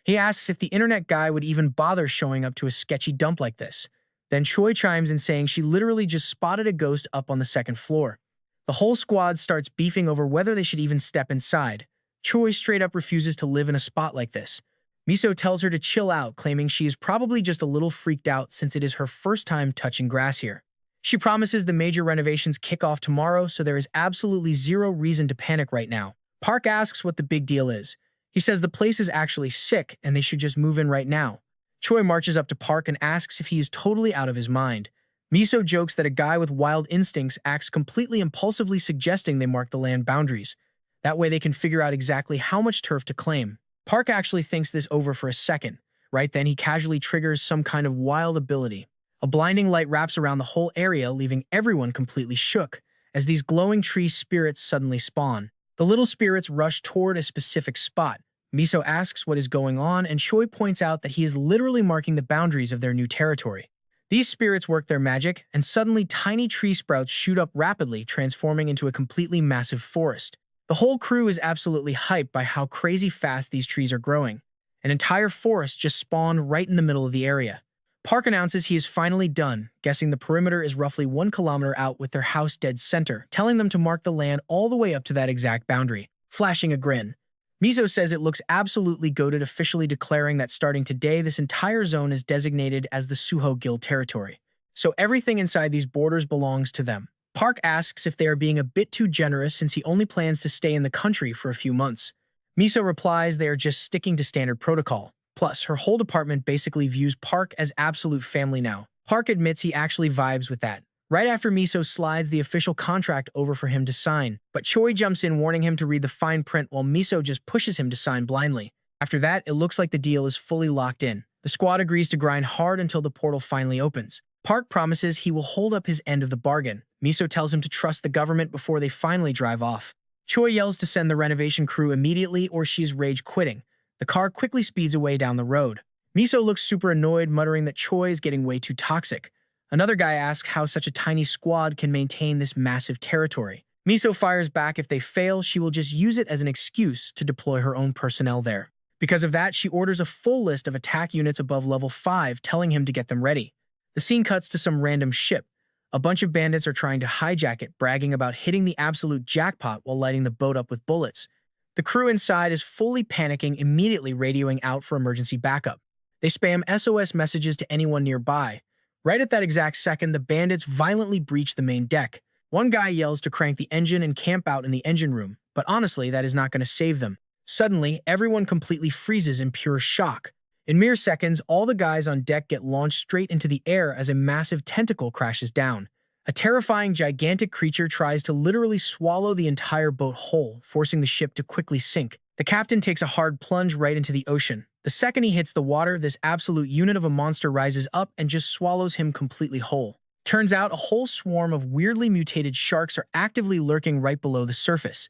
He asks if the internet guy would even bother showing up to a sketchy dump like this. Then Choi chimes in, saying she literally just spotted a ghost up on the 2nd floor. The whole squad starts beefing over whether they should even step inside. Choi straight up refuses to live in a spot like this. Miso tells her to chill out, claiming she is probably just a little freaked out since it is her first time touching grass here. She promises the major renovations kick off tomorrow, so there is absolutely zero reason to panic right now. Park asks what the big deal is. He says the place is actually sick and they should just move in right now. Choi marches up to Park and asks if he is totally out of his mind. Miso jokes that a guy with wild instincts acts completely impulsively, suggesting they mark the land boundaries. That way they can figure out exactly how much turf to claim. Park actually thinks this over for a second. Right then, he casually triggers some kind of wild ability. A blinding light wraps around the whole area, leaving everyone completely shook, as these glowing tree spirits suddenly spawn. The little spirits rush toward a specific spot. Miso asks what is going on, and Choi points out that he is literally marking the boundaries of their new territory. These spirits work their magic, and suddenly tiny tree sprouts shoot up rapidly, transforming into a completely massive forest. The whole crew is absolutely hyped by how crazy fast these trees are growing. An entire forest just spawned right in the middle of the area. Park announces he is finally done, guessing the perimeter is roughly 1 kilometer out with their house dead center, telling them to mark the land all the way up to that exact boundary. Flashing a grin. Miso says it looks absolutely goated, officially declaring that starting today, this entire zone is designated as the Suho Guild territory. So everything inside these borders belongs to them. Park asks if they are being a bit too generous since he only plans to stay in the country for a few months. Miso replies they are just sticking to standard protocol. Plus, her whole department basically views Park as absolute family now. Park admits he actually vibes with that. Right after Miso slides the official contract over for him to sign, but Choi jumps in warning him to read the fine print while Miso just pushes him to sign blindly. After that, it looks like the deal is fully locked in. The squad agrees to grind hard until the portal finally opens. Park promises he will hold up his end of the bargain. Miso tells him to trust the government before they finally drive off. Choi yells to send the renovation crew immediately or she's rage quitting. The car quickly speeds away down the road. Miso looks super annoyed, muttering that Choi is getting way too toxic. Another guy asks how such a tiny squad can maintain this massive territory. Miso fires back if they fail, she will just use it as an excuse to deploy her own personnel there. Because of that, she orders a full list of attack units above level 5, telling him to get them ready. The scene cuts to some random ship. A bunch of bandits are trying to hijack it, bragging about hitting the absolute jackpot while lighting the boat up with bullets. The crew inside is fully panicking, immediately radioing out for emergency backup. They spam SOS messages to anyone nearby. Right at that exact second, the bandits violently breach the main deck. One guy yells to crank the engine and camp out in the engine room, but honestly, that is not going to save them. Suddenly, everyone completely freezes in pure shock. In mere seconds, all the guys on deck get launched straight into the air as a massive tentacle crashes down. A terrifying, gigantic creature tries to literally swallow the entire boat whole, forcing the ship to quickly sink. The captain takes a hard plunge right into the ocean. The second he hits the water, this absolute unit of a monster rises up and just swallows him completely whole. Turns out a whole swarm of weirdly mutated sharks are actively lurking right below the surface.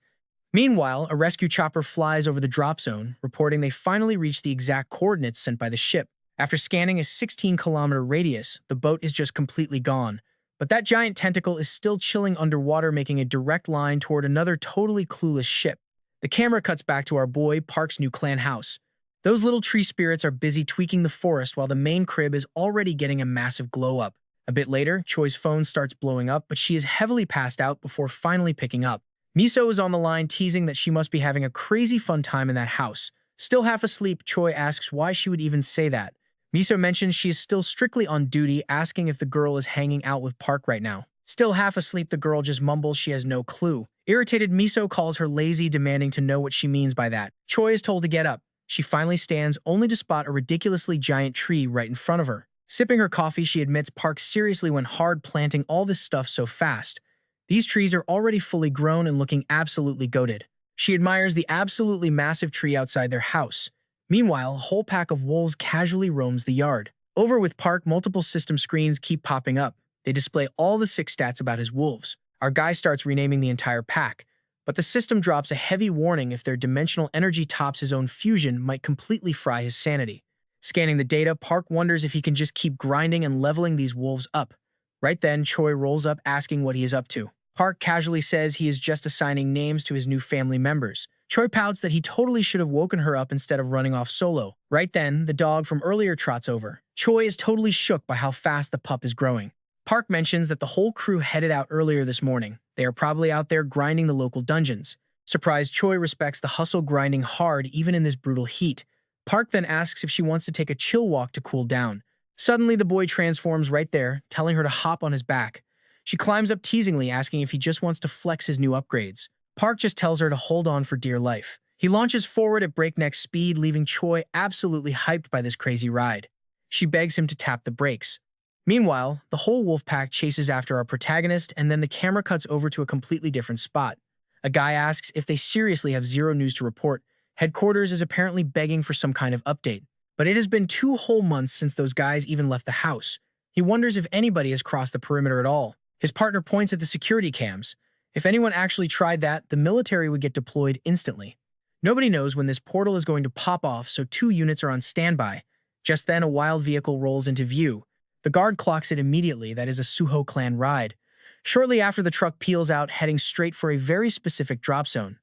Meanwhile, a rescue chopper flies over the drop zone, reporting they finally reached the exact coordinates sent by the ship. After scanning a 16-kilometer radius, the boat is just completely gone. But that giant tentacle is still chilling underwater, making a direct line toward another totally clueless ship. The camera cuts back to our boy, Park's new clan house. Those little tree spirits are busy tweaking the forest while the main crib is already getting a massive glow-up. A bit later, Choi's phone starts blowing up, but she is heavily passed out before finally picking up. Miso is on the line, teasing that she must be having a crazy fun time in that house. Still half asleep, Choi asks why she would even say that. Miso mentions she is still strictly on duty, asking if the girl is hanging out with Park right now. Still half asleep, the girl just mumbles she has no clue. Irritated, Miso calls her lazy, demanding to know what she means by that. Choi is told to get up. She finally stands, only to spot a ridiculously giant tree right in front of her. Sipping her coffee, she admits Park seriously went hard planting all this stuff so fast. These trees are already fully grown and looking absolutely goated. She admires the absolutely massive tree outside their house. Meanwhile, a whole pack of wolves casually roams the yard. Over with Park, multiple system screens keep popping up. They display all the 6 stats about his wolves. Our guy starts renaming the entire pack, but the system drops a heavy warning if their dimensional energy tops his own fusion might completely fry his sanity. Scanning the data, Park wonders if he can just keep grinding and leveling these wolves up. Right then, Choi rolls up asking what he is up to. Park casually says he is just assigning names to his new family members. Choi pouts that he totally should have woken her up instead of running off solo. Right then, the dog from earlier trots over. Choi is totally shook by how fast the pup is growing. Park mentions that the whole crew headed out earlier this morning. They are probably out there grinding the local dungeons. Surprised, Choi respects the hustle, grinding hard even in this brutal heat. Park then asks if she wants to take a chill walk to cool down. Suddenly, the boy transforms right there, telling her to hop on his back. She climbs up teasingly, asking if he just wants to flex his new upgrades. Park just tells her to hold on for dear life. He launches forward at breakneck speed, leaving Choi absolutely hyped by this crazy ride. She begs him to tap the brakes. Meanwhile, the whole wolf pack chases after our protagonist, and then the camera cuts over to a completely different spot. A guy asks if they seriously have zero news to report. Headquarters is apparently begging for some kind of update. But it has been 2 whole months since those guys even left the house. He wonders if anybody has crossed the perimeter at all. His partner points at the security cams. If anyone actually tried that, the military would get deployed instantly. Nobody knows when this portal is going to pop off, so 2 units are on standby. Just then, a wild vehicle rolls into view. The guard clocks it immediately. That is a Suho clan ride. Shortly after, the truck peels out, heading straight for a very specific drop zone.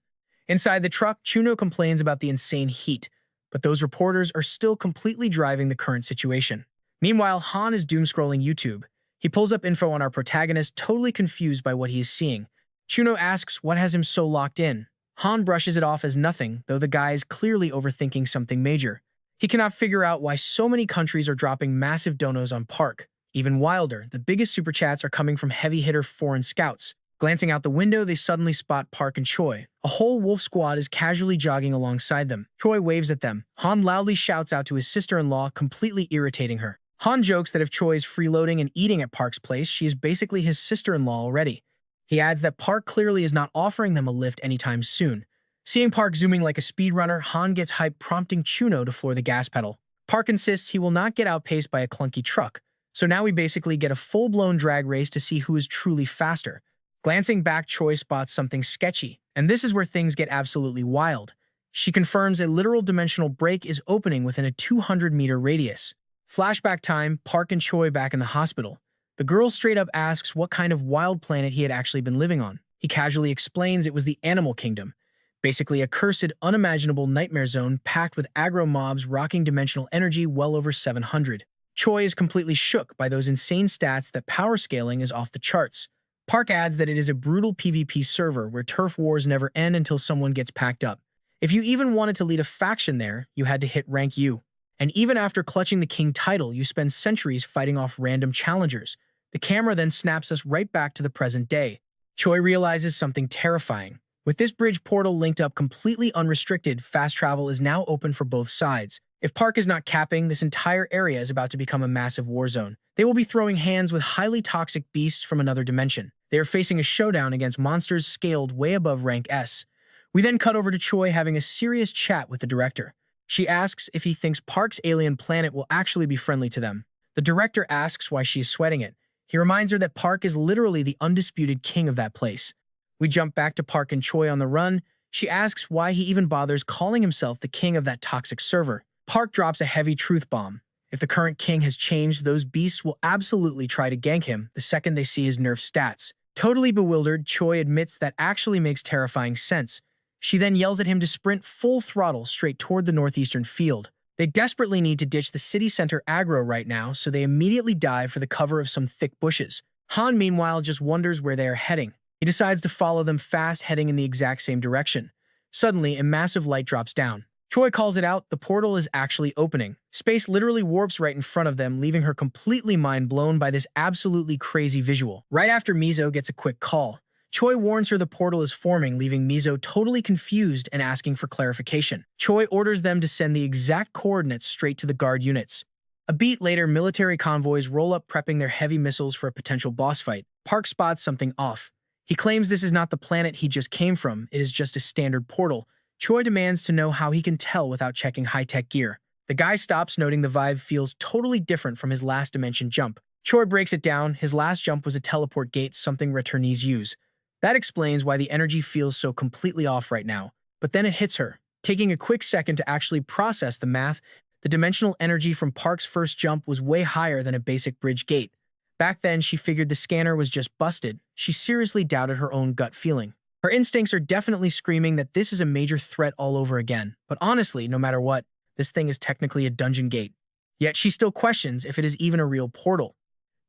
Inside the truck, Chuno complains about the insane heat, but those reporters are still completely driving the current situation. Meanwhile, Han is doom-scrolling YouTube. He pulls up info on our protagonist, totally confused by what he is seeing. Chuno asks what has him so locked in. Han brushes it off as nothing, though the guy is clearly overthinking something major. He cannot figure out why so many countries are dropping massive donos on Park. Even wilder, the biggest super chats are coming from heavy-hitter foreign scouts. Glancing out the window, they suddenly spot Park and Choi. A whole wolf squad is casually jogging alongside them. Choi waves at them. Han loudly shouts out to his sister-in-law, completely irritating her. Han jokes that if Choi is freeloading and eating at Park's place, she is basically his sister-in-law already. He adds that Park clearly is not offering them a lift anytime soon. Seeing Park zooming like a speedrunner, Han gets hyped, prompting Chuno to floor the gas pedal. Park insists he will not get outpaced by a clunky truck, so now we basically get a full-blown drag race to see who is truly faster. Glancing back, Choi spots something sketchy, and this is where things get absolutely wild. She confirms a literal dimensional break is opening within a 200-meter radius. Flashback time, Park and Choi back in the hospital. The girl straight up asks what kind of wild planet he had actually been living on. He casually explains it was the Animal Kingdom, basically a cursed, unimaginable nightmare zone packed with aggro mobs rocking dimensional energy well over 700. Choi is completely shook by those insane stats that power scaling is off the charts. Park adds that it is a brutal PvP server where turf wars never end until someone gets packed up. If you even wanted to lead a faction there, you had to hit rank U. And even after clutching the king title, you spend centuries fighting off random challengers. The camera then snaps us right back to the present day. Choi realizes something terrifying. With this bridge portal linked up completely unrestricted, fast travel is now open for both sides. If Park is not capping, this entire area is about to become a massive war zone. They will be throwing hands with highly toxic beasts from another dimension. They are facing a showdown against monsters scaled way above rank S. We then cut over to Choi having a serious chat with the director. She asks if he thinks Park's alien planet will actually be friendly to them. The director asks why she is sweating it. He reminds her that Park is literally the undisputed king of that place. We jump back to Park and Choi on the run. She asks why he even bothers calling himself the king of that toxic server. Park drops a heavy truth bomb. If the current king has changed, those beasts will absolutely try to gank him the second they see his nerf stats. Totally bewildered, Choi admits that actually makes terrifying sense. She then yells at him to sprint full throttle straight toward the northeastern field. They desperately need to ditch the city center aggro right now, so they immediately dive for the cover of some thick bushes. Han, meanwhile, just wonders where they are heading. He decides to follow them fast, heading in the exact same direction. Suddenly, a massive light drops down. Choi calls it out. The portal is actually opening. Space literally warps right in front of them, leaving her completely mind-blown by this absolutely crazy visual. Right after Mizo gets a quick call, Choi warns her the portal is forming, leaving Mizo totally confused and asking for clarification. Choi orders them to send the exact coordinates straight to the guard units. A beat later, military convoys roll up prepping their heavy missiles for a potential boss fight. Park spots something off. He claims this is not the planet he just came from, it is just a standard portal. Choi demands to know how he can tell without checking high-tech gear. The guy stops, noting the vibe feels totally different from his last dimension jump. Choi breaks it down. His last jump was a teleport gate, something returnees use. That explains why the energy feels so completely off right now. But then it hits her. Taking a quick second to actually process the math, the dimensional energy from Park's first jump was way higher than a basic bridge gate. Back then, she figured the scanner was just busted. She seriously doubted her own gut feeling. Her instincts are definitely screaming that this is a major threat all over again. But honestly, no matter what, this thing is technically a dungeon gate. Yet she still questions if it is even a real portal.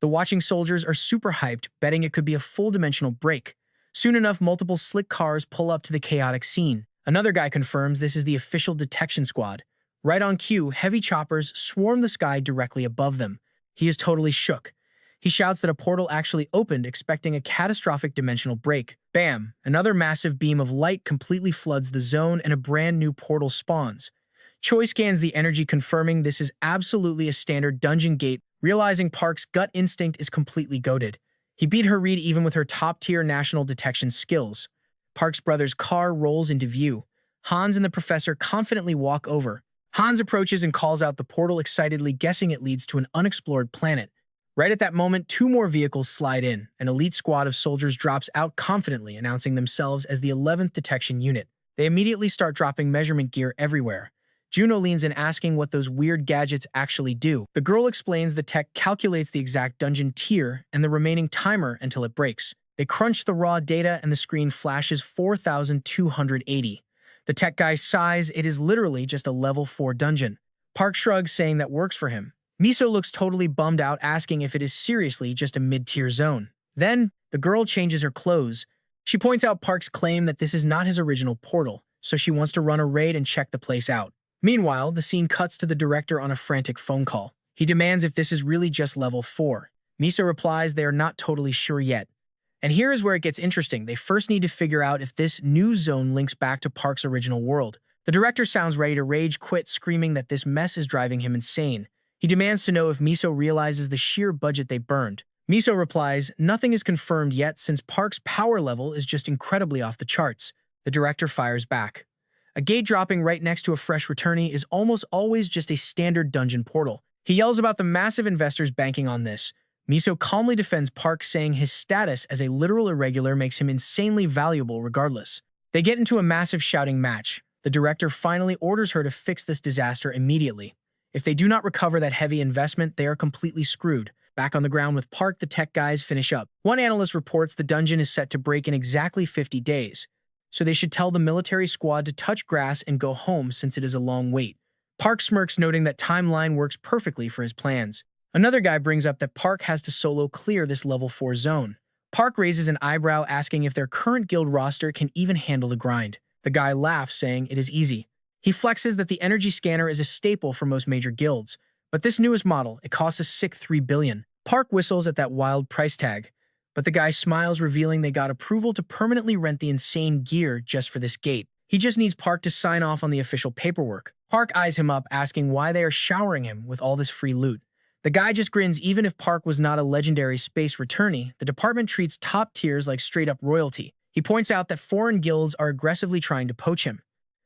The watching soldiers are super hyped, betting it could be a full-dimensional break. Soon enough, multiple slick cars pull up to the chaotic scene. Another guy confirms this is the official detection squad. Right on cue, heavy choppers swarm the sky directly above them. He is totally shook. He shouts that a portal actually opened, expecting a catastrophic dimensional break. Bam! Another massive beam of light completely floods the zone and a brand new portal spawns. Choi scans the energy, confirming this is absolutely a standard dungeon gate, realizing Park's gut instinct is completely goated. He beat her read even with her top-tier national detection skills. Park's brother's car rolls into view. Hans and the professor confidently walk over. Hans approaches and calls out the portal excitedly, guessing it leads to an unexplored planet. Right at that moment, two more vehicles slide in. An elite squad of soldiers drops out confidently, announcing themselves as the 11th Detection Unit. They immediately start dropping measurement gear everywhere. Juno leans in, asking what those weird gadgets actually do. The girl explains the tech calculates the exact dungeon tier and the remaining timer until it breaks. They crunch the raw data and the screen flashes 4,280. The tech guy sighs. It is literally just a level 4 dungeon. Park shrugs, saying that works for him. Miso looks totally bummed out, asking if it is seriously just a mid-tier zone. Then, the girl changes her clothes. She points out Park's claim that this is not his original portal, so she wants to run a raid and check the place out. Meanwhile, the scene cuts to the director on a frantic phone call. He demands if this is really just level 4. Miso replies they are not totally sure yet. And here is where it gets interesting. They first need to figure out if this new zone links back to Park's original world. The director sounds ready to rage quit, screaming that this mess is driving him insane. He demands to know if Miso realizes the sheer budget they burned. Miso replies, nothing is confirmed yet since Park's power level is just incredibly off the charts. The director fires back. A gate dropping right next to a fresh returnee is almost always just a standard dungeon portal. He yells about the massive investors banking on this. Miso calmly defends Park, saying his status as a literal irregular makes him insanely valuable regardless. They get into a massive shouting match. The director finally orders her to fix this disaster immediately. If they do not recover that heavy investment, they are completely screwed. Back on the ground with Park, the tech guys finish up. One analyst reports the dungeon is set to break in exactly 50 days, so they should tell the military squad to touch grass and go home since it is a long wait. Park smirks, noting that timeline works perfectly for his plans. Another guy brings up that Park has to solo clear this level 4 zone. Park raises an eyebrow, asking if their current guild roster can even handle the grind. The guy laughs, saying it is easy. He flexes that the energy scanner is a staple for most major guilds, but this newest model, it costs a sick 3 billion. Park whistles at that wild price tag, but the guy smiles, revealing they got approval to permanently rent the insane gear just for this gate. He just needs Park to sign off on the official paperwork. Park eyes him up, asking why they are showering him with all this free loot. The guy just grins. Even if Park was not a legendary space returnee, the department treats top tiers like straight-up royalty. He points out that foreign guilds are aggressively trying to poach him.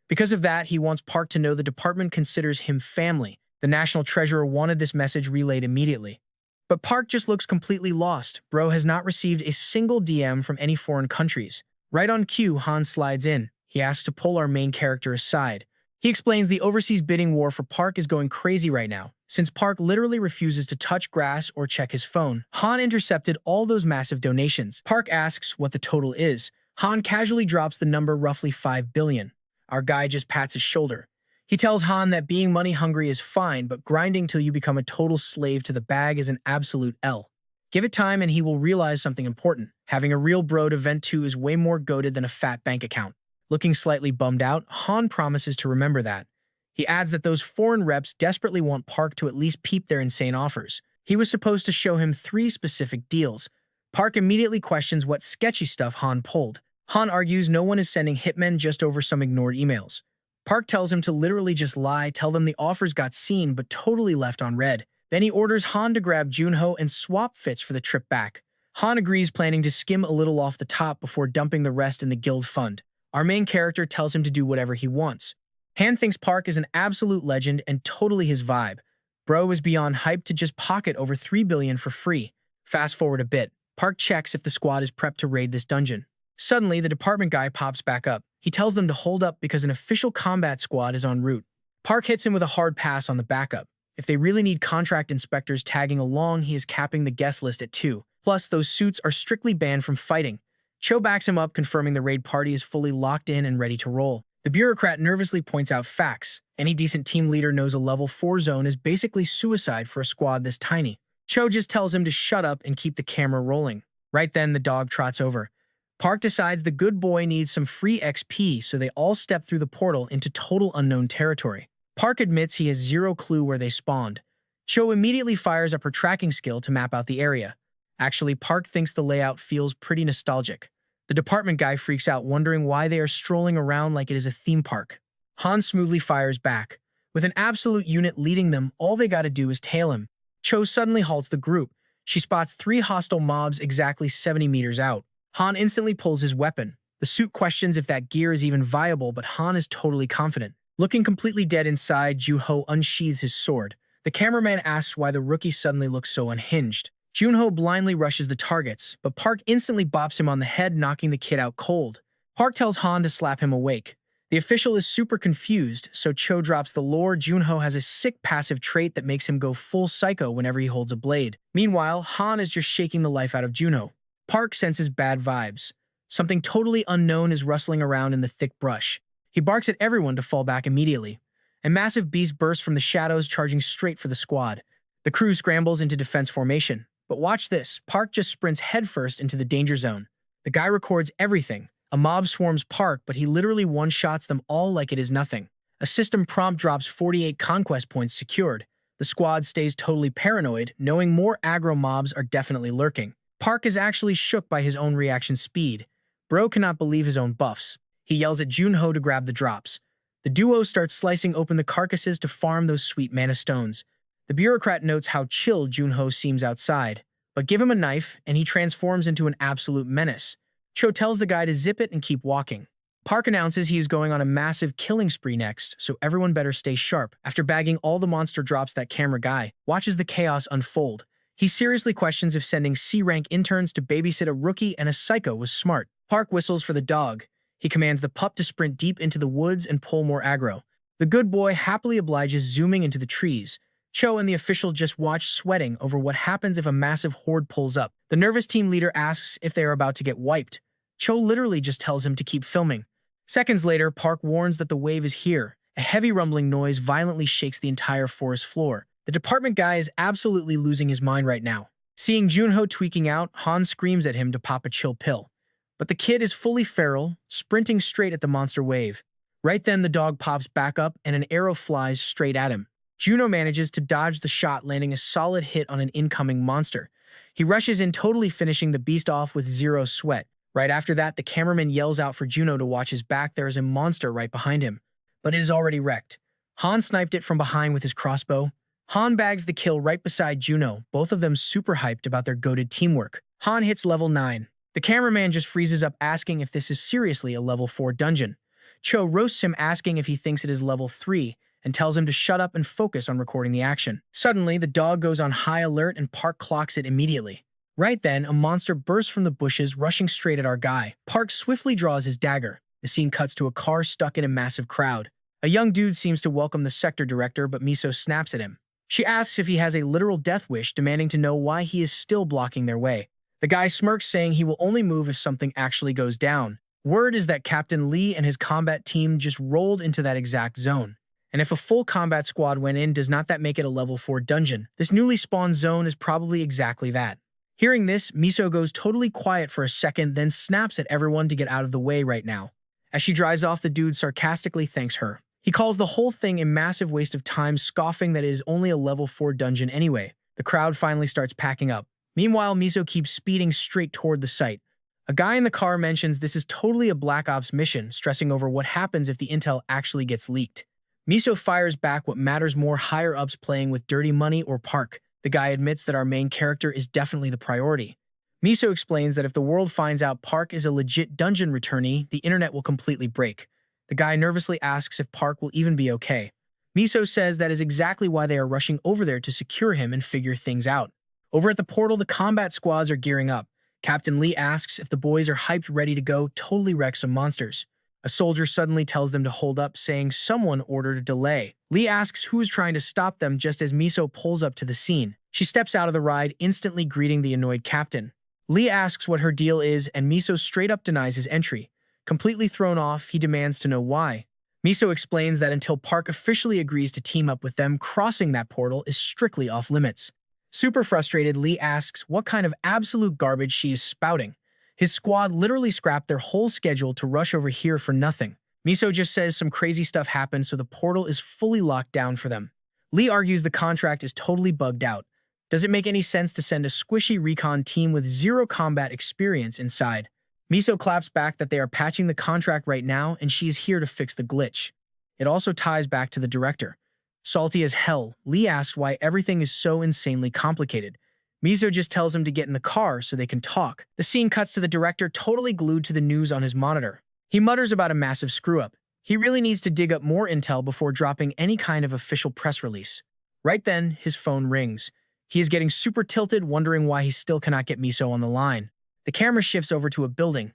Because of that, he wants Park to know the department considers him family. The national treasurer wanted this message relayed immediately. But Park just looks completely lost. Bro has not received a single DM from any foreign countries. Right on cue, Han slides in. He asks to pull our main character aside. He explains the overseas bidding war for Park is going crazy right now. Since Park literally refuses to touch grass or check his phone, Han intercepted all those massive donations. Park asks what the total is. Han casually drops the number, roughly 5 billion. Our guy just pats his shoulder. He tells Han that being money hungry is fine, but grinding till you become a total slave to the bag is an absolute L. Give it time and he will realize something important. Having a real bro to vent to is way more goated than a fat bank account. Looking slightly bummed out, Han promises to remember that. He adds that those foreign reps desperately want Park to at least peep their insane offers. He was supposed to show him 3 specific deals. Park immediately questions what sketchy stuff Han pulled. Han argues no one is sending hitmen, just over some ignored emails. Park tells him to literally just lie, tell them the offers got seen but totally left on red. Then he orders Han to grab Junho and swap fits for the trip back. Han agrees, planning to skim a little off the top before dumping the rest in the guild fund. Our main character tells him to do whatever he wants. Han thinks Park is an absolute legend and totally his vibe. Bro is beyond hyped to just pocket over 3 billion for free. Fast forward a bit. Park checks if the squad is prepped to raid this dungeon. Suddenly, the department guy pops back up. He tells them to hold up because an official combat squad is en route. Park hits him with a hard pass on the backup. If they really need contract inspectors tagging along, he is capping the guest list at 2. Plus, those suits are strictly banned from fighting. Cho backs him up, confirming the raid party is fully locked in and ready to roll. The bureaucrat nervously points out facts. Any decent team leader knows a level 4 zone is basically suicide for a squad this tiny. Cho just tells him to shut up and keep the camera rolling. Right then, the dog trots over. Park decides the good boy needs some free XP, so they all step through the portal into total unknown territory. Park admits he has zero clue where they spawned. Cho immediately fires up her tracking skill to map out the area. Actually, Park thinks the layout feels pretty nostalgic. The department guy freaks out, wondering why they are strolling around like it is a theme park. Han smoothly fires back. With an absolute unit leading them, all they gotta do is tail him. Cho suddenly halts the group. She spots 3 hostile mobs exactly 70 meters out. Han instantly pulls his weapon. The suit questions if that gear is even viable, but Han is totally confident. Looking completely dead inside, Junho unsheathes his sword. The cameraman asks why the rookie suddenly looks so unhinged. Junho blindly rushes the targets, but Park instantly bops him on the head, knocking the kid out cold. Park tells Han to slap him awake. The official is super confused, so Cho drops the lore. Junho has a sick passive trait that makes him go full psycho whenever he holds a blade. Meanwhile, Han is just shaking the life out of Junho. Park senses bad vibes. Something totally unknown is rustling around in the thick brush. He barks at everyone to fall back immediately. A massive beast bursts from the shadows, charging straight for the squad. The crew scrambles into defense formation. But watch this, Park just sprints headfirst into the danger zone. The guy records everything. A mob swarms Park, but he literally one-shots them all like it is nothing. A system prompt drops 48 conquest points secured. The squad stays totally paranoid, knowing more aggro mobs are definitely lurking. Park is actually shook by his own reaction speed. Bro cannot believe his own buffs. He yells at Junho to grab the drops. The duo starts slicing open the carcasses to farm those sweet mana stones. The bureaucrat notes how chill Junho seems outside, but give him a knife and he transforms into an absolute menace. Cho tells the guy to zip it and keep walking. Park announces he is going on a massive killing spree next, so everyone better stay sharp. After bagging all the monster drops, that camera guy watches the chaos unfold. He seriously questions if sending C-rank interns to babysit a rookie and a psycho was smart. Park whistles for the dog. He commands the pup to sprint deep into the woods and pull more aggro. The good boy happily obliges, zooming into the trees. Cho and the official just watch, sweating over what happens if a massive horde pulls up. The nervous team leader asks if they are about to get wiped. Cho literally just tells him to keep filming. Seconds later, Park warns that the wave is here. A heavy rumbling noise violently shakes the entire forest floor. The department guy is absolutely losing his mind right now. Seeing Junho tweaking out, Han screams at him to pop a chill pill. But the kid is fully feral, sprinting straight at the monster wave. Right then, the dog pops back up and an arrow flies straight at him. Juno manages to dodge the shot, landing a solid hit on an incoming monster. He rushes in, totally finishing the beast off with zero sweat. Right after that, the cameraman yells out for Juno to watch his back. There is a monster right behind him, but it is already wrecked. Han sniped it from behind with his crossbow. Han bags the kill right beside Juno, both of them super hyped about their goated teamwork. Han hits level 9. The cameraman just freezes up, asking if this is seriously a level 4 dungeon. Cho roasts him, asking if he thinks it is level 3, and tells him to shut up and focus on recording the action. Suddenly, the dog goes on high alert and Park clocks it immediately. Right then, a monster bursts from the bushes, rushing straight at our guy. Park swiftly draws his dagger. The scene cuts to a car stuck in a massive crowd. A young dude seems to welcome the sector director, but Miso snaps at him. She asks if he has a literal death wish, demanding to know why he is still blocking their way. The guy smirks, saying he will only move if something actually goes down. Word is that Captain Lee and his combat team just rolled into that exact zone. And if a full combat squad went in, does not that make it a level 4 dungeon? This newly spawned zone is probably exactly that. Hearing this, Miso goes totally quiet for a second, then snaps at everyone to get out of the way right now. As she drives off, the dude sarcastically thanks her. He calls the whole thing a massive waste of time, scoffing that it is only a level 4 dungeon anyway. The crowd finally starts packing up. Meanwhile, Miso keeps speeding straight toward the site. A guy in the car mentions this is totally a Black Ops mission, stressing over what happens if the intel actually gets leaked. Miso fires back, what matters more, higher-ups playing with dirty money or Park. The guy admits that our main character is definitely the priority. Miso explains that if the world finds out Park is a legit dungeon returnee, the internet will completely break. The guy nervously asks if Park will even be okay. Miso says that is exactly why they are rushing over there, to secure him and figure things out. Over at the portal, the combat squads are gearing up. Captain Lee asks if the boys are hyped, ready to go, totally wreck some monsters. A soldier suddenly tells them to hold up, saying someone ordered a delay. Lee asks who is trying to stop them just as Miso pulls up to the scene. She steps out of the ride, instantly greeting the annoyed captain. Lee asks what her deal is, and Miso straight up denies his entry. Completely thrown off, he demands to know why. Miso explains that until Park officially agrees to team up with them, crossing that portal is strictly off limits. Super frustrated, Lee asks what kind of absolute garbage she is spouting. His squad literally scrapped their whole schedule to rush over here for nothing. Miso just says some crazy stuff happened, so the portal is fully locked down for them. Lee argues the contract is totally bugged out. Does it make any sense to send a squishy recon team with zero combat experience inside? Miso claps back that they are patching the contract right now and she is here to fix the glitch. It also ties back to the director. Salty as hell, Lee asks why everything is so insanely complicated. Miso just tells him to get in the car so they can talk. The scene cuts to the director, totally glued to the news on his monitor. He mutters about a massive screw-up. He really needs to dig up more intel before dropping any kind of official press release. Right then, his phone rings. He is getting super tilted, wondering why he still cannot get Miso on the line. The camera shifts over to a building.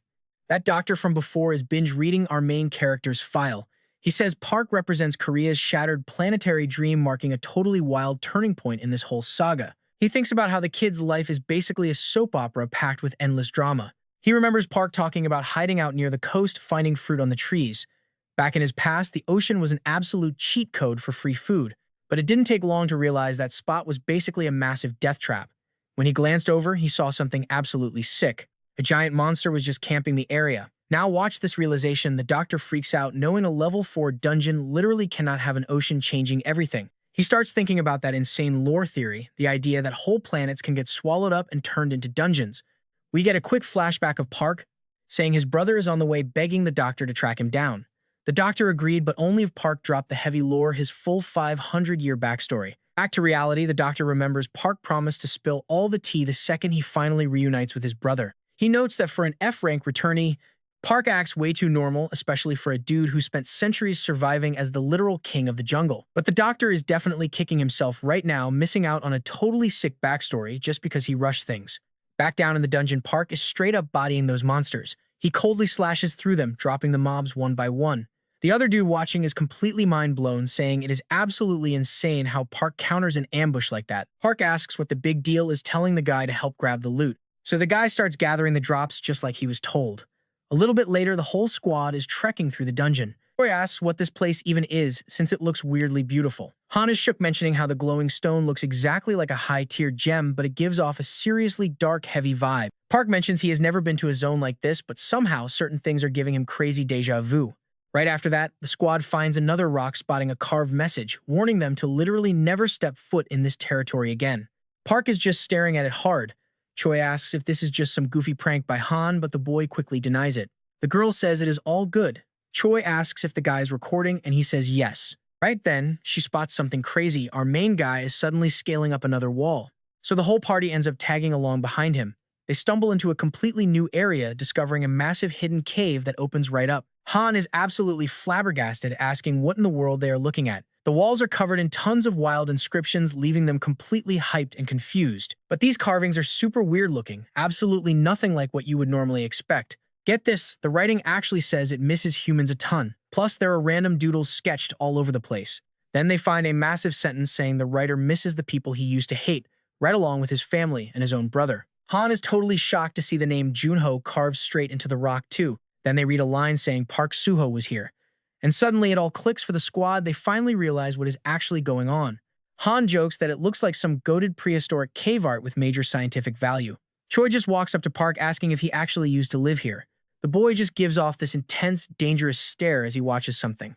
That doctor from before is binge reading our main character's file. He says Park represents Korea's shattered planetary dream, marking a totally wild turning point in this whole saga. He thinks about how the kid's life is basically a soap opera packed with endless drama. He remembers Park talking about hiding out near the coast, finding fruit on the trees. Back in his past, the ocean was an absolute cheat code for free food, but it didn't take long to realize that spot was basically a massive death trap. When he glanced over, he saw something absolutely sick. A giant monster was just camping the area. Now watch this realization. The doctor freaks out, knowing a level 4 dungeon literally cannot have an ocean changing everything. He starts thinking about that insane lore theory, the idea that whole planets can get swallowed up and turned into dungeons. We get a quick flashback of Park, saying his brother is on the way begging the doctor to track him down. The doctor agreed, but only if Park dropped the heavy lore, his full 500-year backstory. Back to reality, the doctor remembers Park promised to spill all the tea the second he finally reunites with his brother. He notes that for an F-rank returnee, Park acts way too normal, especially for a dude who spent centuries surviving as the literal king of the jungle. But the doctor is definitely kicking himself right now, missing out on a totally sick backstory just because he rushed things. Back down in the dungeon, Park is straight up bodying those monsters. He coldly slashes through them, dropping the mobs one by one. The other dude watching is completely mind-blown, saying it is absolutely insane how Park counters an ambush like that. Park asks what the big deal is, telling the guy to help grab the loot. So the guy starts gathering the drops just like he was told. A little bit later, the whole squad is trekking through the dungeon. Choi asks what this place even is, since it looks weirdly beautiful. Han is shook, mentioning how the glowing stone looks exactly like a high-tier gem, but it gives off a seriously dark, heavy vibe. Park mentions he has never been to a zone like this, but somehow certain things are giving him crazy deja vu. Right after that, the squad finds another rock spotting a carved message, warning them to literally never step foot in this territory again. Park is just staring at it hard. Choi asks if this is just some goofy prank by Han, but the boy quickly denies it. The girl says it is all good. Choi asks if the guy is recording, and he says yes. Right then, she spots something crazy. Our main guy is suddenly scaling up another wall. So the whole party ends up tagging along behind him. They stumble into a completely new area, discovering a massive hidden cave that opens right up. Han is absolutely flabbergasted, asking what in the world they are looking at. The walls are covered in tons of wild inscriptions, leaving them completely hyped and confused. But these carvings are super weird looking, absolutely nothing like what you would normally expect. Get this, the writing actually says it misses humans a ton. Plus, there are random doodles sketched all over the place. Then they find a massive sentence saying the writer misses the people he used to hate, right along with his family and his own brother. Han is totally shocked to see the name Junho carved straight into the rock too. Then they read a line saying Park Suho was here. And suddenly it all clicks for the squad. They finally realize what is actually going on. Han jokes that it looks like some goated prehistoric cave art with major scientific value. Choi just walks up to Park asking if he actually used to live here. The boy just gives off this intense, dangerous stare as he watches something.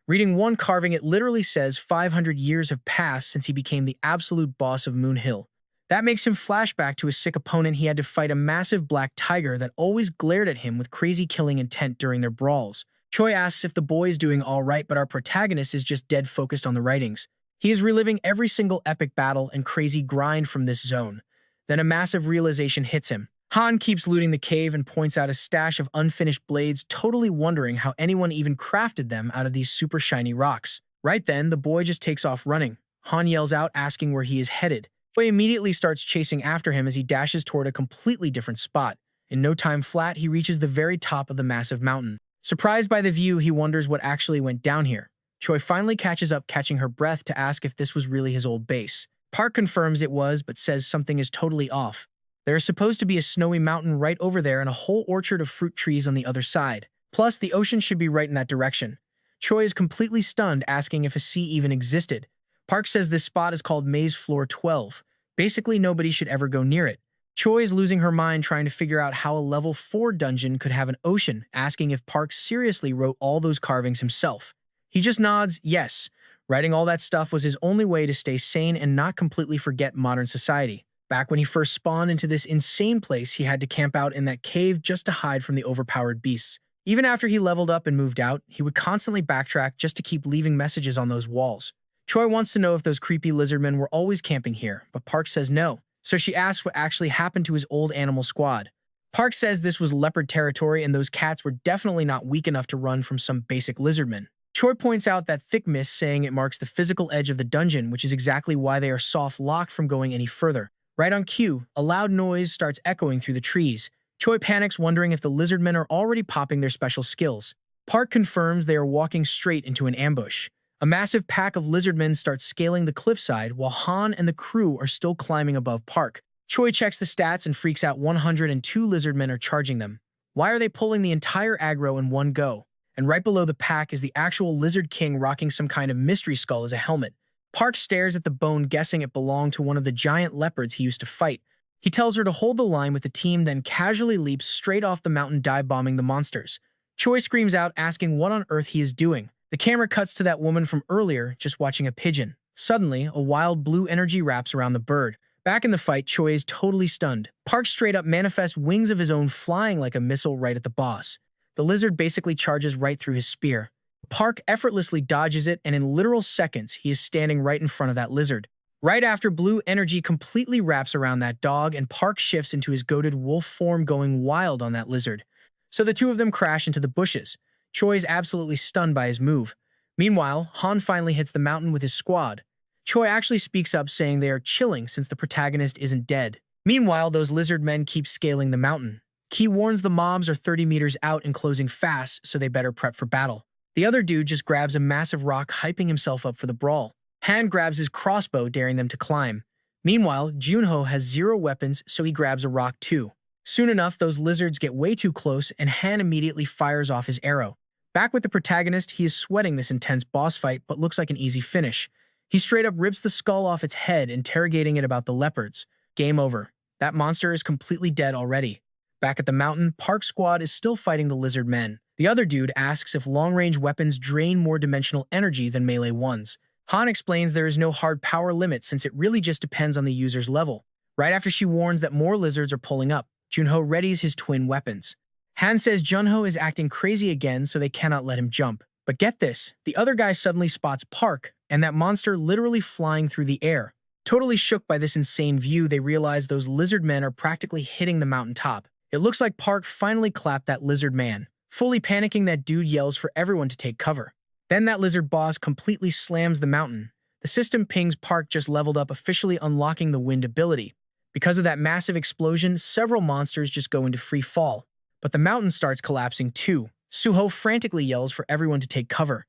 Reading one carving, it literally says 500 years have passed since he became the absolute boss of Moon Hill. That makes him flashback to his sick opponent. He had to fight a massive black tiger that always glared at him with crazy killing intent during their brawls. Choi asks if the boy is doing all right, but our protagonist is just dead focused on the writings. He is reliving every single epic battle and crazy grind from this zone. Then a massive realization hits him. Han keeps looting the cave and points out a stash of unfinished blades, totally wondering how anyone even crafted them out of these super shiny rocks. Right then, the boy just takes off running. Han yells out, asking where he is headed. Choi immediately starts chasing after him as he dashes toward a completely different spot. In no time flat, he reaches the very top of the massive mountain. Surprised by the view, he wonders what actually went down here. Choi finally catches up, catching her breath, to ask if this was really his old base. Park confirms it was, but says something is totally off. There is supposed to be a snowy mountain right over there and a whole orchard of fruit trees on the other side. Plus, the ocean should be right in that direction. Choi is completely stunned, asking if a sea even existed. Park says this spot is called Maze Floor 12. Basically, nobody should ever go near it. Choi is losing her mind trying to figure out how a level 4 dungeon could have an ocean, asking if Park seriously wrote all those carvings himself. He just nods, yes. Writing all that stuff was his only way to stay sane and not completely forget modern society. Back when he first spawned into this insane place, he had to camp out in that cave just to hide from the overpowered beasts. Even after he leveled up and moved out, he would constantly backtrack just to keep leaving messages on those walls. Choi wants to know if those creepy lizardmen were always camping here, but Park says no. So she asks what actually happened to his old animal squad. Park says this was leopard territory and those cats were definitely not weak enough to run from some basic lizardmen. Choi points out that thick mist, saying it marks the physical edge of the dungeon, which is exactly why they are soft-locked from going any further. Right on cue, a loud noise starts echoing through the trees. Choi panics, wondering if the lizardmen are already popping their special skills. Park confirms they are walking straight into an ambush. A massive pack of lizardmen starts scaling the cliffside while Han and the crew are still climbing above Park. Choi checks the stats and freaks out. 102 lizardmen are charging them. Why are they pulling the entire aggro in one go? And right below the pack is the actual Lizard King rocking some kind of mystery skull as a helmet. Park stares at the bone, guessing it belonged to one of the giant leopards he used to fight. He tells her to hold the line with the team, then casually leaps straight off the mountain, dive-bombing the monsters. Choi screams out, asking what on earth he is doing. The camera cuts to that woman from earlier, just watching a pigeon. Suddenly, a wild blue energy wraps around the bird, Back in the fight, Choi is totally stunned. Park straight up manifests wings of his own flying like a missile right at the boss. The lizard basically charges right through his spear. Park effortlessly dodges it, and in literal seconds, he is standing right in front of that lizard. Right after, blue energy completely wraps around that dog, and Park shifts into his goated wolf form, going wild on that lizard. So the two of them crash into the bushes. Choi is absolutely stunned by his move. Meanwhile, Han finally hits the mountain with his squad. Choi actually speaks up, saying they are chilling since the protagonist isn't dead. Meanwhile, those lizard men keep scaling the mountain. Key warns the mobs are 30 meters out and closing fast, so they better prep for battle. The other dude just grabs a massive rock, hyping himself up for the brawl. Han grabs his crossbow, daring them to climb. Meanwhile, Junho has 0 weapons, so he grabs a rock too. Soon enough, those lizards get way too close, and Han immediately fires off his arrow. Back with the protagonist, he is sweating this intense boss fight, but looks like an easy finish. He straight up rips the skull off its head, interrogating it about the leopards. Game over. That monster is completely dead already. Back at the mountain, Park's squad is still fighting the lizard men. The other dude asks if long-range weapons drain more dimensional energy than melee ones. Han explains there is no hard power limit since it really just depends on the user's level. Right after she warns that more lizards are pulling up, Junho readies his twin weapons. Han says Junho is acting crazy again, so they cannot let him jump. But get this, the other guy suddenly spots Park, and that monster literally flying through the air. Totally shook by this insane view, they realize those lizard men are practically hitting the mountaintop. It looks like Park finally clapped that lizard man. Fully panicking, that dude yells for everyone to take cover. Then that lizard boss completely slams the mountain. The system pings Park just leveled up, officially unlocking the wind ability. Because of that massive explosion, several monsters just go into free fall. But the mountain starts collapsing too. Suho frantically yells for everyone to take cover.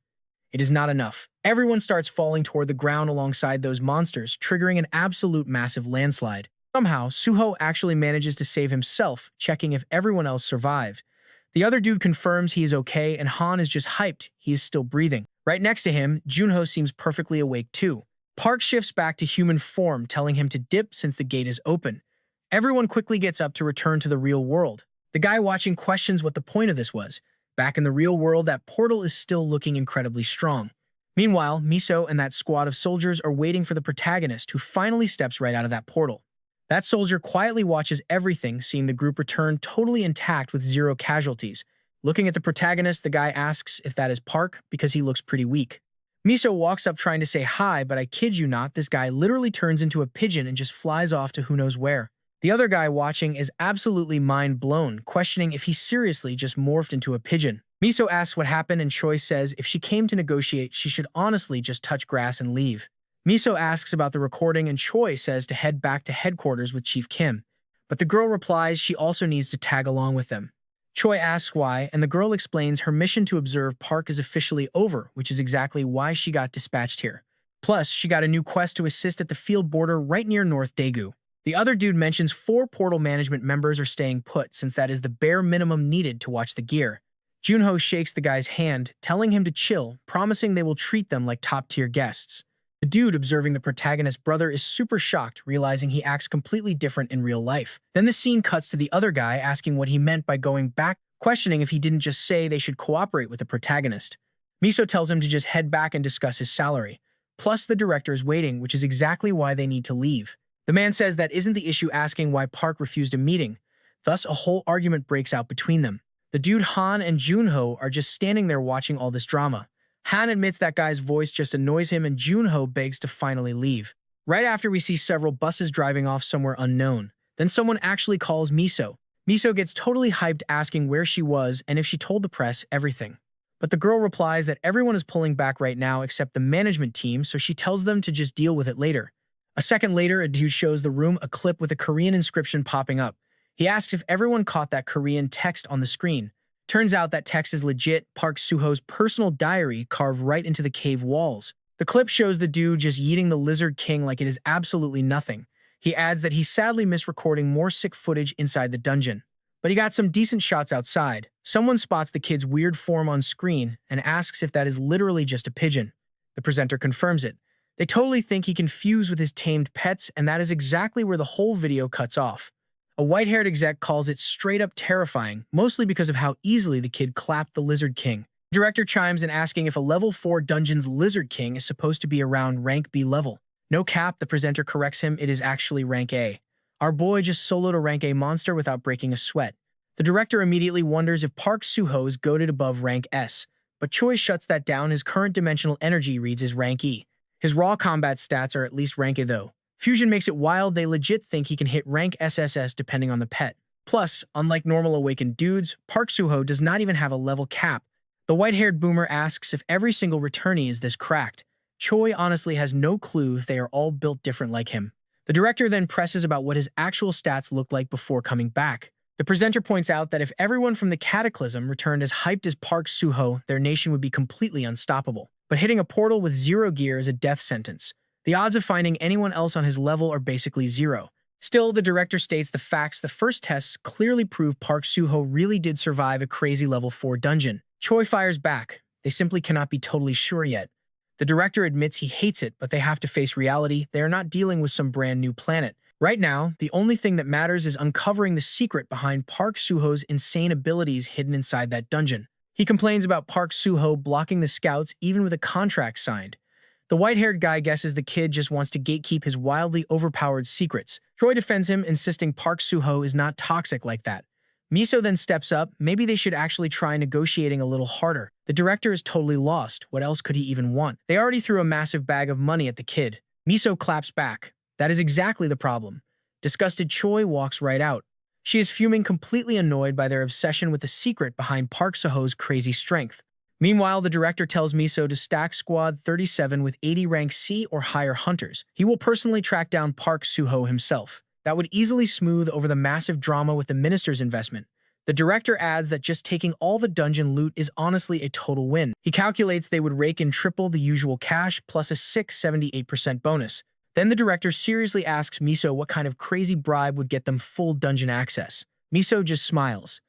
It is not enough. Everyone starts falling toward the ground alongside those monsters, triggering an absolute massive landslide. Somehow, Suho actually manages to save himself, checking if everyone else survived. The other dude confirms he is okay, and Han is just hyped he is still breathing. Right next to him, Junho seems perfectly awake too. Park shifts back to human form, telling him to dip since the gate is open. Everyone quickly gets up to return to the real world. The guy watching questions what the point of this was. Back in the real world, that portal is still looking incredibly strong. Meanwhile, Miso and that squad of soldiers are waiting for the protagonist, who finally steps right out of that portal. That soldier quietly watches everything, seeing the group return totally intact with 0 casualties. Looking at the protagonist, the guy asks if that is Park, because he looks pretty weak. Miso walks up trying to say hi, but I kid you not, this guy literally turns into a pigeon and just flies off to who knows where. The other guy watching is absolutely mind blown, questioning if he seriously just morphed into a pigeon. Miso asks what happened, and Choi says if she came to negotiate, she should honestly just touch grass and leave. Miso asks about the recording, and Choi says to head back to headquarters with Chief Kim. But the girl replies she also needs to tag along with them. Choi asks why, and the girl explains her mission to observe Park is officially over, which is exactly why she got dispatched here. Plus, she got a new quest to assist at the field border right near North Daegu. The other dude mentions 4 portal management members are staying put, since that is the bare minimum needed to watch the gear. Junho shakes the guy's hand, telling him to chill, promising they will treat them like top-tier guests. The dude observing the protagonist's brother is super shocked, realizing he acts completely different in real life. Then the scene cuts to the other guy asking what he meant by going back, questioning if he didn't just say they should cooperate with the protagonist. Miso tells him to just head back and discuss his salary. Plus, the director is waiting, which is exactly why they need to leave. The man says that isn't the issue, asking why Park refused a meeting. Thus, a whole argument breaks out between them. The dude Han and Junho are just standing there watching all this drama. Han admits that guy's voice just annoys him, and Junho begs to finally leave. Right after, we see several buses driving off somewhere unknown. Then someone actually calls Miso. Miso gets totally hyped, asking where she was and if she told the press everything. But the girl replies that everyone is pulling back right now except the management team, so she tells them to just deal with it later. A second later, a dude shows the room a clip with a Korean inscription popping up. He asks if everyone caught that Korean text on the screen. Turns out that text is legit, Park Suho's personal diary carved right into the cave walls. The clip shows the dude just yeeting the Lizard King like it is absolutely nothing. He adds that he's sadly misrecording more sick footage inside the dungeon. But he got some decent shots outside. Someone spots the kid's weird form on screen and asks if that is literally just a pigeon. The presenter confirms it. They totally think he can fuse with his tamed pets, and that is exactly where the whole video cuts off. A white-haired exec calls it straight up terrifying, mostly because of how easily the kid clapped the Lizard King. The director chimes in asking if a level 4 dungeon's Lizard King is supposed to be around rank B level. No cap, the presenter corrects him, it is actually rank A. Our boy just soloed a rank A monster without breaking a sweat. The director immediately wonders if Park Suho is goated above rank S, but Choi shuts that down. His current dimensional energy reads as rank E. His raw combat stats are at least rank A though. Fusion makes it wild, they legit think he can hit rank SSS depending on the pet. Plus, unlike normal awakened dudes, Park Suho does not even have a level cap. The white-haired boomer asks if every single returnee is this cracked. Choi honestly has no clue if they are all built different like him. The director then presses about what his actual stats look like before coming back. The presenter points out that if everyone from the Cataclysm returned as hyped as Park Suho, their nation would be completely unstoppable. But hitting a portal with 0 gear is a death sentence. The odds of finding anyone else on his level are basically 0. Still, the director states the facts. The first tests clearly prove Park Suho really did survive a crazy level 4 dungeon. Choi fires back. They simply cannot be totally sure yet. The director admits he hates it, but they have to face reality. They are not dealing with some brand new planet. Right now, the only thing that matters is uncovering the secret behind Park Suho's insane abilities hidden inside that dungeon. He complains about Park Suho blocking the scouts even with a contract signed. The white-haired guy guesses the kid just wants to gatekeep his wildly overpowered secrets. Choi defends him, insisting Park Suho is not toxic like that. Miso then steps up. Maybe they should actually try negotiating a little harder. The director is totally lost. What else could he even want? They already threw a massive bag of money at the kid. Miso claps back. That is exactly the problem. Disgusted, Choi walks right out. She is fuming, completely annoyed by their obsession with the secret behind Park Suho's crazy strength. Meanwhile, the director tells Miso to stack Squad 37 with 80 rank C or higher hunters. He will personally track down Park Suho himself. That would easily smooth over the massive drama with the minister's investment. The director adds that just taking all the dungeon loot is honestly a total win. He calculates they would rake in triple the usual cash plus a 78% bonus. Then the director seriously asks Miso what kind of crazy bribe would get them full dungeon access. Miso just smiles.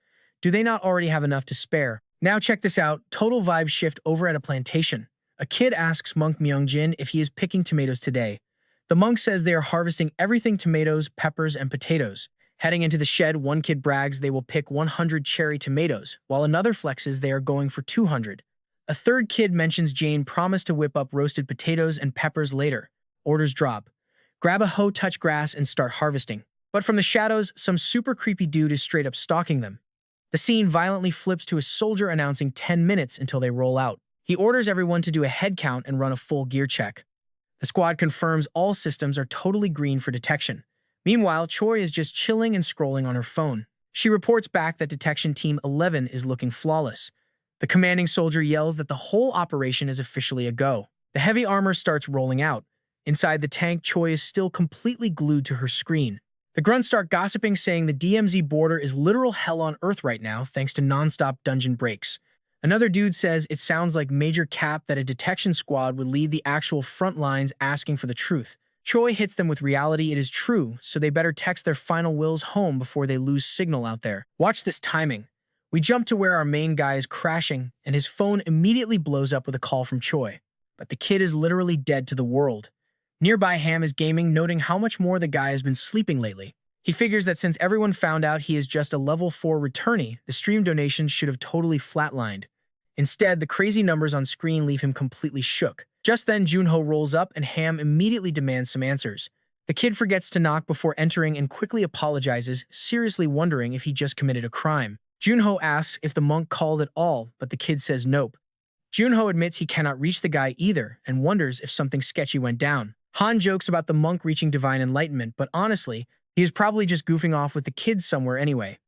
Do they not already have enough to spare? Now check this out, total vibe shift over at a plantation. A kid asks Monk Myungjin if he is picking tomatoes today. The monk says they are harvesting everything: tomatoes, peppers, and potatoes. Heading into the shed, one kid brags they will pick 100 cherry tomatoes, while another flexes they are going for 200. A third kid mentions Jane promised to whip up roasted potatoes and peppers later. Orders drop. Grab a hoe, touch grass, and start harvesting. But from the shadows, some super creepy dude is straight up stalking them. The scene violently flips to a soldier announcing 10 minutes until they roll out. He orders everyone to do a head count and run a full gear check. The squad confirms all systems are totally green for detection. Meanwhile, Choi is just chilling and scrolling on her phone. She reports back that Detection Team 11 is looking flawless. The commanding soldier yells that the whole operation is officially a go. The heavy armor starts rolling out. Inside the tank, Choi is still completely glued to her screen. The grunts start gossiping, saying the DMZ border is literal hell on earth right now thanks to non-stop dungeon breaks. Another dude says it sounds like major cap that a detection squad would lead the actual front lines asking for the truth. Choi hits them with reality. It is true, so they better text their final wills home before they lose signal out there. Watch this timing. We jump to where our main guy is crashing, and his phone immediately blows up with a call from Choi. But the kid is literally dead to the world. Nearby, Ham is gaming, noting how much more the guy has been sleeping lately. He figures that since everyone found out he is just a level 4 returnee, the stream donations should have totally flatlined. Instead, the crazy numbers on screen leave him completely shook. Just then, Junho rolls up and Ham immediately demands some answers. The kid forgets to knock before entering and quickly apologizes, seriously wondering if he just committed a crime. Junho asks if the monk called at all, but the kid says nope. Junho admits he cannot reach the guy either and wonders if something sketchy went down. Han jokes about the monk reaching divine enlightenment, but honestly, he is probably just goofing off with the kids somewhere anyway.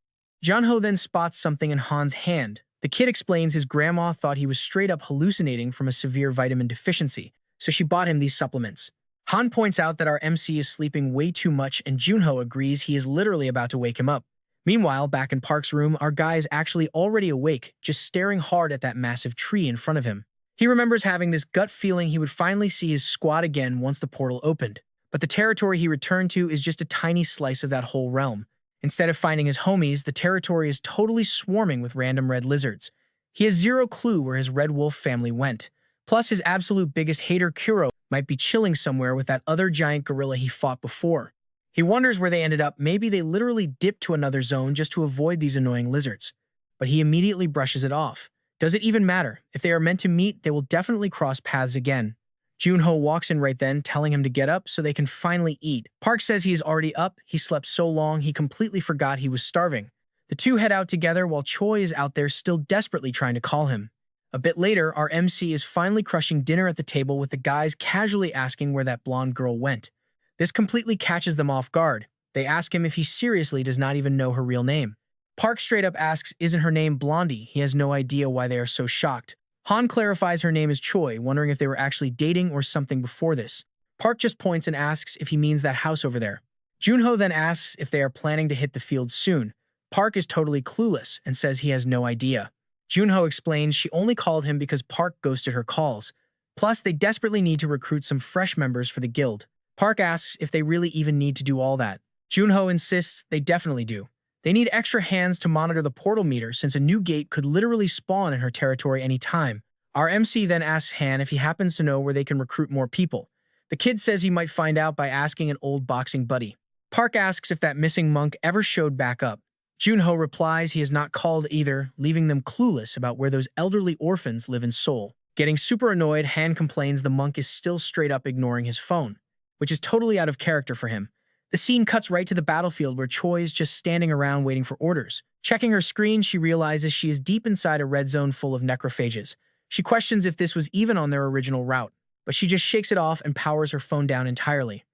Junho then spots something in Han's hand. The kid explains his grandma thought he was straight up hallucinating from a severe vitamin deficiency, so she bought him these supplements. Han points out that our MC is sleeping way too much, and Junho agrees he is literally about to wake him up. Meanwhile, back in Park's room, our guy is actually already awake, just staring hard at that massive tree in front of him. He remembers having this gut feeling he would finally see his squad again once the portal opened. But the territory he returned to is just a tiny slice of that whole realm. Instead of finding his homies, the territory is totally swarming with random red lizards. He has zero clue where his red wolf family went. Plus, his absolute biggest hater, Kuro, might be chilling somewhere with that other giant gorilla he fought before. He wonders where they ended up. Maybe they literally dipped to another zone just to avoid these annoying lizards. But he immediately brushes it off. Does it even matter? If they are meant to meet, they will definitely cross paths again. Junho walks in right then, telling him to get up so they can finally eat. Park says he is already up. He slept so long he completely forgot he was starving. The two head out together while Choi is out there still desperately trying to call him. A bit later, our MC is finally crushing dinner at the table with the guys casually asking where that blonde girl went. This completely catches them off guard. They ask him if he seriously does not even know her real name. Park straight up asks, isn't her name Blondie? He has no idea why they are so shocked. Han clarifies her name is Choi, wondering if they were actually dating or something before this. Park just points and asks if he means that house over there. Junho then asks if they are planning to hit the field soon. Park is totally clueless and says he has no idea. Junho explains she only called him because Park ghosted her calls. Plus, they desperately need to recruit some fresh members for the guild. Park asks if they really even need to do all that. Junho insists they definitely do. They need extra hands to monitor the portal meter since a new gate could literally spawn in her territory anytime. Our MC then asks Han if he happens to know where they can recruit more people. The kid says he might find out by asking an old boxing buddy. Park asks if that missing monk ever showed back up. Junho replies he has not called either, leaving them clueless about where those elderly orphans live in Seoul. Getting super annoyed, Han complains the monk is still straight up ignoring his phone, which is totally out of character for him. The scene cuts right to the battlefield where Choi is just standing around waiting for orders. Checking her screen, she realizes she is deep inside a red zone full of necrophages. She questions if this was even on their original route, but she just shakes it off and powers her phone down entirely.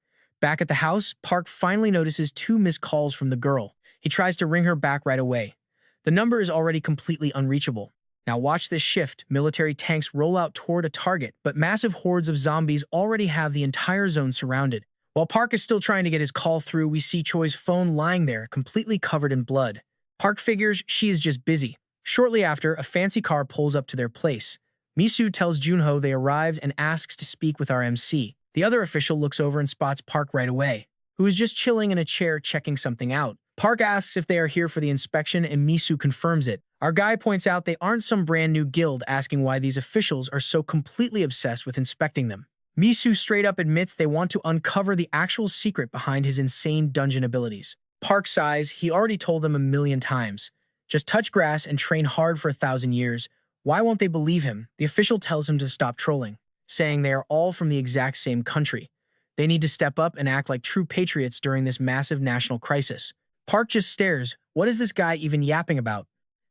Back at the house, Park finally notices 2 missed calls from the girl. He tries to ring her back right away. The number is already completely unreachable. Now watch this shift. Military tanks roll out toward a target, but massive hordes of zombies already have the entire zone surrounded. While Park is still trying to get his call through, we see Choi's phone lying there, completely covered in blood. Park figures she is just busy. Shortly after, a fancy car pulls up to their place. Misu tells Junho they arrived and asks to speak with our MC. The other official looks over and spots Park right away, who is just chilling in a chair checking something out. Park asks if they are here for the inspection and Misu confirms it. Our guy points out they aren't some brand new guild, asking why these officials are so completely obsessed with inspecting them. Misu straight up admits they want to uncover the actual secret behind his insane dungeon abilities. Park sighs, he already told them 1,000,000 times. Just touch grass and train hard for 1,000 years. Why won't they believe him? The official tells him to stop trolling, saying they are all from the exact same country. They need to step up and act like true patriots during this massive national crisis. Park just stares. What is this guy even yapping about?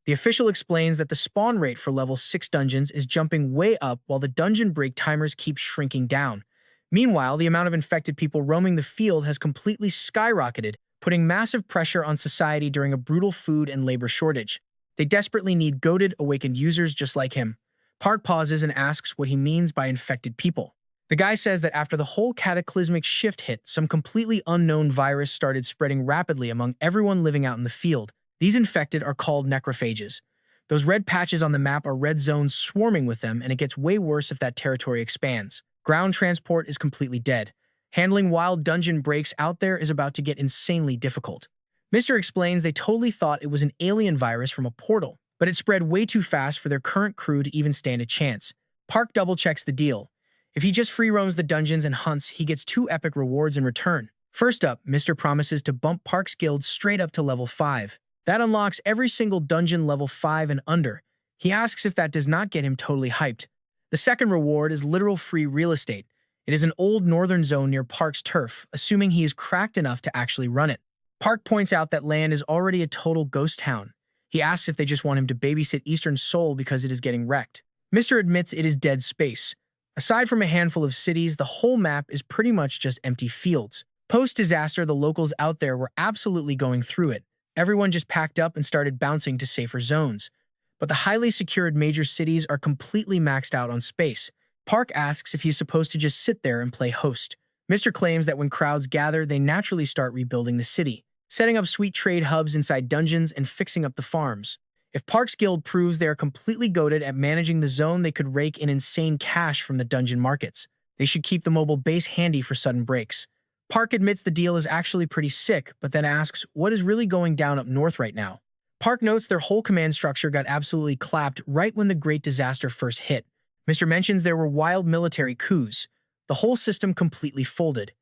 The official explains that the spawn rate for level 6 dungeons is jumping way up while the dungeon break timers keep shrinking down. Meanwhile, the amount of infected people roaming the field has completely skyrocketed, putting massive pressure on society during a brutal food and labor shortage. They desperately need goated, awakened users just like him. Park pauses and asks what he means by infected people. The guy says that after the whole cataclysmic shift hit, some completely unknown virus started spreading rapidly among everyone living out in the field. These infected are called necrophages. Those red patches on the map are red zones swarming with them, and it gets way worse if that territory expands. Ground transport is completely dead. Handling wild dungeon breaks out there is about to get insanely difficult. Mr. explains they totally thought it was an alien virus from a portal, but it spread way too fast for their current crew to even stand a chance. Park double-checks the deal. If he just free roams the dungeons and hunts, he gets 2 epic rewards in return. First up, Mr. promises to bump Park's guild straight up to level 5. That unlocks every single dungeon level 5 and under. He asks if that does not get him totally hyped. The second reward is literal free real estate. It is an old northern zone near Park's turf, assuming he is cracked enough to actually run it. Park points out that land is already a total ghost town. He asks if they just want him to babysit Eastern Seoul because it is getting wrecked. Mr. admits it is dead space. Aside from a handful of cities, the whole map is pretty much just empty fields. Post-disaster, the locals out there were absolutely going through it. Everyone just packed up and started bouncing to safer zones. But the highly secured major cities are completely maxed out on space. Park asks if he's supposed to just sit there and play host. Mr. claims that when crowds gather, they naturally start rebuilding the city, setting up sweet trade hubs inside dungeons and fixing up the farms. If Park's guild proves they are completely goated at managing the zone, they could rake in insane cash from the dungeon markets. They should keep the mobile base handy for sudden breaks. Park admits the deal is actually pretty sick, but then asks what is really going down up north right now. Park notes their whole command structure got absolutely clapped right when the Great Disaster first hit. Mr. mentions there were wild military coups. The whole system completely folded.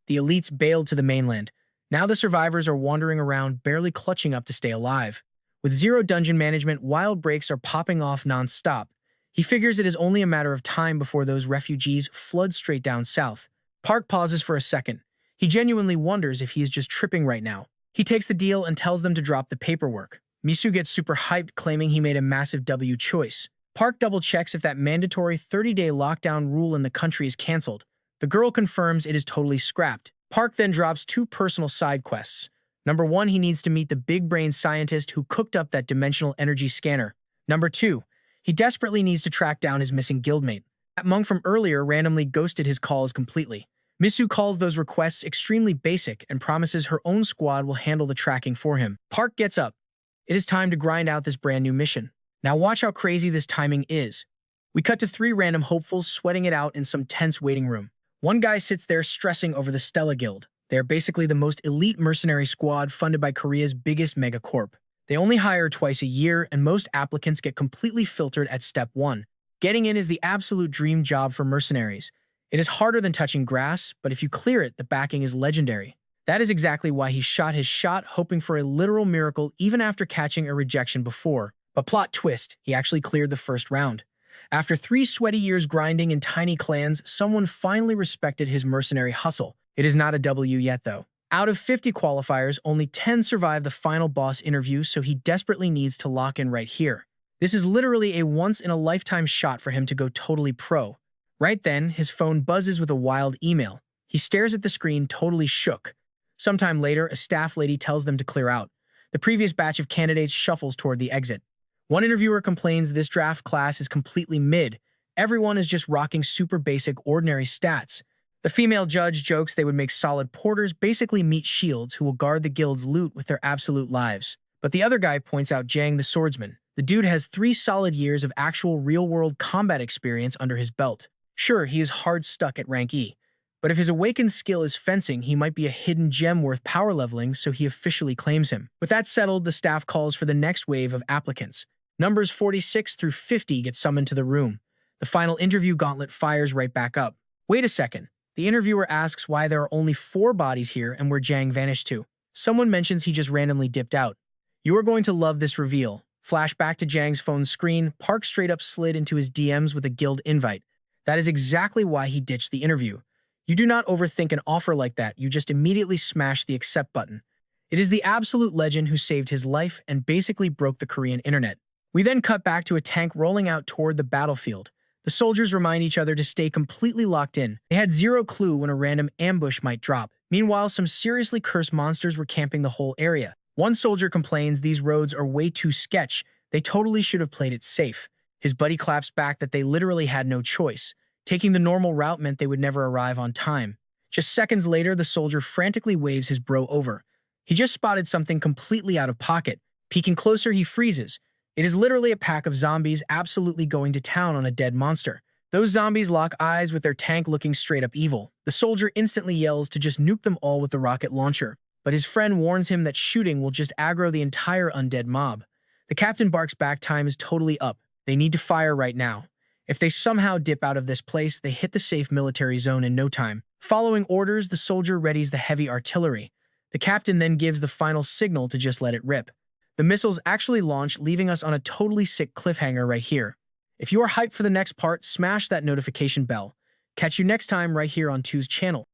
The elites bailed to the mainland. Now the survivors are wandering around, barely clutching up to stay alive. With zero dungeon management, wild breaks are popping off non-stop. He figures it is only a matter of time before those refugees flood straight down south. Park pauses for a second. He genuinely wonders if he is just tripping right now. He takes the deal and tells them to drop the paperwork. Misu gets super hyped, claiming he made a massive W choice. Park double-checks if that mandatory 30-day lockdown rule in the country is cancelled. The girl confirms it is totally scrapped. Park then drops 2 personal side quests. Number 1, he needs to meet the big-brain scientist who cooked up that dimensional energy scanner. Number 2, he desperately needs to track down his missing guildmate. That monk from earlier randomly ghosted his calls completely. Misu calls those requests extremely basic and promises her own squad will handle the tracking for him. Park gets up. It is time to grind out this brand new mission. Now watch how crazy this timing is. We cut to 3 random hopefuls sweating it out in some tense waiting room. One guy sits there stressing over the Stella Guild. They are basically the most elite mercenary squad funded by Korea's biggest megacorp. They only hire twice a year, and most applicants get completely filtered at step 1. Getting in is the absolute dream job for mercenaries. It is harder than touching grass, but if you clear it, the backing is legendary. That is exactly why he shot his shot, hoping for a literal miracle even after catching a rejection before. But plot twist, he actually cleared the first round. After 3 sweaty years grinding in tiny clans, someone finally respected his mercenary hustle. It is not a W yet, though. Out of 50 qualifiers, only 10 survive the final boss interview, so he desperately needs to lock in right here. This is literally a once-in-a-lifetime shot for him to go totally pro. Right then, his phone buzzes with a wild email. He stares at the screen, totally shook. Sometime later, a staff lady tells them to clear out. The previous batch of candidates shuffles toward the exit. One interviewer complains this draft class is completely mid. Everyone is just rocking super basic, ordinary stats. The female judge jokes they would make solid porters, basically meat shields, who will guard the guild's loot with their absolute lives. But the other guy points out Jang the swordsman. The dude has 3 solid years of actual real-world combat experience under his belt. Sure, he is hard stuck at rank E, but if his awakened skill is fencing, he might be a hidden gem worth power leveling, so he officially claims him. With that settled, the staff calls for the next wave of applicants. Numbers 46 through 50 get summoned to the room. The final interview gauntlet fires right back up. Wait a second. The interviewer asks why there are only 4 bodies here and where Jang vanished to. Someone mentions he just randomly dipped out. You are going to love this reveal. Flash back to Jang's phone screen. Park straight up slid into his DMs with a guild invite. That is exactly why he ditched the interview. You do not overthink an offer like that, you just immediately smash the accept button. It is the absolute legend who saved his life and basically broke the Korean internet. We then cut back to a tank rolling out toward the battlefield. The soldiers remind each other to stay completely locked in. They had zero clue when a random ambush might drop. Meanwhile, some seriously cursed monsters were camping the whole area. One soldier complains these roads are way too sketch. They totally should have played it safe. His buddy claps back that they literally had no choice. Taking the normal route meant they would never arrive on time. Just seconds later, the soldier frantically waves his bro over. He just spotted something completely out of pocket. Peeking closer, he freezes. It is literally a pack of zombies absolutely going to town on a dead monster. Those zombies lock eyes with their tank looking straight up evil. The soldier instantly yells to just nuke them all with the rocket launcher, but his friend warns him that shooting will just aggro the entire undead mob. The captain barks back time is totally up. They need to fire right now. If they somehow dip out of this place, they hit the safe military zone in no time. Following orders, the soldier readies the heavy artillery. The captain then gives the final signal to just let it rip. The missiles actually launch, leaving us on a totally sick cliffhanger right here. If you are hyped for the next part, smash that notification bell. Catch you next time right here on 2's channel.